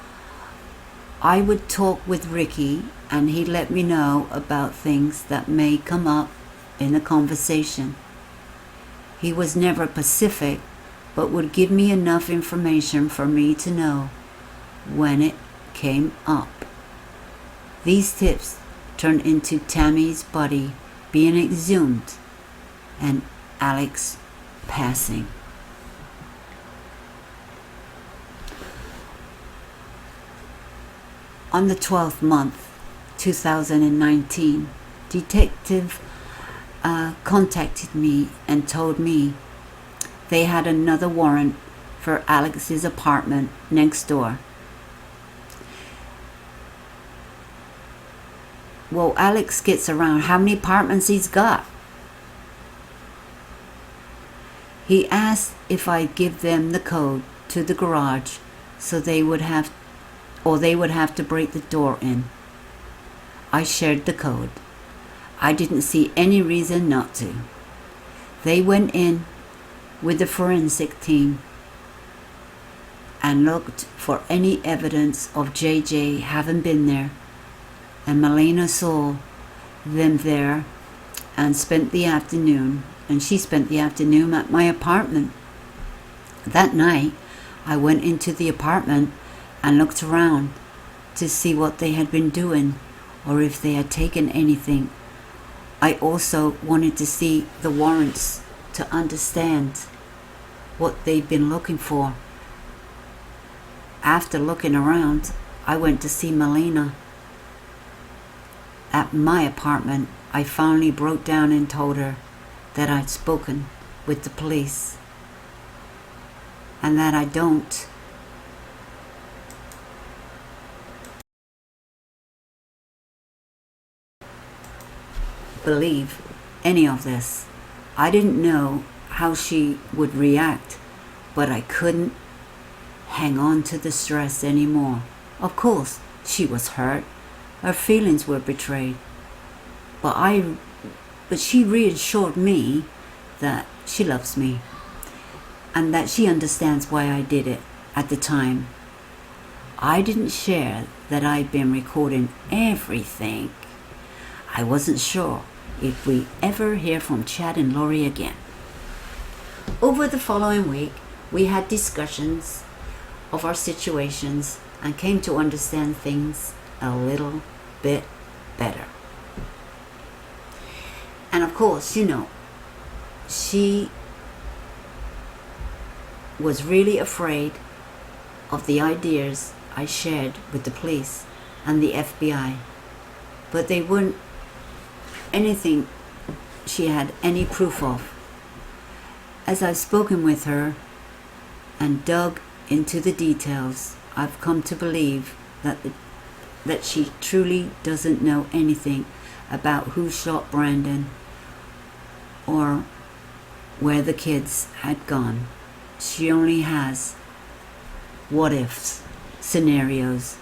I would talk with Ricky and he'd let me know about things that may come up in the conversation. He was never Pacific, but would give me enough information for me to know when it came up. These tips turned into Tammy's body being exhumed and Alex passing. On the 12th month, 2019, detective contacted me and told me they had another warrant for Alex's apartment next door. Well, Alex gets around. How many apartments he's got? He asked if I'd give them the code to the garage so they would have to break the door in. I shared the code. I didn't see any reason not to. They went in with the forensic team and looked for any evidence of JJ having been there, and Melina saw them there and she spent the afternoon at my apartment. That night, I went into the apartment and looked around to see what they had been doing or if they had taken anything. I also wanted to see the warrants to understand what they'd been looking for. After looking around, I went to see Melina. At my apartment, I finally broke down and told her that I'd spoken with the police and that I don't believe any of this. I didn't know how she would react, but I couldn't hang on to the stress anymore. Of course, she was hurt. Her feelings were betrayed. But she reassured me that she loves me and that she understands why I did it at the time. I didn't share that I'd been recording everything. I wasn't sure if we ever hear from Chad and Laurie again. Over the following week, we had discussions of our situations and came to understand things a little bit better. And of course, she was really afraid of the ideas I shared with the police and the FBI, but they weren't anything she had any proof of. As I've spoken with her and dug into the details, I've come to believe that she truly doesn't know anything about who shot Brandon or where the kids had gone. She only has what ifs, scenarios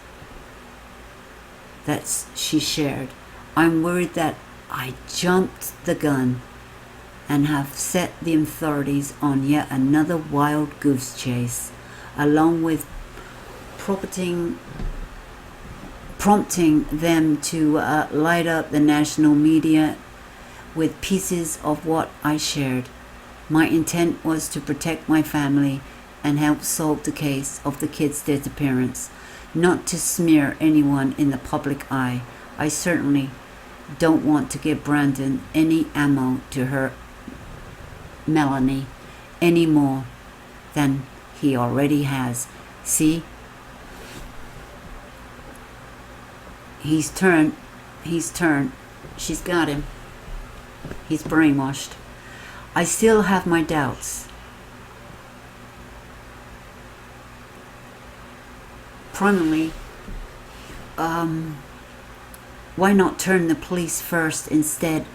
that she shared. I'm worried that I jumped the gun and have set the authorities on yet another wild goose chase, along with prompting them to light up the national media with pieces of what I shared. My intent was to protect my family and help solve the case of the kids' disappearance, not to smear anyone in the public eye. I certainly don't want to give Brandon any ammo to hurt Melanie any more than he already has. See? He's turned. She's got him. He's brainwashed. I still have my doubts. Primarily, why not turn the police first instead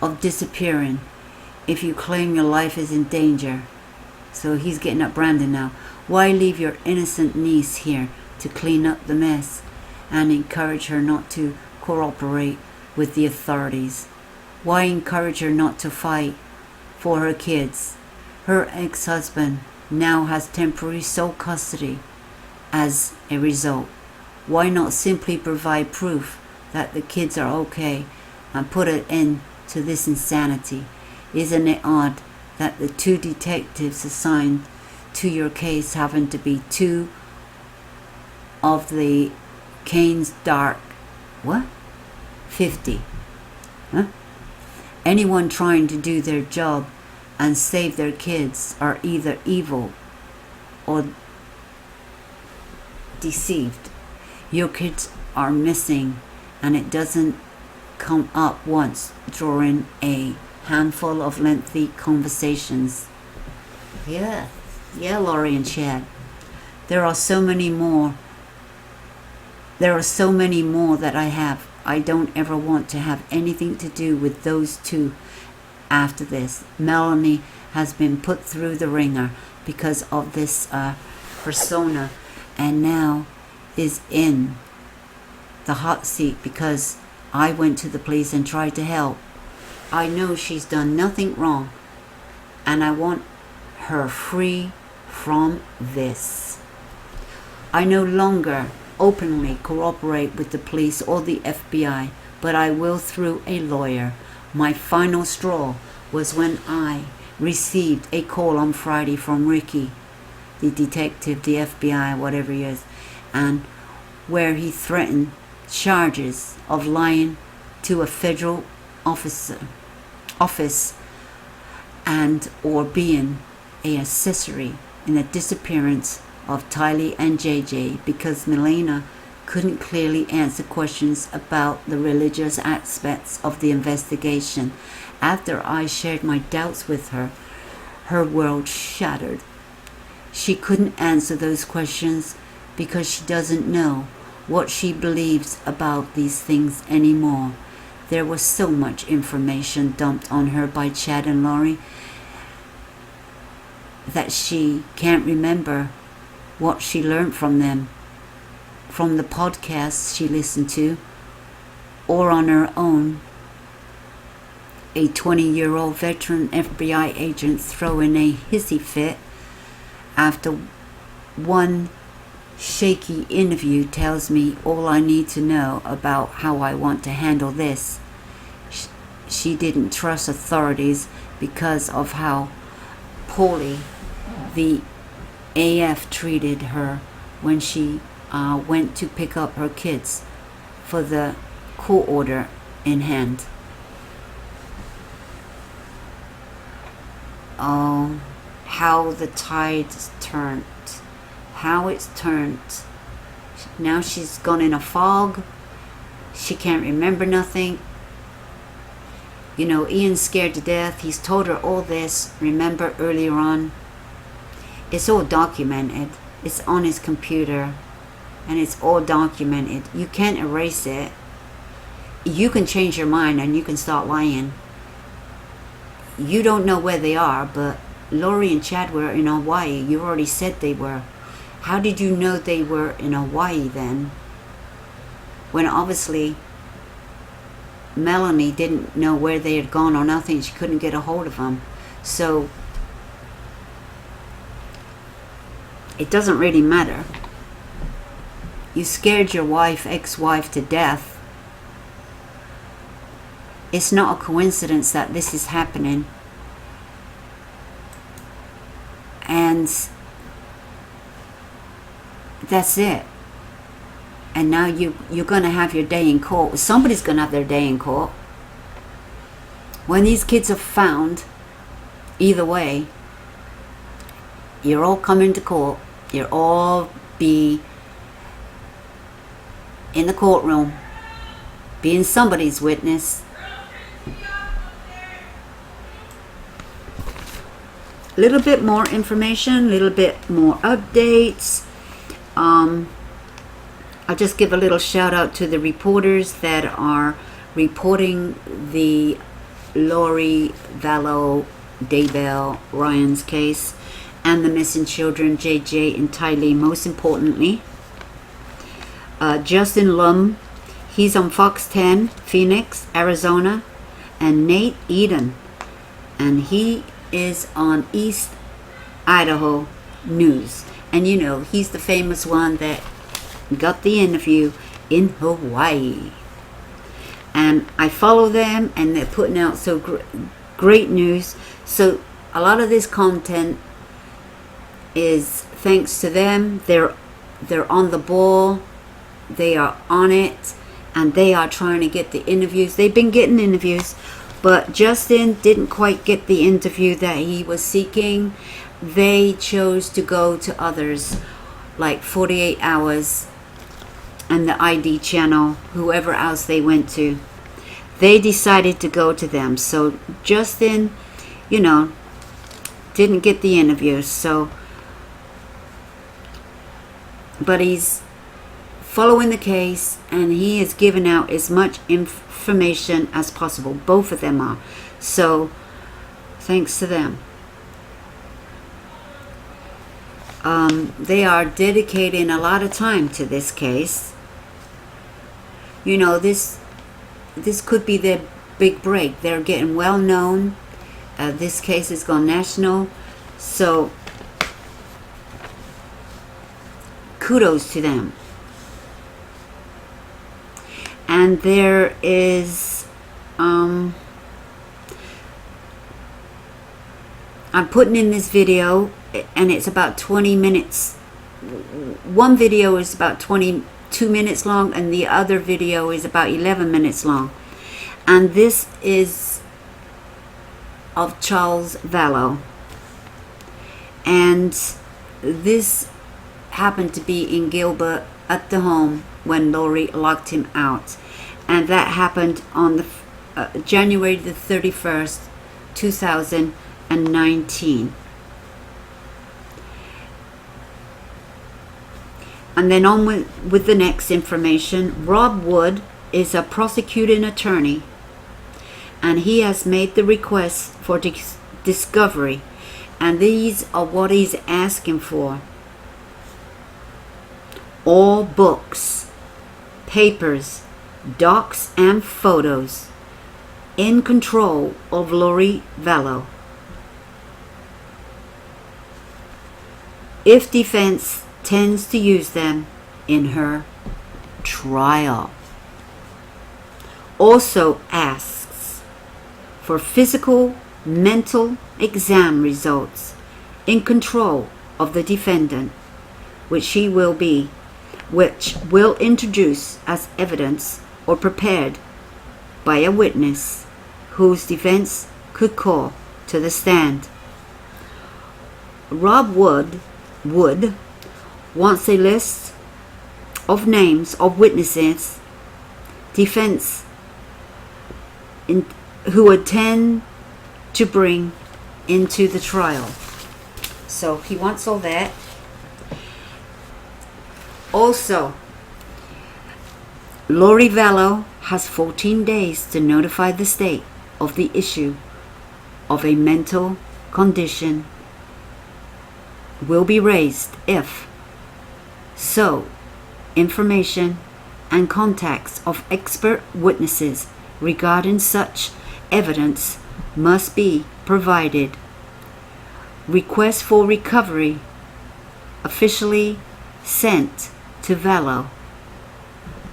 of disappearing if you claim your life is in danger? So he's getting at Brandon now. Why leave your innocent niece here to clean up the mess and encourage her not to cooperate with the authorities? Why encourage her not to fight for her kids? Her ex-husband now has temporary sole custody as a result. Why not simply provide proof that the kids are okay and put an end to this insanity? Isn't it odd that the two detectives assigned to your case happen to be two of the Kane's dark 50? Anyone trying to do their job and save their kids are either evil or deceived. Your kids are missing, and it doesn't come up once during a handful of lengthy conversations. Yeah, Laurie and Chad. There are so many more that I don't ever want to have anything to do with those two after this. Melanie has been put through the ringer because of this persona, and now is in the hot seat because I went to the police and tried to help. I know she's done nothing wrong, and I want her free from this. I no longer openly cooperate with the police or the FBI, but I will through a lawyer. My final straw was when I received a call on Friday from Ricky, the detective, the FBI, whatever he is, and where he threatened charges of lying to a federal office and or being an accessory in the disappearance of Tylee and JJ because Melina couldn't clearly answer questions about the religious aspects of the investigation. After I shared my doubts with her, her world shattered. She couldn't answer those questions because she doesn't know what she believes about these things anymore. There was so much information dumped on her by Chad and Lori that she can't remember what she learned from them, from the podcasts she listened to, or on her own. A 20-year-old veteran FBI agent throwing a hissy fit after one shaky interview tells me all I need to know about how I want to handle this. She didn't trust authorities because of how poorly the AF treated her when she went to pick up her kids for the court order in hand. Oh, how the tide's turned. How it's turned. Now she's gone in a fog. She can't remember nothing. You know, Ian's scared to death. He's told her all this, remember, earlier on. It's all documented. It's on his computer. And it's all documented. You can't erase it. You can change your mind and you can start lying. You don't know where they are, but Lori and Chad were in Hawaii. You already said they were. How did you know they were in Hawaii then? When obviously Melanie didn't know where they had gone or nothing. She couldn't get a hold of them. So it doesn't really matter. You scared your wife, ex-wife, to death. It's not a coincidence that this is happening. And that's it. And now you're going to have your day in court. Somebody's going to have their day in court. When these kids are found, either way, you're all coming to court. You'll all be in the courtroom, being somebody's witness. A little bit more information, a little bit more updates. I'll just give a little shout out to the reporters that are reporting the Lori, Vallow, Daybell, Ryan's case, and the missing children, JJ and Tylee, most importantly. Justin Lum, he's on Fox 10, Phoenix, Arizona, and Nate Eden, and he is on East Idaho News. And you know, he's the famous one that got the interview in Hawaii. And I follow them, and they're putting out so great news. So a lot of this content is thanks to them. They're on the ball. They are on it, and they are trying to get the interviews. They've been getting interviews, but Justin didn't quite get the interview that he was seeking. They chose to go to others, like 48 Hours and the ID channel, whoever else they went to. They decided to go to them. So Justin, you know, didn't get the interview. So, but he's following the case, and he is giving out as much information as possible. Both of them are. So thanks to them. They are dedicating a lot of time to this case. You know, this could be their big break. They're getting well known. This case has gone national. So kudos to them. And there is I'm putting in this video, and it's about 20 minutes. One video is about 22 minutes long, and the other video is about 11 minutes long. And this is of Charles Vallow. And this happened to be in Gilbert at the home when Lori locked him out. And that happened on the January the 31st, 2019. And then on with the next information. Rob Wood is a prosecuting attorney and he has made the request for discovery, and these are what he's asking for: all books, papers, docs, and photos in control of Lori Vallow. If defense tends to use them in her trial. Also asks for physical, mental exam results in control of the defendant, which will introduce as evidence or prepared by a witness whose defense could call to the stand. Rob Wood wants a list of names of witnesses defense who intend to bring into the trial. So he wants all that. Also, Lori Vallow has 14 days to notify the state of the issue of a mental condition will be raised if so information and contacts of expert witnesses regarding such evidence must be provided. Request for recovery officially sent to Vallow,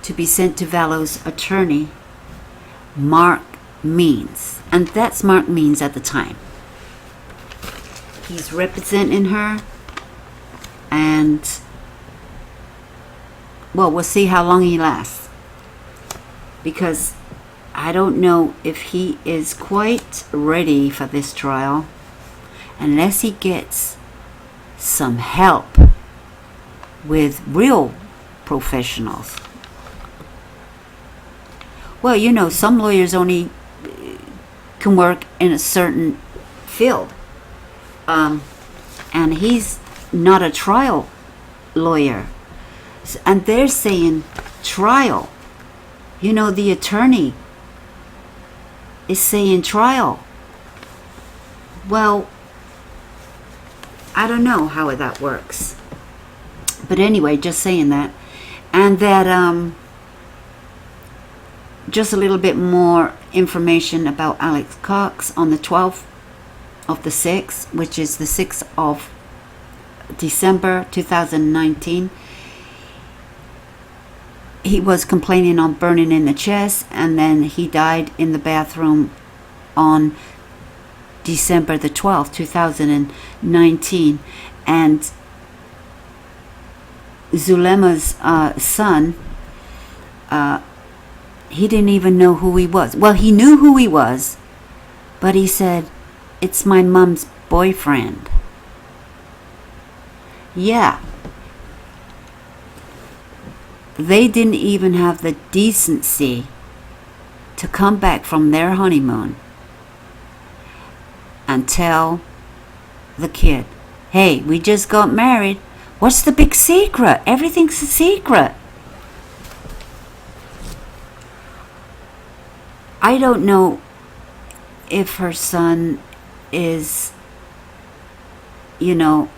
to be sent to Vallow's attorney, Mark Means. And that's Mark Means at the time. He's representing her, and well, we'll see how long he lasts, because I don't know if he is quite ready for this trial unless he gets some help with real professionals. Well, you know, some lawyers only can work in a certain field, and he's not a trial lawyer, and they're saying trial. You know, the attorney is saying trial. Well, I don't know how that works, but anyway, just saying that. And that just a little bit more information about Alex Cox. On the 12th of the 6th, which is the 6th of December 2019, he was complaining on burning in the chest, and then he died in the bathroom on December the 12th, 2019. And Zulema's son, he didn't even know who he was. Well, he knew who he was, but he said, "It's my mom's boyfriend." Yeah. They didn't even have the decency to come back from their honeymoon and tell the kid, "Hey, we just got married. What's the big secret? Everything's a secret." I don't know if her son is, you know,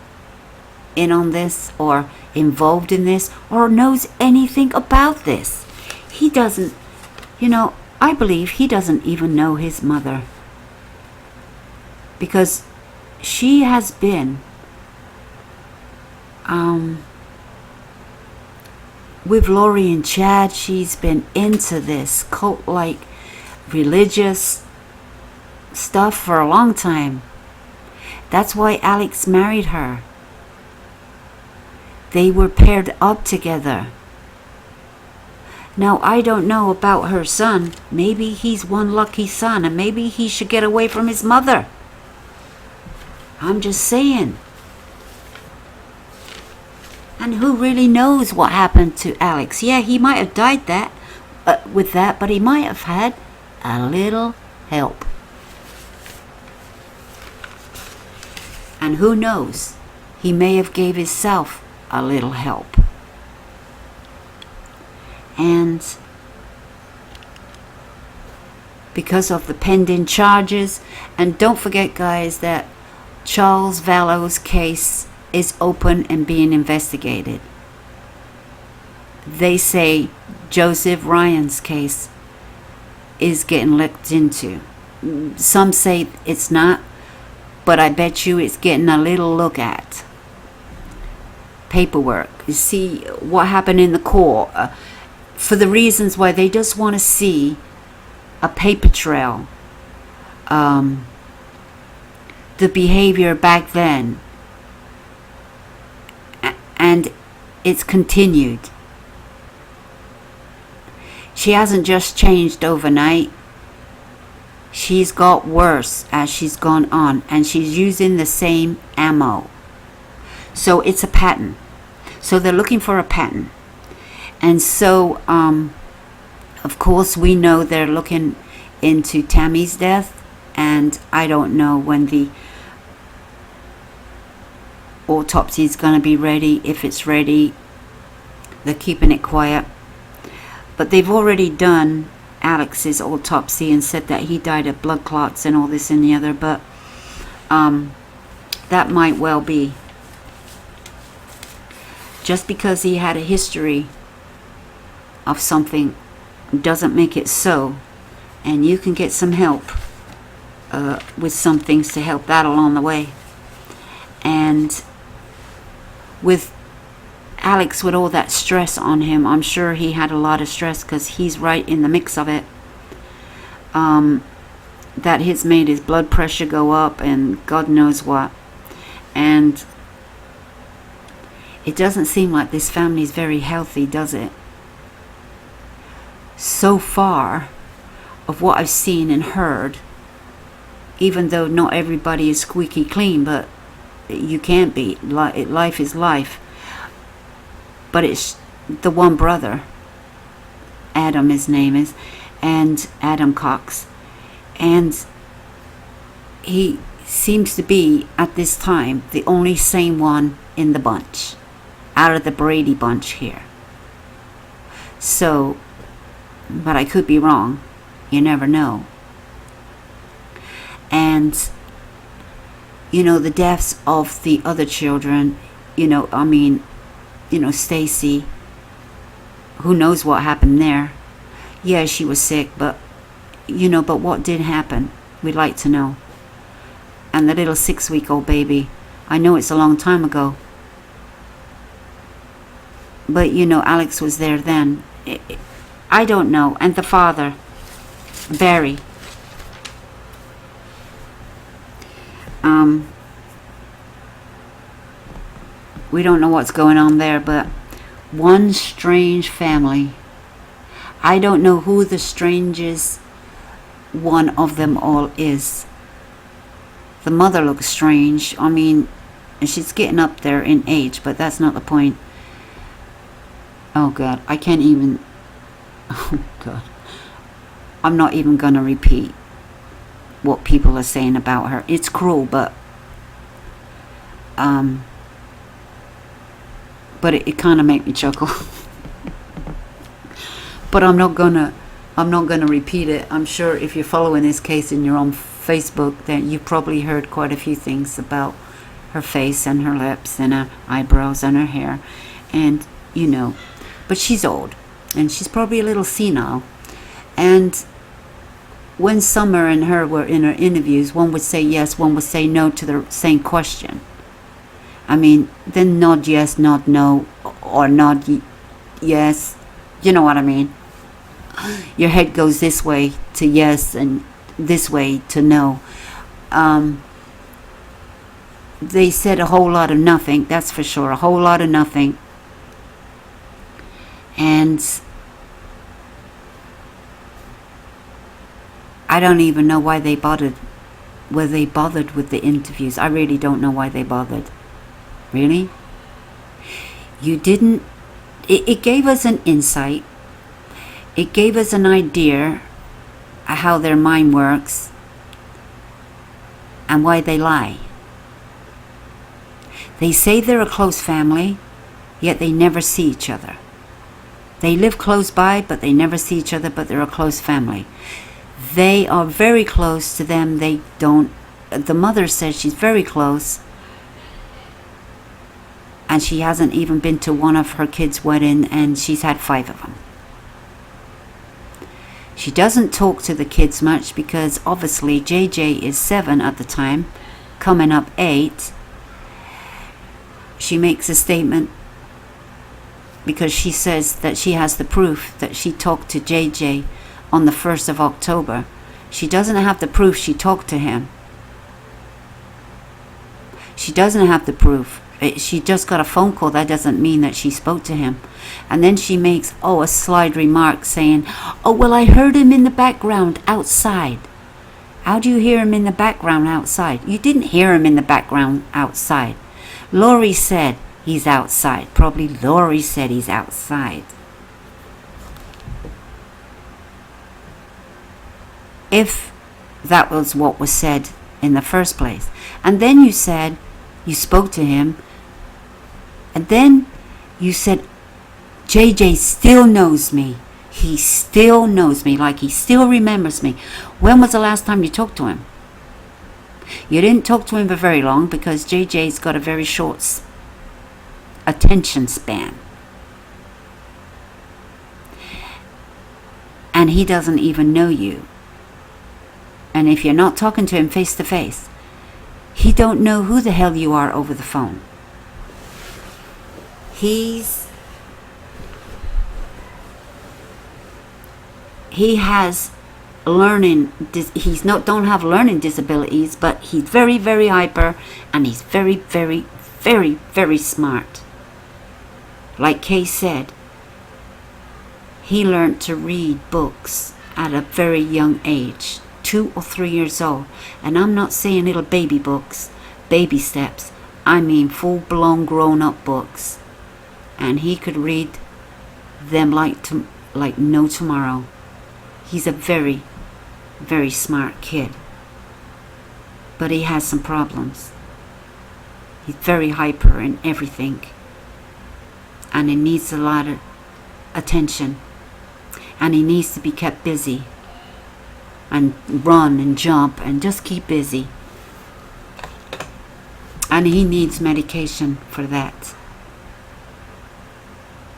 in on this or involved in this or knows anything about this. He doesn't, you know, I believe he doesn't even know his mother, because she has been with Lori and Chad. She's been into this cult-like religious stuff for a long time. That's why Alex married her. They were paired up together. Now, I don't know about her son. Maybe he's one lucky son, and maybe he should get away from his mother. I'm just saying. And who really knows what happened to Alex? Yeah, he might have died with that, but he might have had a little help. And who knows? He may have gave himself a little help. And because of the pending charges. And don't forget, guys, that Charles Vallow's case is open and being investigated. They say Joseph Ryan's case is getting looked into. Some say it's not, but I bet you it's getting a little look at. Paperwork. You see what happened in the court. For the reasons why they just want to see a paper trail. The behavior back then. And it's continued. She hasn't just changed overnight. She's got worse as she's gone on, and she's using the same ammo. So it's a pattern. So they're looking for a pattern. And so, of course, we know they're looking into Tammy's death, and I don't know when the autopsy is going to be ready. If it's ready, they're keeping it quiet. But they've already done Alex's autopsy and said that he died of blood clots and all this and the other, but that might well be. Just because he had a history of something doesn't make it so. And you can get some help with some things to help that along the way. And with Alex, with all that stress on him, I'm sure he had a lot of stress because he's right in the mix of it. That has made his blood pressure go up and God knows what. And it doesn't seem like this family is very healthy, does it? So far, of what I've seen and heard, even though not everybody is squeaky clean, but you can't be. Life is life. But it's the one brother, Adam his name is, and Adam Cox. And he seems to be, at this time, the only sane one in the bunch, out of the Brady bunch here. So, but I could be wrong. You never know. And, you know, the deaths of the other children, Stacy, who knows what happened there. Yeah, she was sick, but what did happen? We'd like to know. And the little 6-week-old baby, I know it's a long time ago, but Alex was there then. I don't know. And the father, Barry, we don't know what's going on there, but one strange family. I don't know who the strangest one of them all is. The mother looks strange. I mean, she's getting up there in age, but that's not the point. Oh God, I can't even. Oh God, I'm not even gonna repeat what people are saying about her. It's cruel, but it kind of made me chuckle. But I'm not gonna repeat it. I'm sure if you're following this case and you're on Facebook, that you've probably heard quite a few things about her face and her lips and her eyebrows and her hair, and but she's old and she's probably a little senile. And when Summer and her were in her interviews, one would say yes, one would say no to the same question. I mean, then nod yes, nod no, or nod yes. You know what I mean? Your head goes this way to yes and this way to no. They said a whole lot of nothing, that's for sure. A whole lot of nothing. And I don't even know why they bothered. Were they bothered with the interviews? I really don't know why they bothered. Really? You didn't. It gave us an insight. It gave us an idea of how their mind works and why they lie. They say they're a close family, yet they never see each other. They live close by, but they never see each other, but they're a close family. They are very close to them. They don't, the mother says she's very close, and she hasn't even been to one of her kids' wedding, and she's had 5 of them. She doesn't talk to the kids much because obviously JJ is 7 at the time, coming up 8. She makes a statement because she says that she has the proof that she talked to JJ on the 1st of October. She doesn't have the proof she talked to him. She doesn't have the proof. She just got a phone call. That doesn't mean that she spoke to him. And then she makes, a slight remark saying, well, I heard him in the background outside. How do you hear him in the background outside? You didn't hear him in the background outside. Lori said he's outside. Probably Lori said he's outside. If that was what was said in the first place. And then you said you spoke to him. And then you said, JJ still knows me. He still knows me, like he still remembers me. When was the last time you talked to him? You didn't talk to him for very long because JJ's got a very short attention span. And he doesn't even know you. And if you're not talking to him face to face, he don't know who the hell you are over the phone. He has learning, don't have learning disabilities, but he's very, very hyper, and he's very, very, very, very smart. Like Kay said, he learned to read books at a very young age, 2 or 3 years old. And I'm not saying little baby books, baby steps. I mean full-blown grown-up books. And he could read them like no tomorrow. He's a very, very smart kid. But he has some problems. He's very hyper and everything. And he needs a lot of attention. And he needs to be kept busy. And run and jump and just keep busy. And he needs medication for that.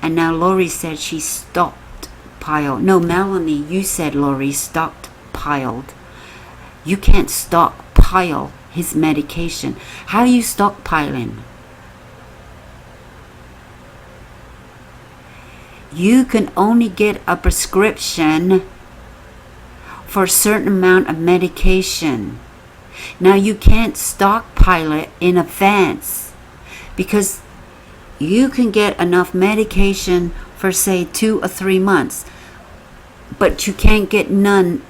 And now Lori said she stockpiled. No, Melanie, you said Lori stockpiled. You can't stockpile his medication. How are you stockpiling? You can only get a prescription for a certain amount of medication. Now you can't stockpile it in advance because you can get enough medication for say 2 or 3 months, but you can't get none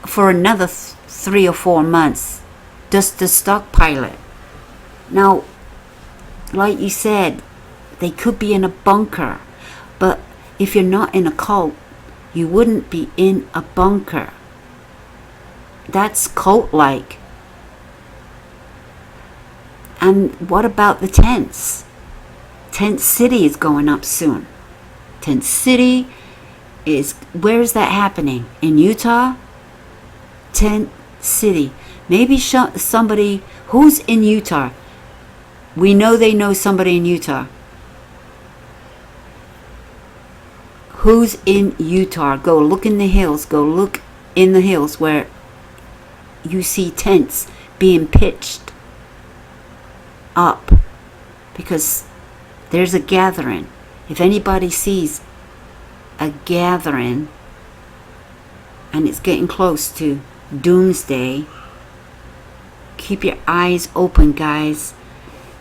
for another 3 or 4 months just to stockpile it. Now, like you said, they could be in a bunker, but if you're not in a cult, you wouldn't be in a bunker. That's cult-like. And what about the tents? Tent City is going up soon. Tent City is, where is that happening? In Utah? Tent City. Maybe somebody who's in Utah. We know they know somebody in Utah. Who's in Utah? Go look in the hills. Go look in the hills where you see tents being pitched up. Because there's a gathering. If anybody sees a gathering and it's getting close to doomsday, keep your eyes open, guys.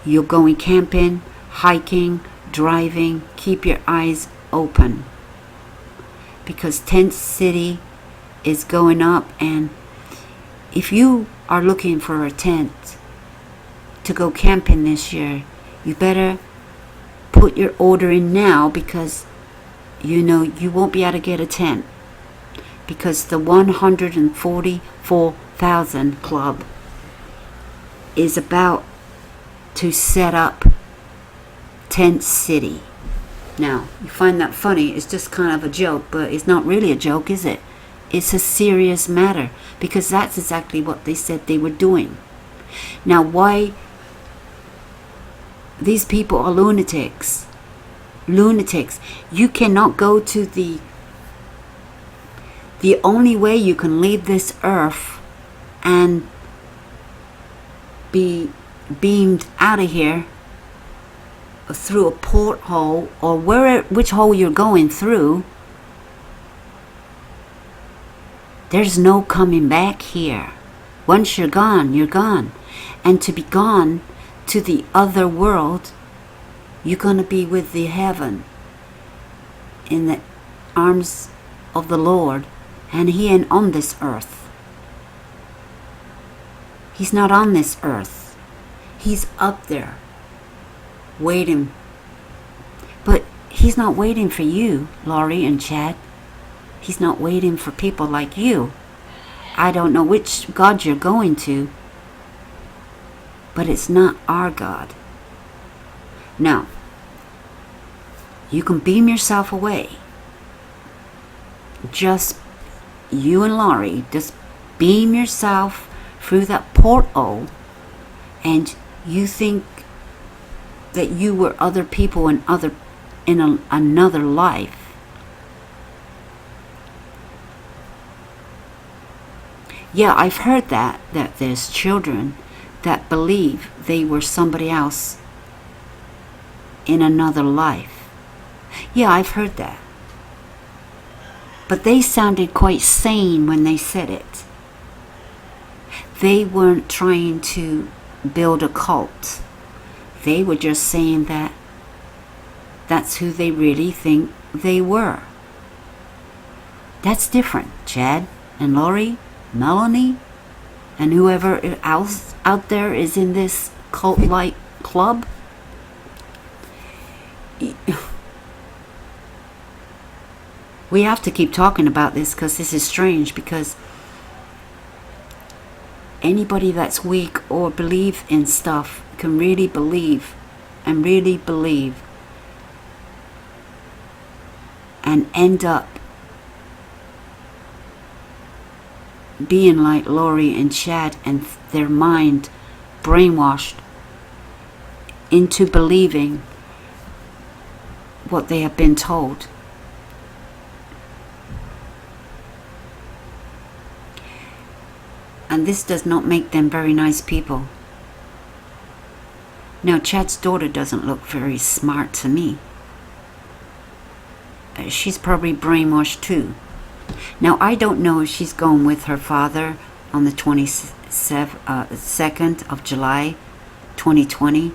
You're going camping, hiking, driving. Keep your eyes open. Because Tent City is going up, and if you are looking for a tent to go camping this year, you better put your order in now, because you know you won't be able to get a tent, because the 144,000 club is about to set up Tent City. Now, you find that funny. It's just kind of a joke, but it's not really a joke, is it? it's a serious matter, because that's exactly what they said they were doing. Now, why these people are lunatics? You cannot go to the only way you can leave this earth and be beamed out of here through a porthole, or which hole you're going through. There's no coming back here. Once you're gone, you're gone. And to be gone to the other world, you're going to be with the heaven, in the arms of the Lord, and He ain't on this earth. He's not on this earth. He's up there waiting. But He's not waiting for you, Laurie and Chad. He's not waiting for people like you. I don't know which God you're going to, but it's not our God. Now, you can beam yourself away. Just you and Laurie, just beam yourself through that porthole, and you think that you were other people in another life. Yeah, I've heard that there's children that believe they were somebody else in another life. Yeah, I've heard that. But they sounded quite sane when they said it. They weren't trying to build a cult. They were just saying that that's who they really think they were. That's different, Chad and Laurie, Melanie, and whoever else out there is in this cult-like club. We have to keep talking about this, because this is strange, because anybody that's weak or believe in stuff can really believe and end up being like Laurie and Chad, and their mind brainwashed into believing what they have been told. And this does not make them very nice people. Now, Chad's daughter doesn't look very smart to me. She's probably brainwashed too. Now, I don't know if she's going with her father on the 22nd of July, 2020.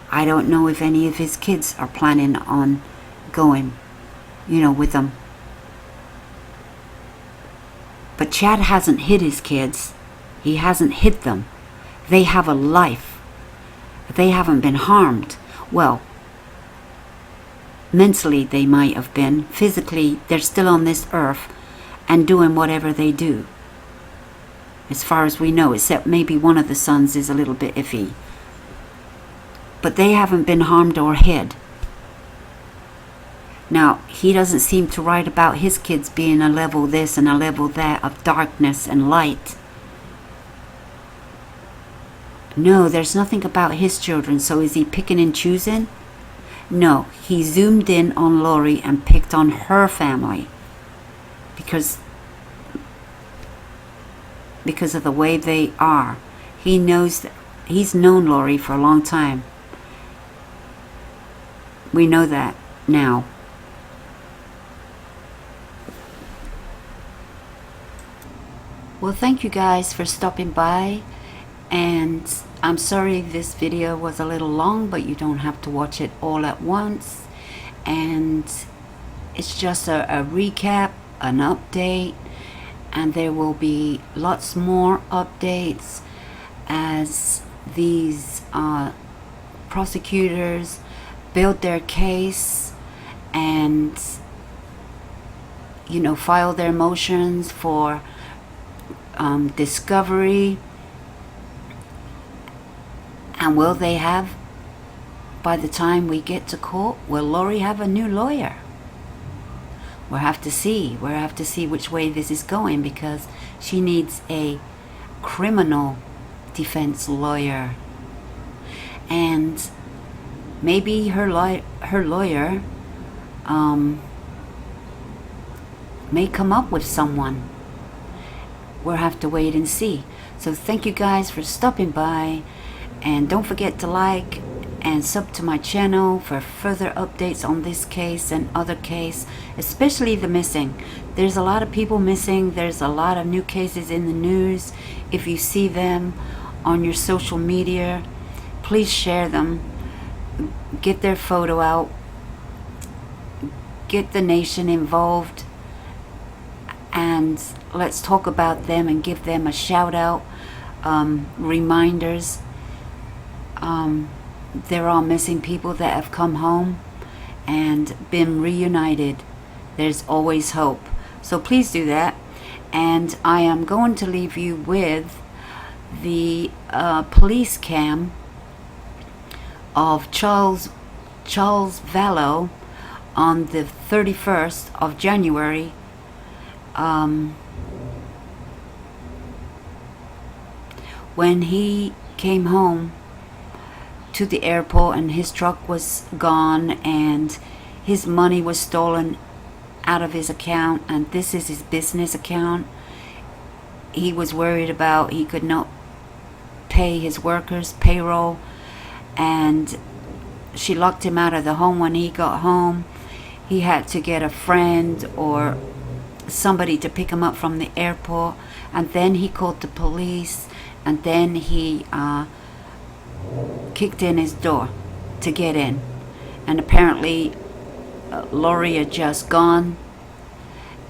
I don't know if any of his kids are planning on going, with them. But Chad hasn't hid his kids. He hasn't hid them. They have a life. They haven't been harmed. Well, mentally they might have been. Physically, they're still on this earth and doing whatever they do, as far as we know, except maybe one of the sons is a little bit iffy. But they haven't been harmed or hid. Now, he doesn't seem to write about his kids being a level this and a level that of darkness and light. No, there's nothing about his children. So is he picking and choosing? No, he zoomed in on Laurie and picked on her family because of the way they are. He knows that he's known Laurie for a long time. We know that now. Well, thank you guys for stopping by, and I'm sorry this video was a little long, but you don't have to watch it all at once. And it's just a recap, an update, and there will be lots more updates as these prosecutors build their case and file their motions for discovery. And will they have, by the time we get to court, will Laurie have a new lawyer? we'll have to see. We'll have to see which way this is going, because she needs a criminal defense lawyer. And maybe her lawyer may come up with someone. We'll have to wait and see. So thank you guys for stopping by, and don't forget to like and sub to my channel for further updates on this case and other case, especially the missing. There's a lot of people missing. There's a lot of new cases in the news. If you see them on your social media, please share them. Get their photo out. Get the nation involved, and let's talk about them and give them a shout out. Reminders. There are missing people that have come home and been reunited. There's always hope. So please do that. And I am going to leave you with the police cam of Charles Vallow on the 31st of January. When he came home to the airport and his truck was gone and his money was stolen out of his account, and this is his business account. He was worried about he could not pay his workers payroll, and she locked him out of the home. When he got home, he had to get a friend or somebody to pick him up from the airport, and then he called the police, and then he kicked in his door to get in, and apparently Lori had just gone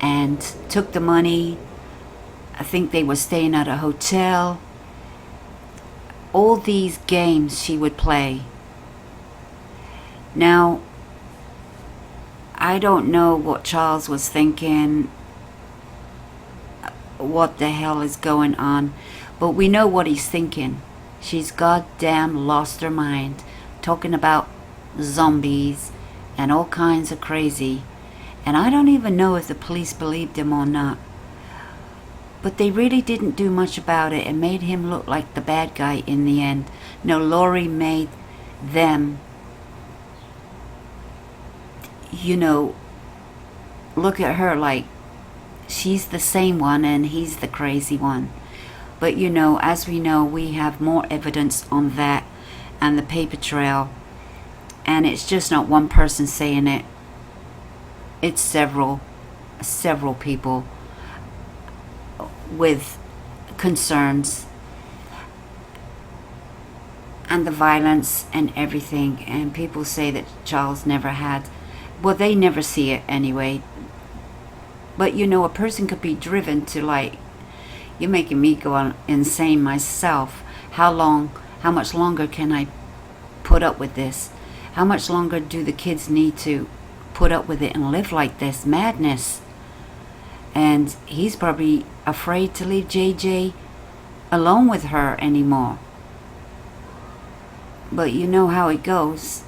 and took the money. I think they were staying at a hotel. All these games she would play. Now, I don't know what Charles was thinking, what the hell is going on, but we know what he's thinking. She's goddamn lost her mind, talking about zombies and all kinds of crazy. And I don't even know if the police believed him or not. But they really didn't do much about it and made him look like the bad guy in the end. No, Lori made them, you know, look at her like she's the same one and he's the crazy one. But you know, as we know, we have more evidence on that and the paper trail. And it's just not one person saying it. It's several people with concerns and the violence and everything. And people say that Charles never had, well, they never see it anyway. But you know, a person could be driven to, like, you're making me go on insane myself. How much longer can I put up with this? How much longer do the kids need to put up with it and live like this madness? And he's probably afraid to leave JJ alone with her anymore. But you know how it goes.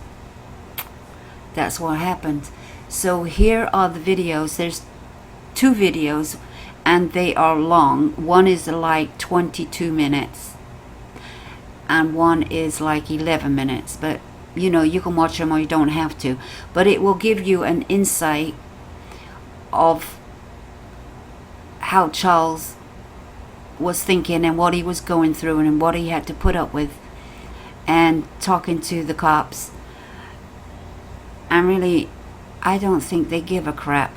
That's what happened. So here are the videos. There's 2 videos, and they are long. One is like 22 minutes and one is like 11 minutes. But you know, you can watch them or you don't have to. But it will give you an insight of how Charles was thinking and what he was going through and what he had to put up with, and talking to the cops. And really, I don't think they give a crap.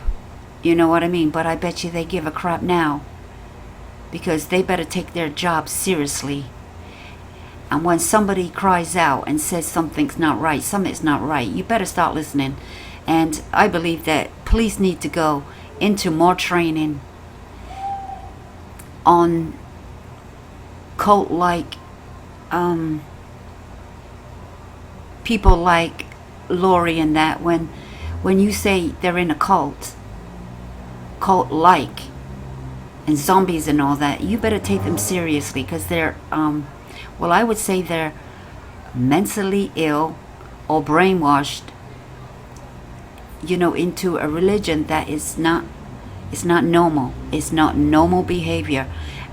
You know what I mean? But I bet you they give a crap now, because they better take their job seriously. And when somebody cries out and says something's not right, you better start listening. And I believe that police need to go into more training on cult-like people like Lori and that. When you say they're in a cult-like, and zombies and all that, you better take them seriously, because they're well, I would say they're mentally ill or brainwashed into a religion that is not, it's not normal. It's not normal behavior,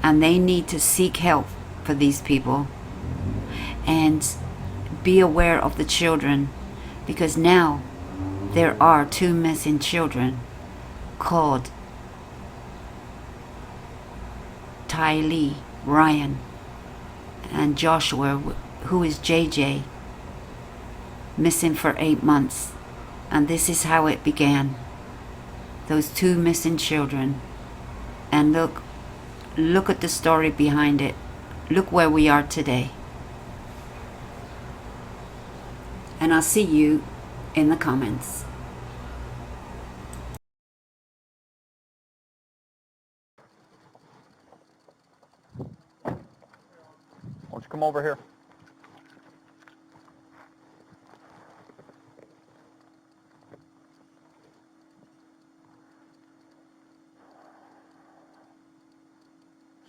and they need to seek help for these people and be aware of the children, because now there are 2 missing children called Tylee, Ryan, and Joshua, who is JJ, missing for 8 months. And this is how it began. Those 2 missing children. And look at the story behind it. Look where we are today. And I'll see you in the comments. Why don't you come over here?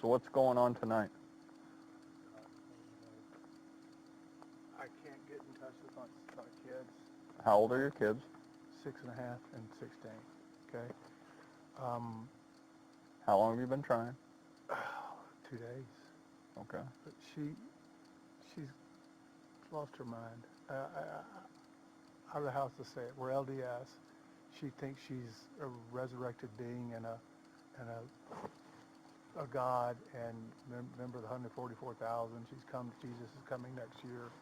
So what's going on tonight? I can't get in touch with my kids. How old are your kids? 6.5 and 16. Okay. How long have you been trying? 2 days. Okay. But she's lost her mind. I don't know how else to say it. We're LDS. She thinks she's a resurrected being and a God, and remember the 144,000. Jesus is coming next year.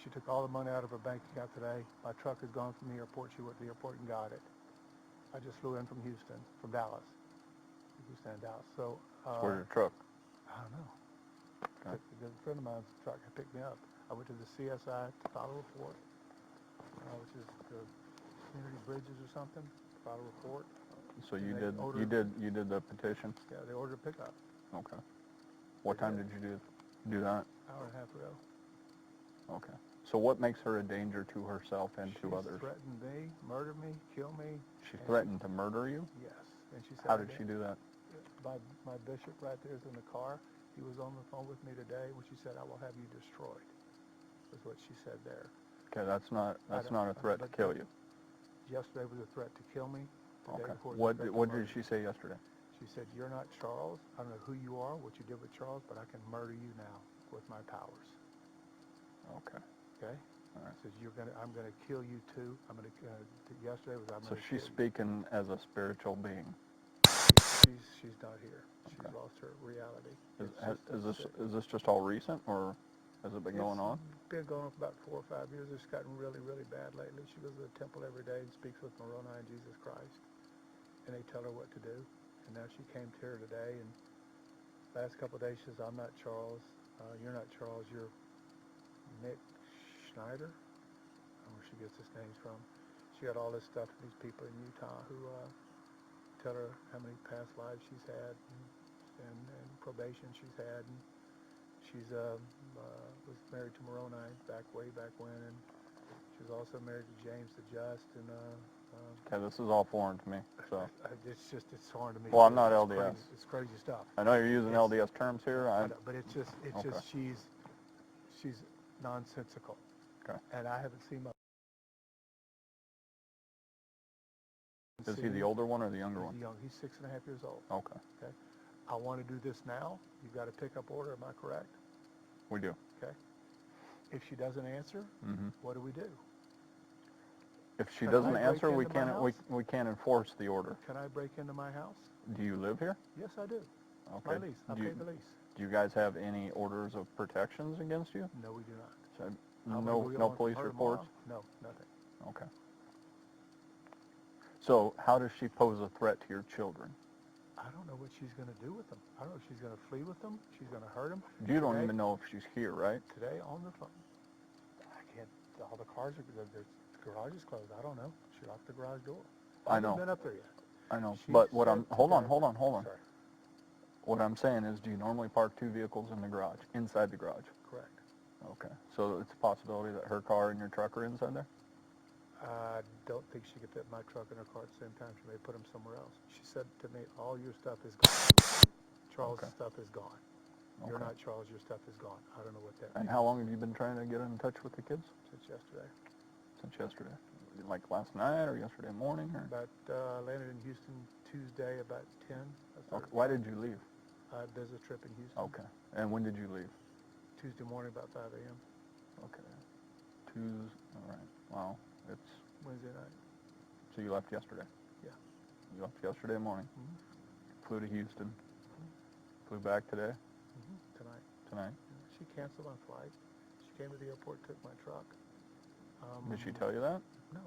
She took all the money out of her bank account today. My truck is gone from the airport. She went to the airport and got it. I just flew in from Dallas. Houston and Dallas. So, Where's your truck? I don't know. Okay. A friend of mine's truck picked me up. I went to the CSI to file a report, which is the community bridges or something, to file a report. So you did the petition? Yeah, they ordered a pickup. Okay. What time did you do that? Hour and a half ago. Okay. So what makes her a danger to herself and to others? She threatened me, murder me, kill me. She threatened to murder you? Yes. And she said, How did she do that? My bishop right there is in the car. He was on the phone with me today when she said, I will have you destroyed, is what she said there. Okay, that's not a threat to kill you. Yesterday was a threat to kill me. Okay. What did she say yesterday? She said, you're not Charles. I don't know who you are, what you did with Charles, but I can murder you now with my powers. Okay. Okay? All right. Says I'm gonna kill you too. Yesterday was So she's speaking as a spiritual being. She's not here. She's lost her reality. Is this just all recent, or has it been going on? It's been going on for about 4 or 5 years. It's gotten really, really bad lately. She goes to the temple every day and speaks with Moroni and Jesus Christ, and they tell her what to do. And now she came to her today, and last couple of days she says, I'm not Charles. You're not Charles. You're Nick Schneider. I don't know where she gets his names from. She got all this stuff from these people in Utah who tell her how many past lives she's had and probation she's had. And she's was married to Moroni way back when, and she was also married to James the Just. And Okay, this is all foreign to me. So it's foreign to me. Well, I'm not LDS. It's crazy stuff. I know you're using LDS terms here. I know, but it's just she's nonsensical. Okay. And I haven't seen my. Is he the older one or the younger one? He's young. He's 6.5 years old. Okay. Okay. I want to do this now. You've got a pickup order. Am I correct? We do. Okay. If she doesn't answer, what do we do? If she Can doesn't I answer, break we into my can't house? we can't enforce the order. Can I break into my house? Do you live here? Yes, I do. Okay. My lease. I pay the lease. Do you guys have any orders of protections against you? No, we do not. So, no police reports? No, nothing. Okay. So how does she pose a threat to your children? I don't know what she's going to do with them. I don't know if she's going to flee with them. She's going to hurt them. You don't even know if she's here, right? Today on the phone. I can't. All the cars the garage is closed. I don't know. She locked the garage door. I know. I haven't been up there yet. I know. But hold on. Sorry. What I'm saying is, do you normally park 2 vehicles in the garage, inside the garage? Correct. Okay. So it's a possibility that her car and your truck are inside there? I don't think she could fit my truck and her car at the same time. She may put them somewhere else. She said to me, all your stuff is gone. Charles' stuff is gone. Okay. You're not Charles, your stuff is gone. I don't know what that means. And how long have you been trying to get in touch with the kids? Since yesterday. Since yesterday. like last night or yesterday morning? Or? About, landed in Houston Tuesday about 10. Okay. Why did you leave? Business trip in Houston. Okay. And when did you leave? Tuesday morning about 5 a.m. Okay. Tuesday. All right. Wow. It's Wednesday night. so you left yesterday. Yeah. You left yesterday morning. Mm-hmm. Flew to Houston. Flew back today. Tonight. Tonight. Yeah. She canceled my flight. She came to the airport, took my truck. Did she tell you that? No,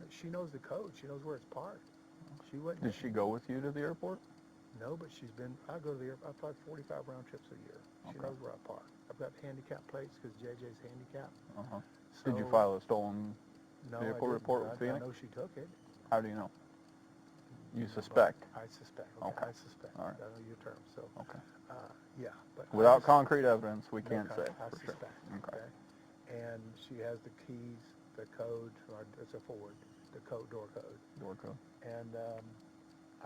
she knows the code. She knows where it's parked. She wouldn't. Did she go with you to the airport? No, but I go to the airport. I fly 45 round trips a year. She knows where I park. I've got handicap plates because JJ's handicapped. Uh-huh. So, Did you file a stolen no, vehicle I report didn't. with Phoenix? I know she took it. How do you know? You suspect? I suspect. Okay. I suspect. All right. I know your term. So, Okay. yeah. But Without concrete evidence, we no can't say I for sure. suspect. Okay. And she has the keys, the code. It's a Ford. The door code. Door code. And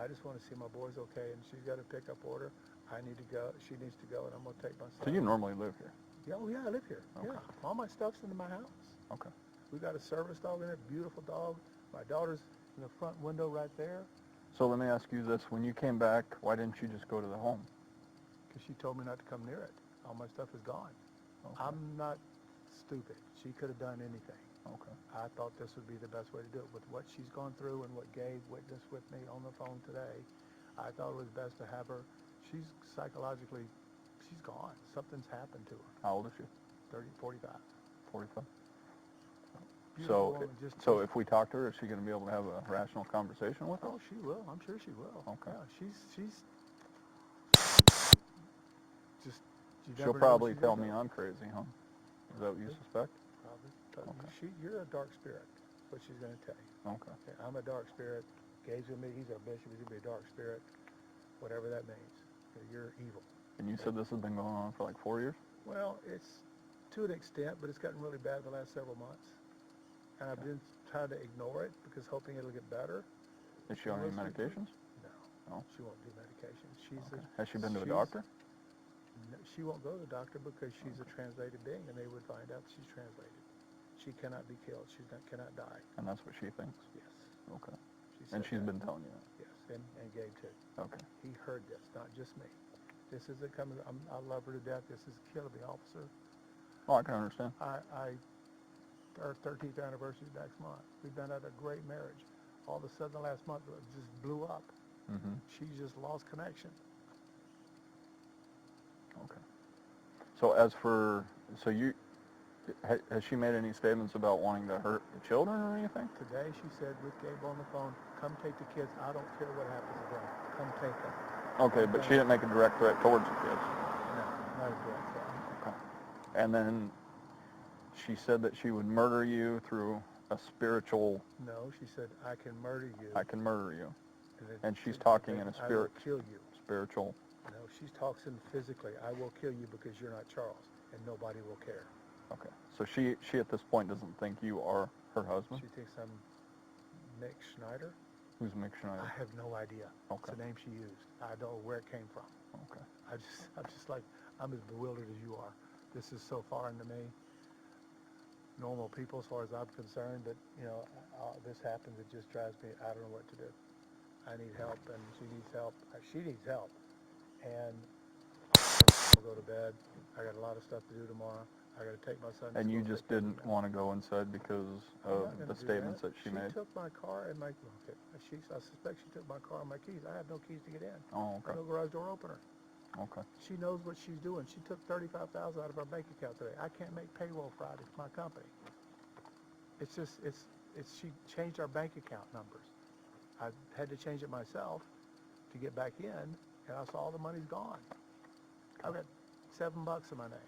I just want to see my boys okay. And she's got a pickup order. I need to go. She needs to go, and I'm going to take my son. So you normally live here? Yeah, oh yeah, I live here. Okay. Yeah, all my stuff's in my house. Okay. We got a service dog in there, beautiful dog. My daughter's in the front window right there. So let me ask you this. When you came back, why didn't you just go to the home? Because she told me not to come near it. All my stuff is gone. Okay. I'm not stupid. She could have done anything. Okay. I thought this would be the best way to do it. With what she's gone through and what Gabe witnessed with me on the phone today, I thought it was best to have her. She's psychologically, she's gone. Something's happened to her. How old is she? 30, 45. 45. Beautiful So, woman, so if we talk to her, is she going to be able to have a rational conversation with us? Oh, she will. I'm sure she will. Okay. Yeah, she's just. You She'll never know probably what she's tell gonna me do. I'm crazy, huh? Is that what you suspect? Probably. But Okay. you're a dark spirit. That's what she's going to tell you. Okay. Okay, I'm a dark spirit. Gabe's with me. He's our bishop. He's going to be a dark spirit. Whatever that means. Okay, you're evil. And you said this has been going on for like 4 years? Well, it's to an extent, but it's gotten really bad the last several months. And I've been trying to ignore it because hoping it'll get better. Is she on any medications? No. No? She won't do medications. Okay. Has she been to a doctor? No, she won't go to the doctor because she's a translated being, and they would find out she's translated. She cannot be killed. She cannot die. And that's what she thinks? Yes. Okay. She And said she's that. been telling you that? Yes, and Gabe too. Okay. He heard this, not just me. This isn't coming. I love her to death. This is killing me, officer. Oh, I can understand. Our 13th anniversary is next month. We've been at a great marriage. All of a sudden, the last month it just blew up. Mm-hmm. She just lost connection. Okay. So has she made any statements about wanting to hurt the children or anything? Today she said with Gabe on the phone, come take the kids. I don't care what happens to them. Come take them. Okay, but she didn't make a direct threat towards the kids. No, not a direct threat. Okay. And then she said that she would murder you through a spiritual... No, she said, I can murder you. I can murder you. And she's talking in a spirit... I will kill you. Spiritual... No, she's talking physically. I will kill you because you're not Charles, and nobody will care. Okay. So she at this point doesn't think you are her husband? She thinks I'm Mick Schneider. Who's Mick Schneider? I have no idea. Okay. It's the name she used. I don't know where it came from. Okay. I'm just like, I'm as bewildered as you are. This is so foreign to me. Normal people, as far as I'm concerned, but this happens. It just drives me. I don't know what to do. I need help, and she needs help. She needs help, and I'll go to bed. I got a lot of stuff to do tomorrow. I got to take my son to And school. you just didn't want to go inside because of the statements that she made? She took my car and I suspect she took my car and my keys. I have no keys to get in. Oh, okay. No garage door opener. Okay. She knows what she's doing. She took $35,000 out of our bank account today. I can't make payroll Friday for my company. She changed our bank account numbers. I had to change it myself to get back in, and I saw all the money's gone. I've got $7 in my name.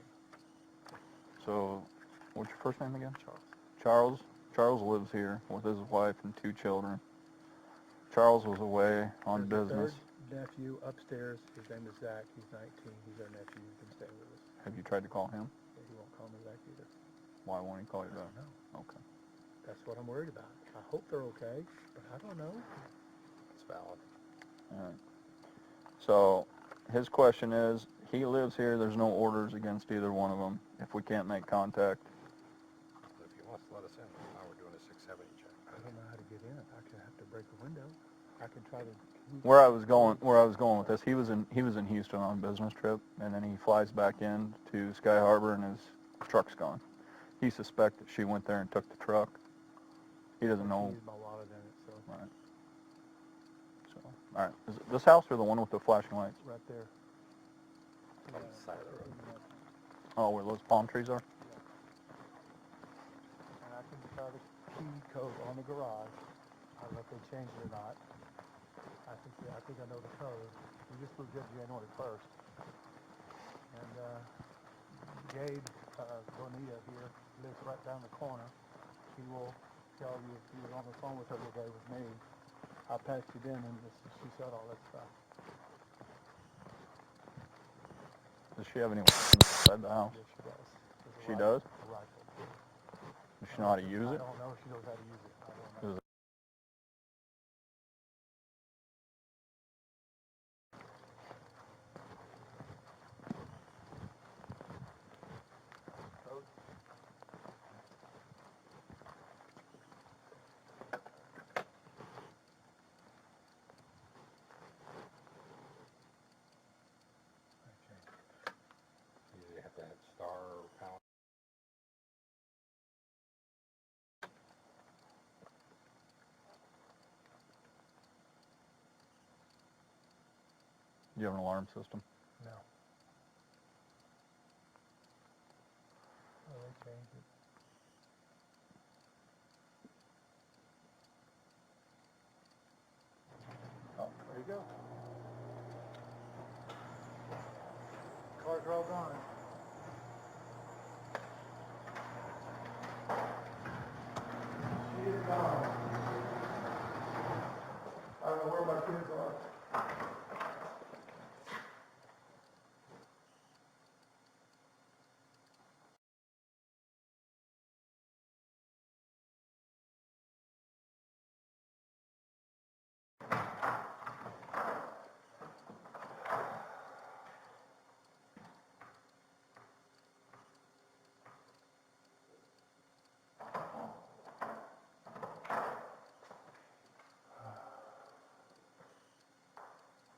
So, what's your first name again? Charles. Charles lives here with his wife and 2 children. Charles was away on There's a business. third nephew upstairs. His name is Zach. He's 19. He's our nephew. He can stay with us. Have you tried to call him? Yeah, he won't call me back either. Why won't he call you I back? don't know. Okay. That's what I'm worried about. I hope they're okay, but I don't know. It's valid. All right. So, his question is, he lives here, there's no orders against either one of them. If we can't make contact, If he wants to let us in, now we're doing a 670 check. get in. I can have to break a window. I can try to. Where I was going with this, he was in Houston on a business trip, and then he flies back in to Sky Harbor, and his truck's gone. He suspects that she went there and took the truck. He doesn't know. She used my wallet in it, so. Right. So, all right. Is it this house or the one with the flashing lights? Right there. On the side of the road. Oh, where those palm trees are? And I can try the key code on the garage. I don't know if they changed it or not. I think I know the code. We just moved in January 1st. And Gabe Bonilla here lives right down the corner. He will tell you if he was on the phone with her today with me. I passed it in and she said all that stuff. Does she have any weapons inside the house? Yes, she does. She does? A rifle. Does she know how to use it? I don't know if she knows how to use it. I don't know. Is You have to have star power. Do you have an alarm system? No. Oh, they changed it. Oh, there you go. Cars are all gone. She is gone. I don't know where my kids are.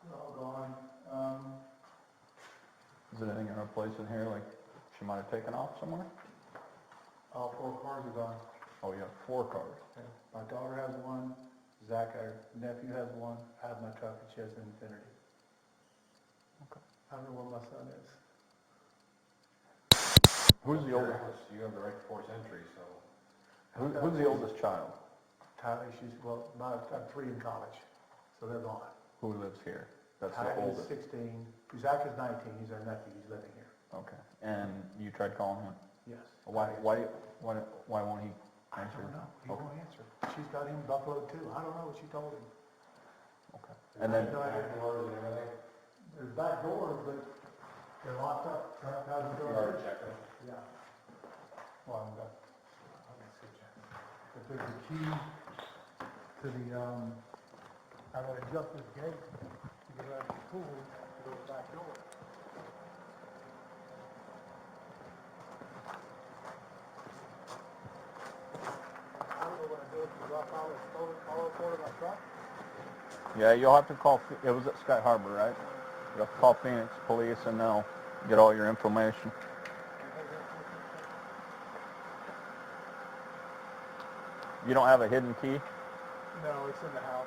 They're all gone. Is there anything in her place in here, like she might have taken off somewhere? All 4 cars are gone. Oh, you have 4 cars. Yeah. My daughter has one. Zach, our nephew, has one. I have my truck, and she has an Infinity. Okay. I don't know where my son is. Who's the oldest? You have the right to force entry, so. Who's the oldest child? Tyler, I'm 3 in college, so they're gone. Who lives here? That's the Tyler's oldest. 16. Zach is 19. He's our nephew. He's living here. Okay. And you tried calling him? Yes. Why won't he I answer? don't know. He Okay. won't answer. She's got him buffaloed too. I don't know what she told him. Okay. And then, No idea. Doors and everything? There's back doors, but they're locked up. Trap has the You door. already checked them? Yeah. Well, but there's a key to the, I gotta adjust this gate to get out of the pool to go to the back door. I don't know what I do if you drop out and stole it, all report of my truck. yeah, you'll have to call, it was at Sky Harbor, right? You'll have to call Phoenix Police and they'll get all your information. You don't have a hidden key? No, it's in the house.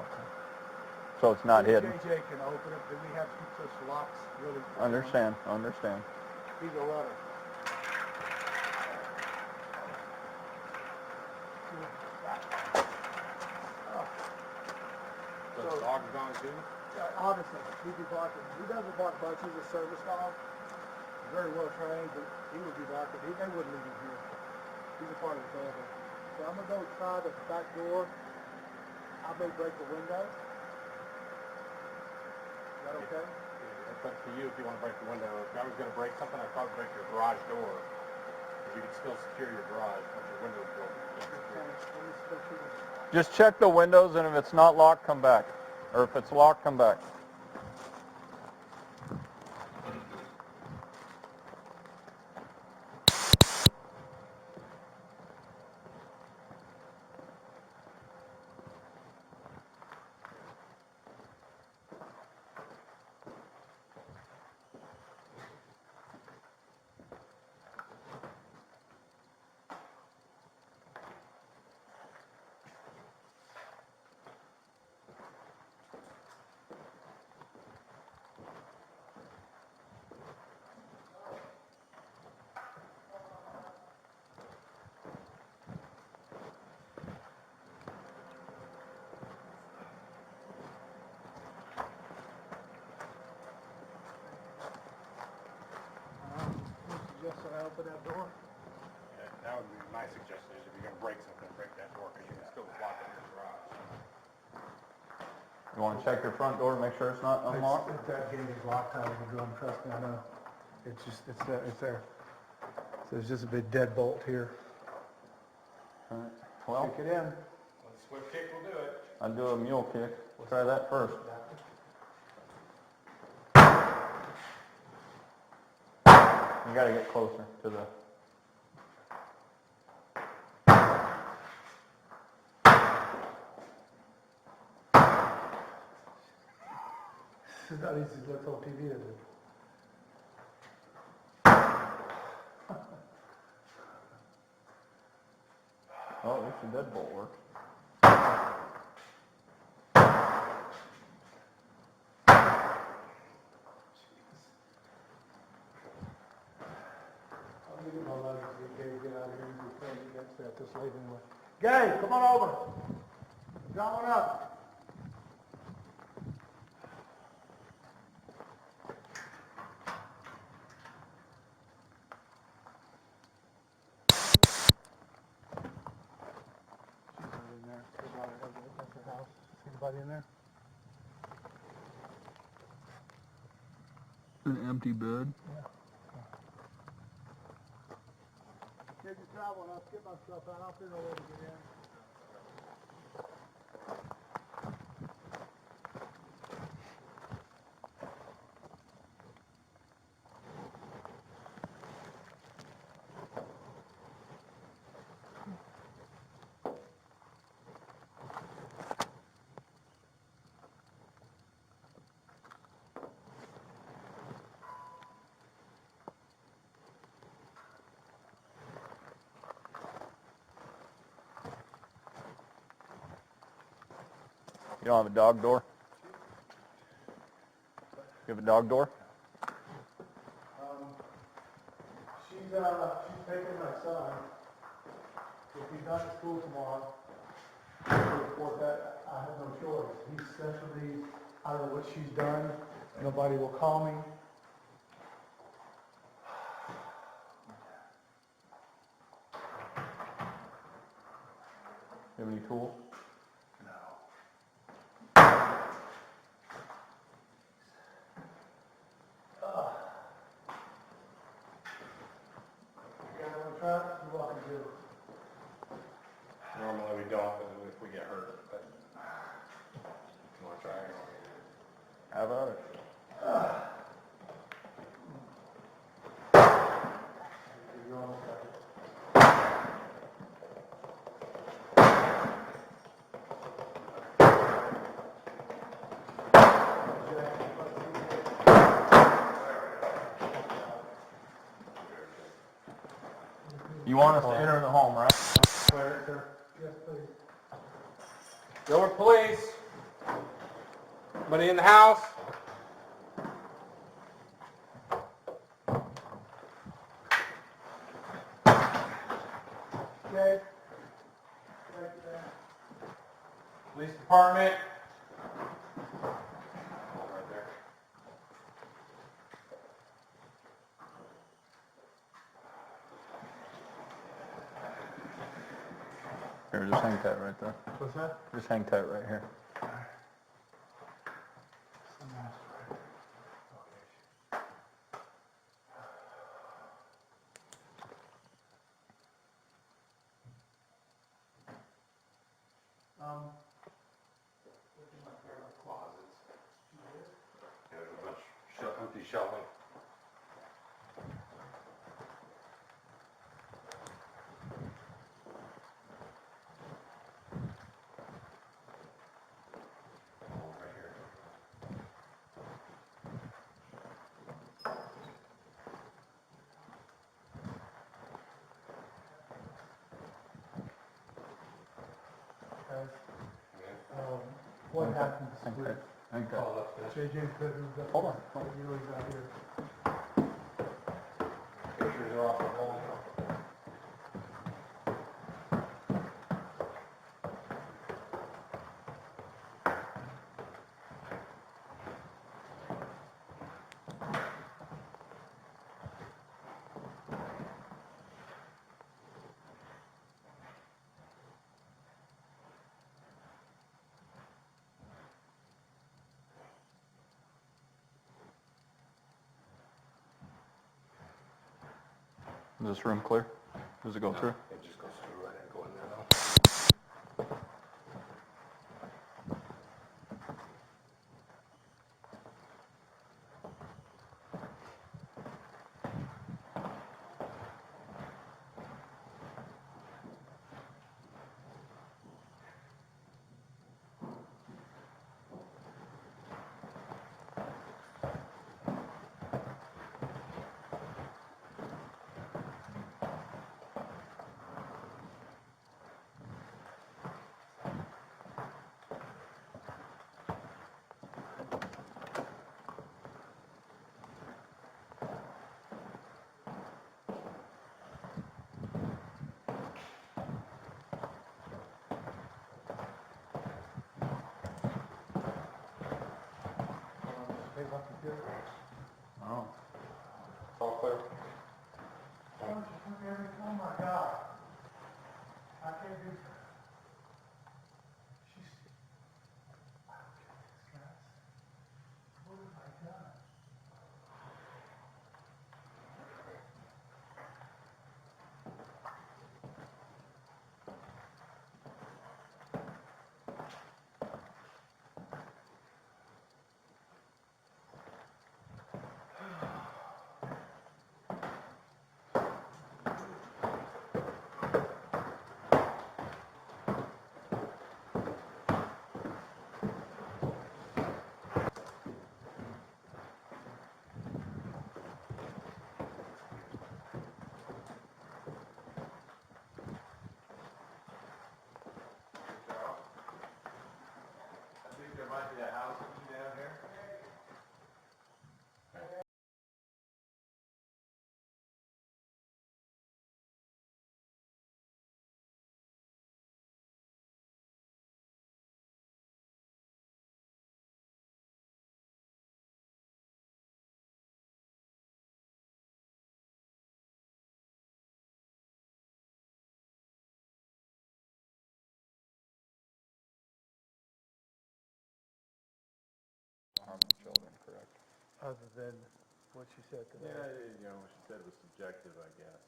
Okay. So it's not hidden? JJ can open it, but we have to keep such locks really. Understand. He's a runner. So the dog's gone too? Honestly, he'd be barking. He doesn't bark much. He's a service dog. Very well trained, but he would be barking. They wouldn't leave him here. He's a part of the family. So I'm going to go try the back door. I may break the window. Is that okay? It's up to you if you want to break the window. If I was going to break something, I'd probably break your garage door. Because you can still secure your garage once your window's broken. Just check the windows and if it's not locked, come back. Or if it's locked, come back. open that door? Yeah, that would be my suggestion, is if you're gonna break something, break that door, because you can still lock up your garage. You want to check your front door to make sure it's not unlocked? If that gate is locked out of the drum, trust me, I know. It's there. So there's just a big deadbolt here. All right. Well, Kick it in. Well, swift kick will do it. I'd do a mule kick. Try that first. You got to get closer to the... It's not easy to look on TV, is it? Oh, at least the deadbolt works. I'm gonna get my legs to get out of here. You can't get that this late anyway. Gabe, come on over. Going up. She's not in there. That's her house. See anybody in there? An empty bed. Kids are traveling. I'll get my stuff out. I'll figure out a way to get in. You don't have a dog door? You have a dog door? She's taking my son. If he's not at school tomorrow, to report that, I have no choice. He's special needs. I don't know what she's done. Nobody will call me. You have any tools? You guys want to try it? You're welcome to. Normally we don't, but if we get hurt, but you wanna try it? How about it? You're almost ready. You want us to enter the home, right? Yes, please. Door, police. Anybody in the house? Okay. Thank you, man. Police department. Right there. Here, just hang tight right there. What's that? Just hang tight right here. There's a bunch of empty shelving. Right here. What happened Hang with tight. Hang tight. Call up this. JJ's bedroom? Hold on. You know he's out here. Pictures are off the wall. Is this room clear? Does it go through? It just goes through right and go in there though. Hey, my computer. Oh. It's all clear. Oh my God. I can't do that. She's... What have I done? I think there might be a house down here. Harm the children, correct? Other than what she said today. Yeah, you know, what she said was subjective, I guess.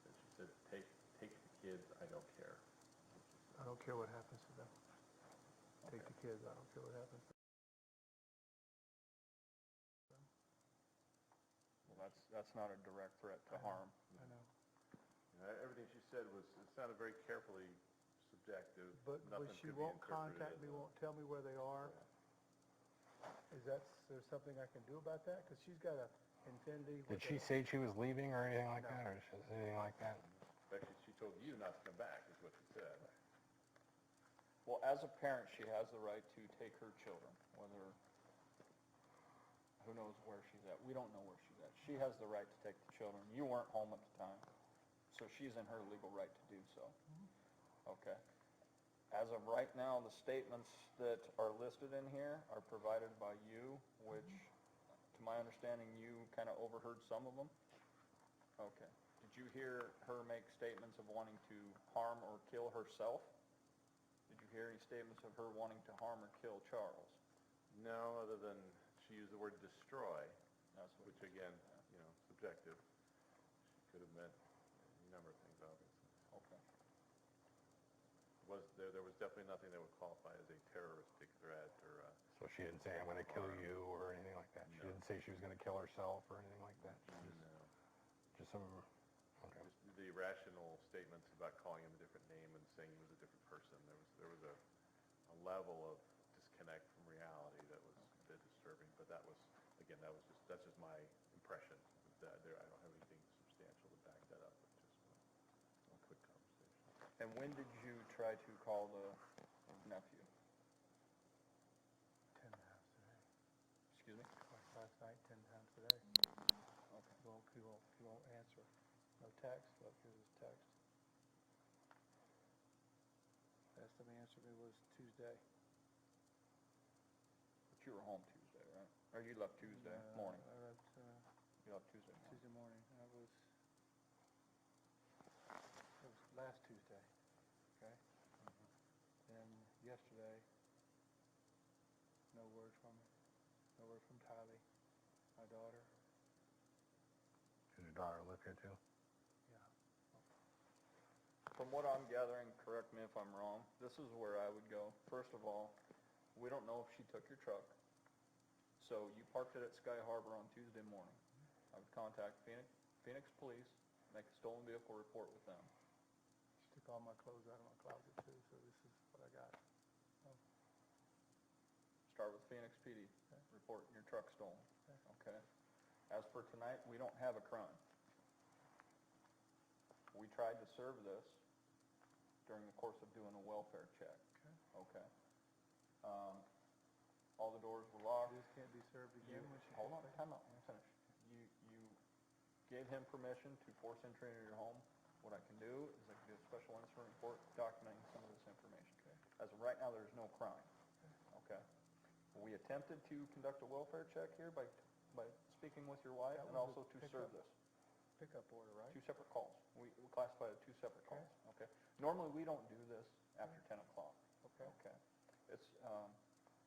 She said, take the kids, I don't care. I don't care what happens to them. Take the kids, I don't care what happens to them. Well, that's not a direct threat to harm. I know. You know, everything she said was, it sounded very carefully subjective. But Nothing she could be won't interpreted contact me, as a- won't tell me where they are. Is there something I can do about that? Because she's got a Infinity. Did she say she was leaving or anything like No. that, or anything like that? Actually, she told you not to come back, is what she said. Well, as a parent, she has the right to take her children, whether, who knows where she's at. We don't know where she's at. She has the right to take the children. You weren't home at the time, so she's in her legal right to do so. Okay. As of right now, the statements that are listed in here are provided by you, which, to my understanding, you kind of overheard some of them? Okay. Did you hear her make statements of wanting to harm or kill herself? Did you hear any statements of her wanting to harm or kill Charles? No, other than she used the word destroy, That's what, which again, you know, subjective. She could have meant a number of things, obviously. okay. There was definitely nothing that would qualify as a terroristic threat or So she didn't say, I'm going to kill you or anything like that? She No. didn't say she was going to kill herself or anything like that? no. Just some, okay. Just the irrational statements about calling him a different name and saying he was a different person. There was a level of disconnect from reality that was a bit disturbing. But that was, again, that's just my impression. That I don't have anything substantial to back that up. It's just a quick conversation. And when did you try to call the nephew? 10 times today. Excuse me? Twice last night, 10 times today. Okay. He won't answer. No text. Look, here's his text. Last time he answered me was Tuesday. But you were home Tuesday, right? Or you left Tuesday morning? I left You left Tuesday morning. Tuesday morning. That was last Tuesday. Okay. Then yesterday, no word from him. No word from Tylee, my daughter. Does your daughter live here too? From what I'm gathering, correct me if I'm wrong, this is where I would go. First of all, we don't know if she took your truck. So you parked it at Sky Harbor on Tuesday morning. I would contact Phoenix Police, make a stolen vehicle report with them. She took all my clothes out of my closet too, so this is what I got. Oh, Start with Phoenix PD, Okay. reporting your truck stolen, Okay. okay? As for tonight, we don't have a crime. We tried to serve this during the course of doing a welfare check, Okay. okay? All the doors were locked. This can't be served again when she Hold on, gets back? time out, let me finish. You gave him permission to force entry into your home. What I can do is I can do a special incident report documenting some of this information. Okay. As of right now, there's no crime, okay? We attempted to conduct a welfare check here by speaking with your wife That and was a also to serve pickup. this. Pickup order, right? Two separate calls. We classify it two separate Okay. calls, okay? Normally, we don't do this after 10 o'clock, Okay. okay? It's,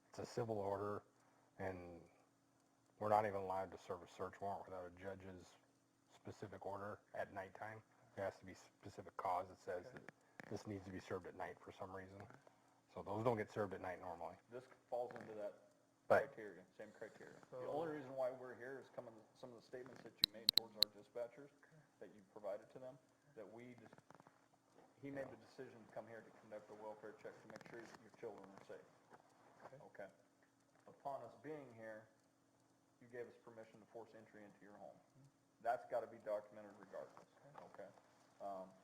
It's a civil order, and we're not even allowed to serve a search warrant without a judge's specific order at nighttime. There has to be specific cause that says Okay. that this needs to be served at night for some reason. So those don't get served at night normally. this falls into that Right. criteria, same criteria. The So- only reason why we're here is some of the statements that you made towards our dispatchers, that you provided to them, that he made the decision to come here to conduct a welfare check to make sure that your children are safe. Okay. Okay. Upon us being here, you gave us permission to force entry into your home. That's got to be documented regardless, okay?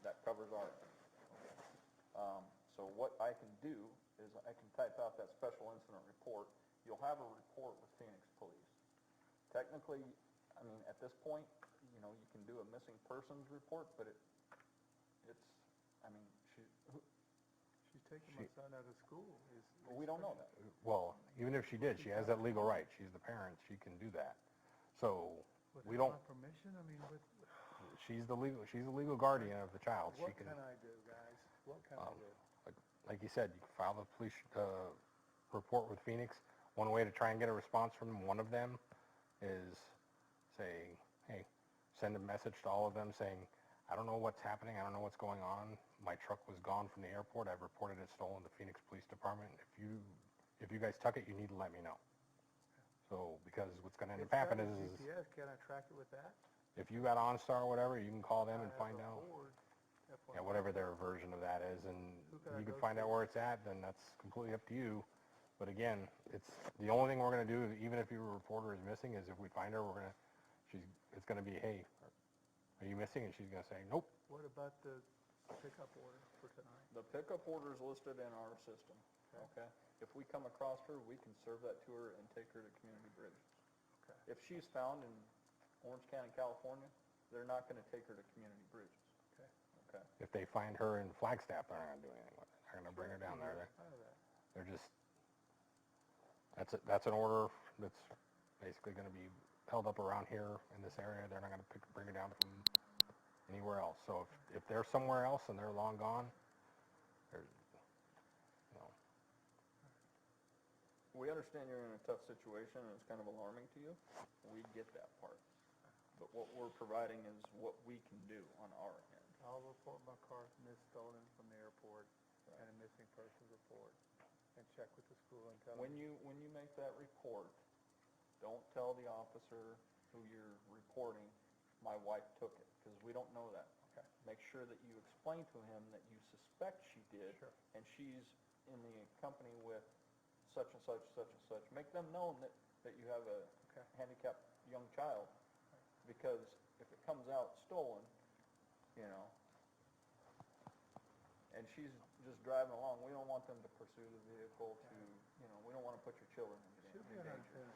That covers our end. Okay. So what I can do is I can type out that special incident report. You'll have a report with Phoenix Police. Technically, I mean, at this point, you know, you can do a missing persons report, but She's taking my son out of school. we don't know that. Well, even if she did, she has that legal right. She's the parent. She can do that. So we Without don't, my permission? I mean, she's the legal guardian of the child. She what can, can I do, guys? What can I do? like you said, you can file the police report with Phoenix. One way to try and get a response from one of them is say, hey, send a message to all of them saying, I don't know what's happening. I don't know what's going on. My truck was gone from the airport. I've reported it stolen to Phoenix Police Department. If you guys took it, you need to let me know. So, because what's going to end up happening is, GPS, can I track it with that? if you got OnStar or whatever, you can call them I and have find a out. Ford F-150. Yeah, whatever their version of that is, and Who can I you can go find to? out where it's at, then that's completely up to you. But again, it's the only thing we're going to do, even if your reporter is missing, is if we find her, it's going to be, hey, are you missing? And she's going to say, nope. What about the pickup order for tonight? The pickup order is listed in our system, okay? If we come across her, we can serve that to her and take her to Community Bridges. Okay. If she's found in Orange County, California, they're not going to take her to Community Bridges, Okay. okay? If they find her in Flagstaff, they're not going to do anything with it. They're going to bring her down there. I know that. They're just, that's an order that's basically going to be held up around here in this area. They're not going to bring her down from anywhere else. So if they're somewhere else and they're long gone, there's, you know, We understand you're in a tough situation and it's kind of alarming to you. We get that part. But what we're providing is what we can do on our end. I'll report my car stolen from the airport and a missing persons report and check with the school and tell them. When you make that report, don't tell the officer who you're reporting, my wife took it, because we don't know that. Okay. Make sure that you explain to him that you suspect she did, Sure. and she's in the company with such and such, such and such. Make them know that you have a Okay. handicapped young child, because if it comes out stolen, you know, and she's just driving along, we don't want them to pursue the vehicle to, you know, we don't want to put your children She'll in be in danger.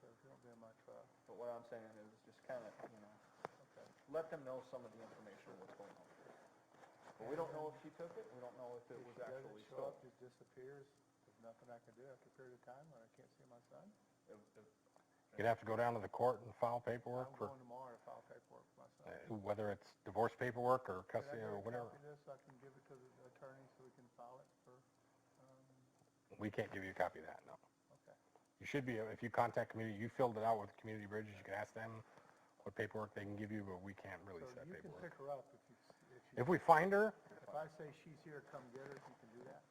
so she won't be in my truck. But what I'm saying is just kind of, you know, Okay. let them know some of the information of what's going on. But we don't know if she took it, we don't know if it If was she actually doesn't show up, stolen. just disappears, there's nothing I can do after a period of time when I can't see my son. you'd have to go down to the court and file paperwork I'm for going tomorrow to file paperwork for my son. whether it's divorce paperwork or Can I custody get or a whatever. copy of this so I can give it to the attorney so we can file it for, We can't give you a copy of that, no. okay. You should be, if you contact community, you filled it out with Community Bridges, you can ask them what paperwork they can give you, but we can't really So set you can paperwork. pick her up if If we find her, If I say she's here, come get her, you can do that?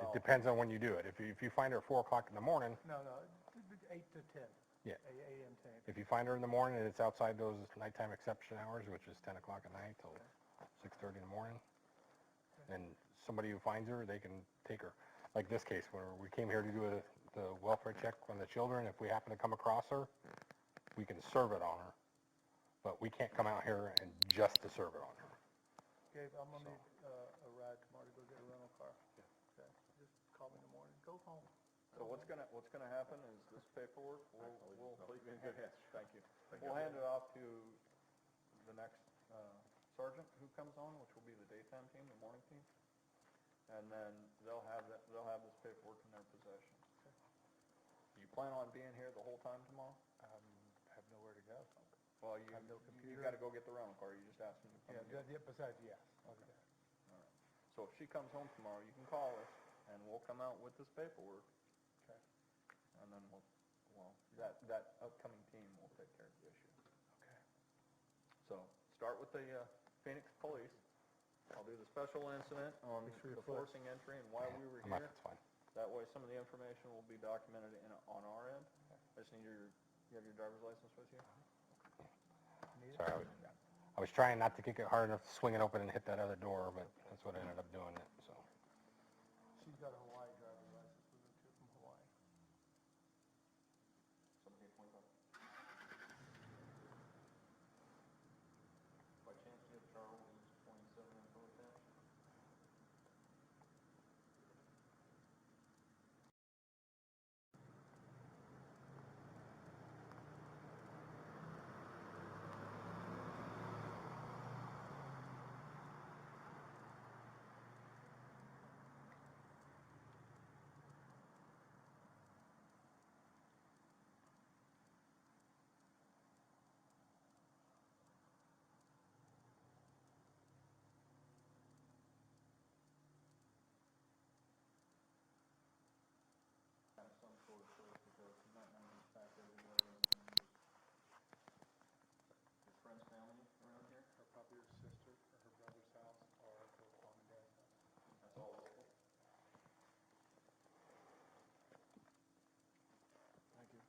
it depends on when you do it. If you find her at 4 o'clock in the morning, No, 8 to 10. yeah. 8 a.m. to 10. If you find her in the morning and it's outside those nighttime exception hours, which is 10 o'clock at night till 6:30 in the morning, and somebody who finds her, they can take her. Like this case, where we came here to do the welfare check on the children, if we happen to come across her, we can serve it on her. But we can't come out here and just to serve it on her. Gabe, I'm gonna need a ride tomorrow to go get a rental car. Okay, just call me in the morning. Go home. So what's gonna happen is this paperwork, we'll Leave me in good hands. Thank you. we'll hand it off to the next sergeant who comes on, which will be the daytime team, the morning team. And then they'll have this paperwork in their possession. Do you plan on being here the whole time tomorrow? I have nowhere to go. Well, you have no you computer. gotta go get the rental car, you just asked them to come and get it. Besides, yes, I'll do that. All right. So if she comes home tomorrow, you can call us, and we'll come out with this paperwork, Okay. and then that upcoming team will take care of the issue. Okay. So, start with the Phoenix Police. I'll do the special incident on Make sure your the foot- forcing entry and why we were I'm not, here. that's fine. That way, some of the information will be documented on our end. I just need you have your driver's license with you? Need it? Sorry, I was trying not to kick it hard enough to swing it open and hit that other door, but that's what I ended up doing, so. She's got a Hawaii driver's license with her too, from Hawaii. 1725. By chance, do you have Charles 27 info attached? Have some sort of place to go. You might not need to pack everywhere. Your friend's family around here? Or probably her sister or her brother's house or her mom and dad's house. That's all local? Thank you.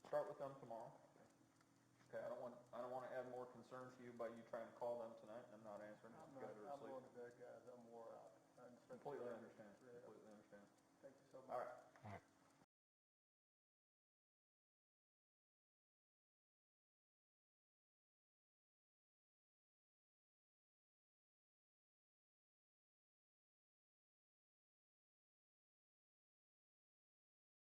Start with them tomorrow. Okay, I don't want to add more concern to you by you trying to call them tonight and them not answering because you guys are I'm asleep. going to bed, guys. I'm wore out. Completely understand, completely understand. Thank you so much. All right,